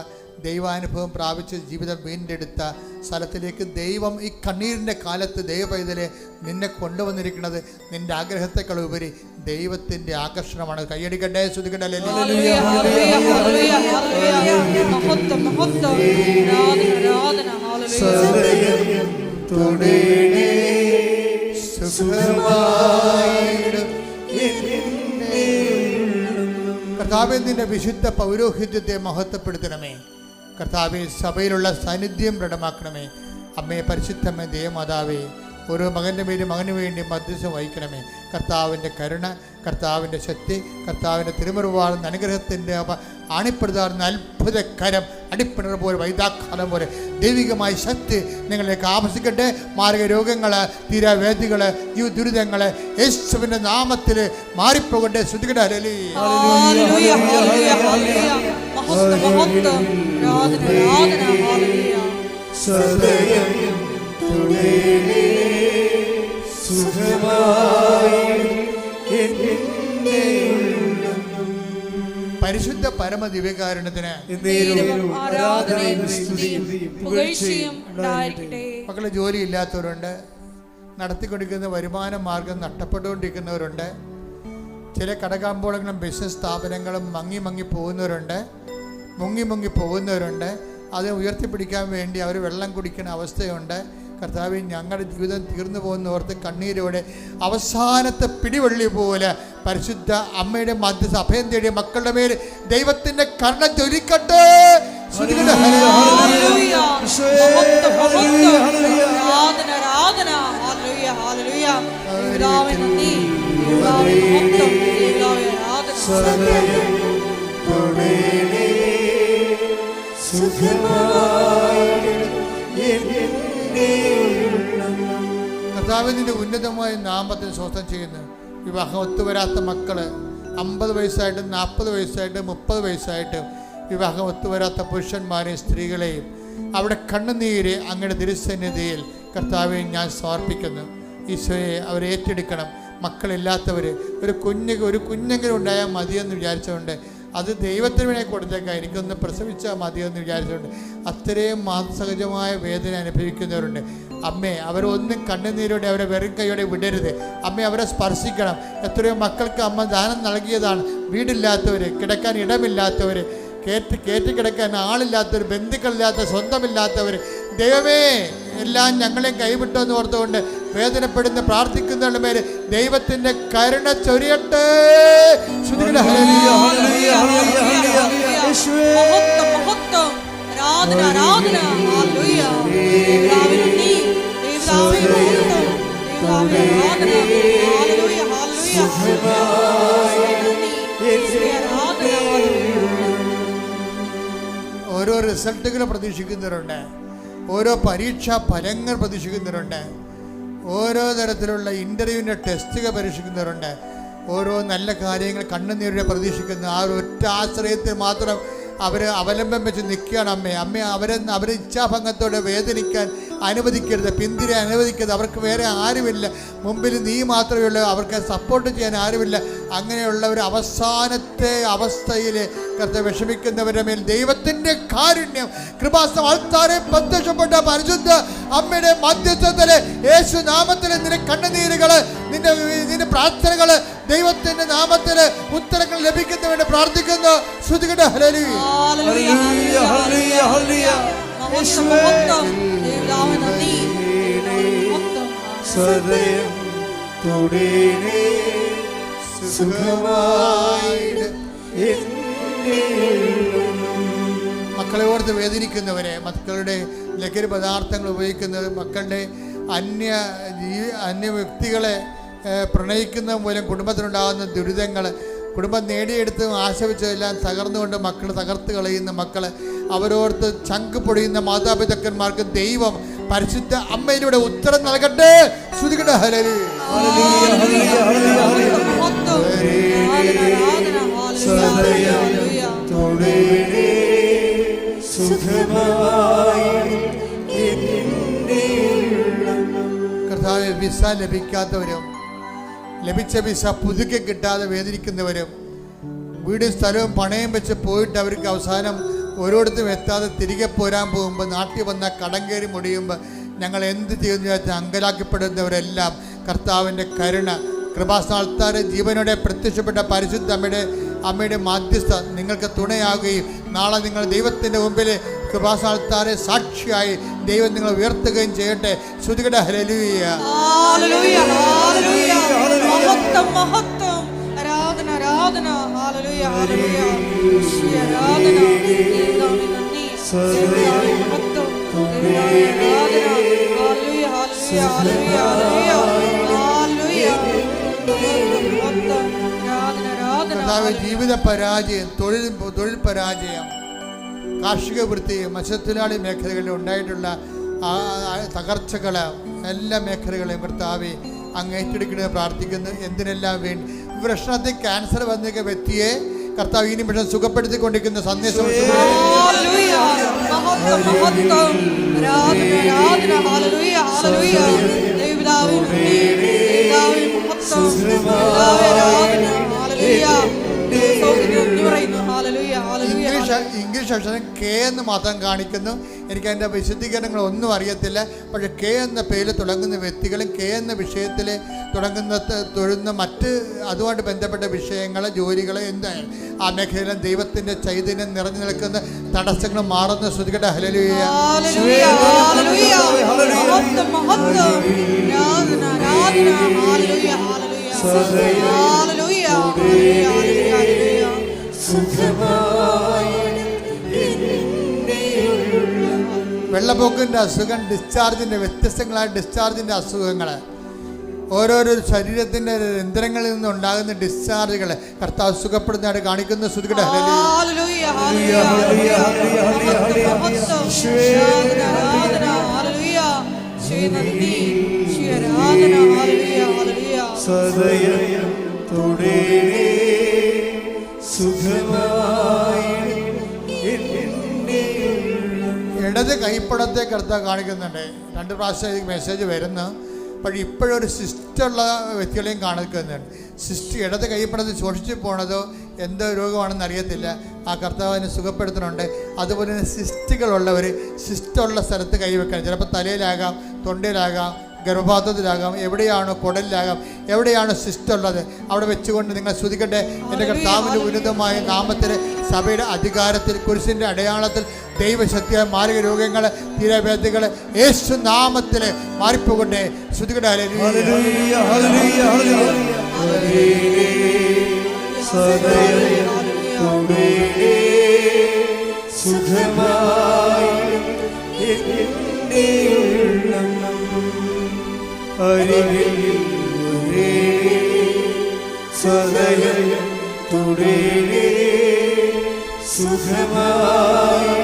ദൈവാനുഭവം പ്രാപിച്ച് ജീവിതം വീണ്ടെടുത്ത സ്ഥലത്തിലേക്ക് ദൈവം ഈ കണ്ണീരിൻ്റെ കാലത്ത് ദൈവപൈതലെ നിന്നെ കൊണ്ടുവന്നിരിക്കുന്നത് നിന്റെ ആഗ്രഹത്തെക്കാൾ ഉപരി ദൈവത്തിൻ്റെ ആകർഷണമാണ്. കൈയടിക്കട്ടെ, ശ്രുതിക്കട്ടെ. കർത്താവേ, നിന്റെ വിശുദ്ധ പൗരോഹിത്യത്തെ മഹത്വപ്പെടുത്തണമേ. കർത്താവെ, സഭയിലുള്ള സാന്നിധ്യം ദൃഢമാക്കണമേ. അമ്മയെ, പരിശുദ്ധമ്മേ, ദേവമാതാവേ, ഓരോ മകൻ്റെ പേരും മകന് വേണ്ടി മധ്യസ്ഥം വഹിക്കണമേ. കർത്താവിൻ്റെ കരുണ, കർത്താവിൻ്റെ ശക്തി, കർത്താവിൻ്റെ തിരുമുറിവാർന്ന അനുഗ്രഹത്തിൻ്റെ ആണിപ്പെടുത്താറുന്ന അത്ഭുത കരം, അടിപ്പിണർ പോലെ, വൈദാഖാലം പോലെ ദൈവികമായ ശക്തി നിങ്ങളിലേക്ക് ആവശ്യിക്കട്ടെ. മാരക രോഗങ്ങൾ, തീരാവേദികൾ, ഈ ദുരിതങ്ങൾ യേശുവിൻ്റെ നാമത്തിൽ മാറിപ്പോകട്ടെ. ശ്രുതികട്ടെ. Hallelujah, hallelujah, hallelujah, hallelujah. മഹത്വം, മഹത്വം, ആരാധന, ആരാധന, ഹല്ലേലൂയ. സദയം തുടേണേ സുഖമായി എന്നെ പരിശുദ്ധ പരമ ദിവ്യകാരുണ്യത്തിന് ആരാധനയും സ്തുതിയും പുകഴ്ചയും ഉണ്ടായിരിക്കട്ടെ. മക്കളെ, ജോലി ഇല്ലാത്തവരുണ്ട്, നടത്തിക്കൊണ്ടിരിക്കുന്ന വരുമാന മാർഗം നഷ്ടപ്പെട്ടുകൊണ്ടിരിക്കുന്നവരുണ്ട്, ചില കടകാമ്പോളങ്ങളും ബിസിനസ് സ്ഥാപനങ്ങളും മങ്ങി പോകുന്നവരുണ്ട്, മുങ്ങി പോകുന്നവരുണ്ട്. അത് ഉയർത്തിപ്പിടിക്കാൻ വേണ്ടി അവർ വെള്ളം കുടിക്കുന്ന അവസ്ഥയുണ്ട്. കർത്താവേ, ഞങ്ങളുടെ ജീവിതം തീർന്നു പോകുന്നവർക്ക് കണ്ണീരോടെ അവസാനത്തെ പിടിവള്ളി പോലെ പരിശുദ്ധ അമ്മയുടെ മധ്യസ്ഥ അഭയം തേടിയ മക്കളുടെ മേൽ ദൈവത്തിന്റെ കരുണ ജ്വലിക്കട്ടെ. കർത്താവിന്റെ ഉന്നതമായ നാമത്തിന് സ്വസ്ഥം ചെയ്യുന്നു. വിവാഹം ഒത്തുവരാത്ത മക്കള് 50 വയസ്സായിട്ടും 40 വയസ്സായിട്ടും 30 വയസ്സായിട്ടും വിവാഹം ഒത്തുവരാത്ത പുരുഷന്മാരെയും സ്ത്രീകളെയും അവിടെ കണ്ണുനീര് അങ്ങയുടെ തിരുസന്നിധിയിൽ കർത്താവെ ഞാൻ സമർപ്പിക്കുന്നു. ഈശോയെ, അവരെ ഏറ്റെടുക്കണം. മക്കളില്ലാത്തവർ ഒരു കുഞ്ഞെങ്കിലും ഉണ്ടായാൽ മതിയെന്ന് വിചാരിച്ചുകൊണ്ട് അത് ദൈവത്തിന് വേണ്ടി കൊടുത്തേക്കാം, എനിക്കൊന്ന് പ്രസവിച്ചാൽ മതിയെന്ന് വിചാരിച്ചുകൊണ്ട് അത്രയും മാനസഹജമായ വേദന അനുഭവിക്കുന്നവരുണ്ട്. അമ്മേ, അവരൊന്നും കണ്ണുനീരോടെ അവരെ വെറും കൈയോടെ വിടരുത്. അമ്മേ, അവരെ സ്പർശിക്കണം. എത്രയോ മക്കൾക്ക് അമ്മ ദാനം നൽകിയതാണ്. വീടില്ലാത്തവർ, കിടക്കാൻ ഇടമില്ലാത്തവർ, കയറ്റി കിടക്കാൻ ആളില്ലാത്തവർ, ബന്ധുക്കളില്ലാത്ത, സ്വന്തമില്ലാത്തവർ, ദൈവമേ എല്ലാം ഞങ്ങളെയും കൈവിട്ടെന്ന് ഓർത്തുകൊണ്ട് വേദനപ്പെടുന്ന പ്രാർത്ഥിക്കുന്നവരുടെ മേലെ ദൈവത്തിന്റെ കരുണ ചൊരിയട്ടെ. ഓരോ റിസൾട്ടുകൾ പ്രതീക്ഷിക്കുന്നവരുണ്ട്, ഓരോ പരീക്ഷാ ഫലങ്ങൾ പ്രതീക്ഷിക്കുന്നവരുണ്ട്, ഓരോ തരത്തിലുള്ള ഇൻ്റർവ്യൂവിൻ്റെ ടെസ്റ്റുകൾ പരീക്ഷിക്കുന്നവരുണ്ട്, ഓരോ നല്ല കാര്യങ്ങൾ കണ്ണുനീരോടെ പ്രതീക്ഷിക്കുന്ന ആ ഒറ്റ ആശ്രയത്തിൽ മാത്രം അവലംബം വെച്ച് നിൽക്കുകയാണ് അമ്മ അവരെ ഇച്ഛാഭംഗത്തോടെ വേദനിക്കാൻ അനുവദിക്കരുത്, പിന്തിരെ അനുവദിക്കരുത്. അവർക്ക് വേറെ ആരുമില്ല, മുമ്പിൽ നീ മാത്രമേ ഉള്ളൂ, അവർക്ക് സപ്പോർട്ട് ചെയ്യാൻ ആരുമില്ല. അങ്ങനെയുള്ളവർ അവസാനത്തെ അവസ്ഥയിൽ വിഷമിക്കുന്നവരുടെ മേൽ ദൈവത്തിൻ്റെ കാരുണ്യം കൃപാസനം ആൾക്കാരെ പ്രത്യക്ഷപ്പെട്ട പരിശുദ്ധ അമ്മയുടെ മധ്യസ്ഥത്തില് യേശു നാമത്തില് നിന്റെ കണ്ണുനീരുകള് നിന്റെ പ്രാർത്ഥനകള് ദൈവത്തിന്റെ നാമത്തില് ഉത്തരങ്ങൾ ലഭിക്കുന്നവന് പ്രാർത്ഥിക്കുന്നു. ശ്രുതികട്ടെ ഹല്ലേലൂയ. സദയം തൊടേണേ സുഖമായി മക്കളെ ഓർത്ത് വേദനിക്കുന്നവരെ, മക്കളുടെ ലഹരി പദാർത്ഥങ്ങൾ ഉപയോഗിക്കുന്നവർ, മക്കളുടെ അന്യ വ്യക്തികളെ പ്രണയിക്കുന്ന മൂലം കുടുംബത്തിനുണ്ടാകുന്ന ദുരിതങ്ങൾ, കുടുംബം നേടിയെടുത്ത് ആശിച്ചതെല്ലാം തകർന്നുകൊണ്ട് മക്കൾ തകർത്ത് കളയുന്ന മക്കൾ, അവരോർത്ത് ചങ്ക് പൊടിയുന്ന മാതാപിതാക്കന്മാർക്ക് ദൈവം പരിശുദ്ധ അമ്മയിലൂടെ ഉത്തരം നൽകട്ടെ. ശ്രുതികട്ടെ ഹല്ലേലൂയ. കർത്താവേ, വിസ ലഭിക്കാത്തവരും ലഭിച്ച വിസ പുതുക്കി കിട്ടാതെ വേദനിക്കുന്നവരും, വീടും സ്ഥലവും പണയം വെച്ച് പോയിട്ട് അവർക്ക് അവസാനം ഓരോരുത്തരും എത്താതെ തിരികെ പോരാൻ പോകുമ്പോൾ നാട്ടിൽ വന്ന കടം കയറി മുടിയുമ്പോൾ ഞങ്ങൾ എന്ത് ചെയ്യുന്നു വെച്ചാൽ അങ്കലാക്കപ്പെടുന്നവരെല്ലാം കർത്താവിൻ്റെ കരുണ കൃപാസ്ഥാനത്താരെ ജീവനോടെ പ്രത്യക്ഷപ്പെട്ട പരിശുദ്ധ അമ്മയുടെ മാധ്യസ്ഥ നിങ്ങൾക്ക് തുണയാകുകയും നാളെ നിങ്ങൾ ദൈവത്തിൻ്റെ മുമ്പിൽ കൃപാസ്ഥാനത്താരെ സാക്ഷിയായി ദൈവം നിങ്ങൾ ഉയർത്തുകയും ചെയ്യട്ടെ. ശ്രുതികട്ടെ ഹല്ലേലൂയ. ആരാധന ഹല്ലേലൂയ ഹല്ലേലൂയ ആരാധന നന്ദി ഹല്ലേലൂയ ഹല്ലേലൂയ ഹല്ലേലൂയ. ജീവിത പരാജയം, തൊഴിൽ പരാജയം, കാർഷിക വൃത്തി, മത്സ്യത്തൊഴിലാളി മേഖലകളിൽ ഉണ്ടായിട്ടുള്ള തകർച്ചകൾ, എല്ലാ മേഖലകളെയും കർത്താവേ അങ്ങ് ഏറ്റെടുക്കണമെന്ന് പ്രാർത്ഥിക്കുന്നു. എന്തിനെല്ലാം വേണ്ടി വൃഷണത്തിൽ ക്യാൻസർ വന്നിരിക്കുന്ന വ്യക്തിയെ കർത്താവ് ഈ നിമിഷം സുഖപ്പെടുത്തിക്കൊണ്ടിരിക്കുന്ന സന്ദേശം ഇംഗ്ലീഷ് അക്ഷരം കെ എന്ന് മാത്രം കാണിക്കുന്നു. എനിക്ക് അതിൻ്റെ വിശദീകരണങ്ങൾ ഒന്നും അറിയത്തില്ല. പക്ഷേ കെ എന്ന പേരിൽ തുടങ്ങുന്ന വ്യക്തികളും കെ എന്ന വിഷയത്തിൽ തൊഴുന്ന മറ്റ് അതുമായിട്ട് ബന്ധപ്പെട്ട വിഷയങ്ങൾ, ജോലികൾ, എന്തായാലും ആ മേഖലയിലും ദൈവത്തിൻ്റെ ചൈതന്യം നിറഞ്ഞു നിൽക്കുന്ന തടസ്സങ്ങൾ മാറുന്ന. ശ്രുതികട്ടെ ഹല്ലേലൂയ. വെള്ളപ്പൊക്കിൻ്റെ അസുഖം, ഡിസ്ചാർജിൻ്റെ വ്യത്യസ്തങ്ങളായ ഡിസ്ചാർജിൻ്റെ അസുഖങ്ങൾ, ഓരോരോ ശരീരത്തിൻ്റെ യന്ത്രങ്ങളിൽ നിന്നുണ്ടാകുന്ന ഡിസ്ചാർജുകൾ കർത്താവ് സുഖപ്പെടുന്നതായിട്ട് കാണിക്കുന്ന. ശ്രുതികട്ടെ സദയം തൊടേണേ സുഖമായി. ഇടത് കൈപ്പടത്തെ കർത്താവ് കാണിക്കുന്നുണ്ട്. 2 പ്രാവശ്യം മെസ്സേജ് വരുന്നു. പക്ഷേ ഇപ്പോഴൊരു സിസ്റ്റുള്ള വ്യക്തികളെയും കാണിക്കുന്നുണ്ട്. സിസ്റ്റ് ഇടത് കൈപ്പടത്തിൽ ശോഷിച്ചു പോണതോ എന്തോ രോഗമാണെന്ന് അറിയത്തില്ല. ആ കർത്താവിനെ സുഖപ്പെടുത്തുന്നുണ്ട്. അതുപോലെ തന്നെ സിസ്റ്റുകളുള്ളവർ സിസ്റ്റുള്ള സ്ഥലത്ത് കൈവെക്കണം. ചിലപ്പോൾ തലയിലാകാം, തൊണ്ടയിലാകാം, ഗർഭപാത്രത്തിലാകാം, എവിടെയാണോ കുടലിലാകാം, എവിടെയാണോ സിസ്റ്റുള്ളത് അവിടെ വെച്ചുകൊണ്ട് നിങ്ങൾ ശ്രുതിക്കട്ടെ. എൻ്റെ കർത്താവിൻ്റെ ഉന്നതമായ നാമത്തിൽ, സഭയുടെ അധികാരത്തിൽ, കുരിശിൻ്റെ അടയാളത്തിൽ ദൈവശക്തിയായ മാരക രോഗങ്ങൾ, തീരവേദികൾ യേശു നാമത്തിൽ മാറിപ്പോകട്ടെ. ശ്രുതികട്ടെ ഹല്ലേലൂയ ഹല്ലേലൂയ ഹല്ലേലൂയ. സദയം തൊടേണേ സുഖമായി എൻ്റെ ഉള്ളം. സദയം തൊടേണേ സുഖമായി.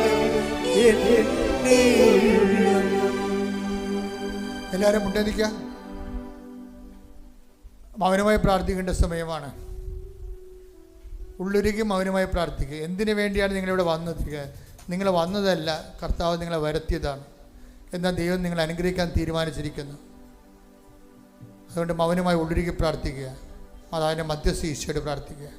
എല്ലാവരും മുട്ടേനിക്കുക. മൗനമായി പ്രാർത്ഥിക്കേണ്ട സമയമാണ്. ഉള്ളുരുകി മൗനമായി പ്രാർത്ഥിക്കുക. എന്തിനു വേണ്ടിയാണ് നിങ്ങളിവിടെ വന്നത്? നിങ്ങൾ വന്നതല്ല, കർത്താവ് നിങ്ങളെ വരുത്തിയതാണ്. എന്നാൽ ദൈവം നിങ്ങളെ അനുഗ്രഹിക്കാൻ തീരുമാനിച്ചിരിക്കുന്നു. അതുകൊണ്ട് മൗനമായി ഉള്ളുരുകി പ്രാർത്ഥിക്കുക. മാതാവിൻ്റെ മധ്യസ്ഥ ഈശോയോട് പ്രാർത്ഥിക്കുക.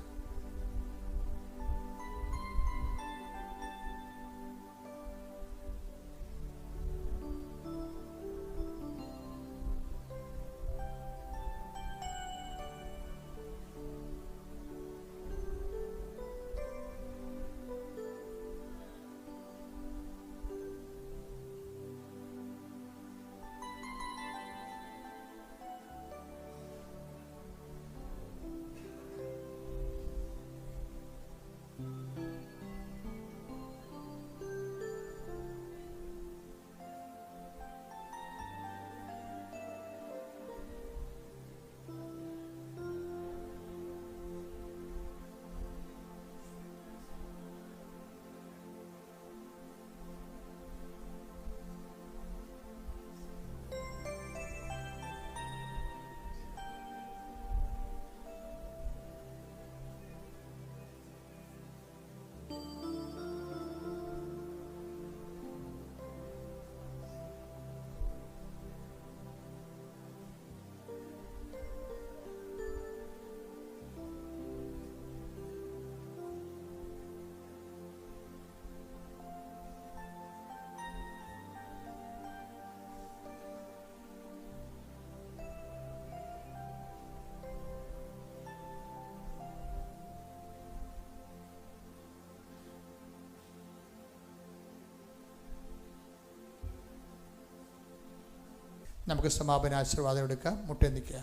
നമുക്ക് സമാപന ആശീർവാദം എടുക്കാം. മുട്ടേ നിൽക്കുക.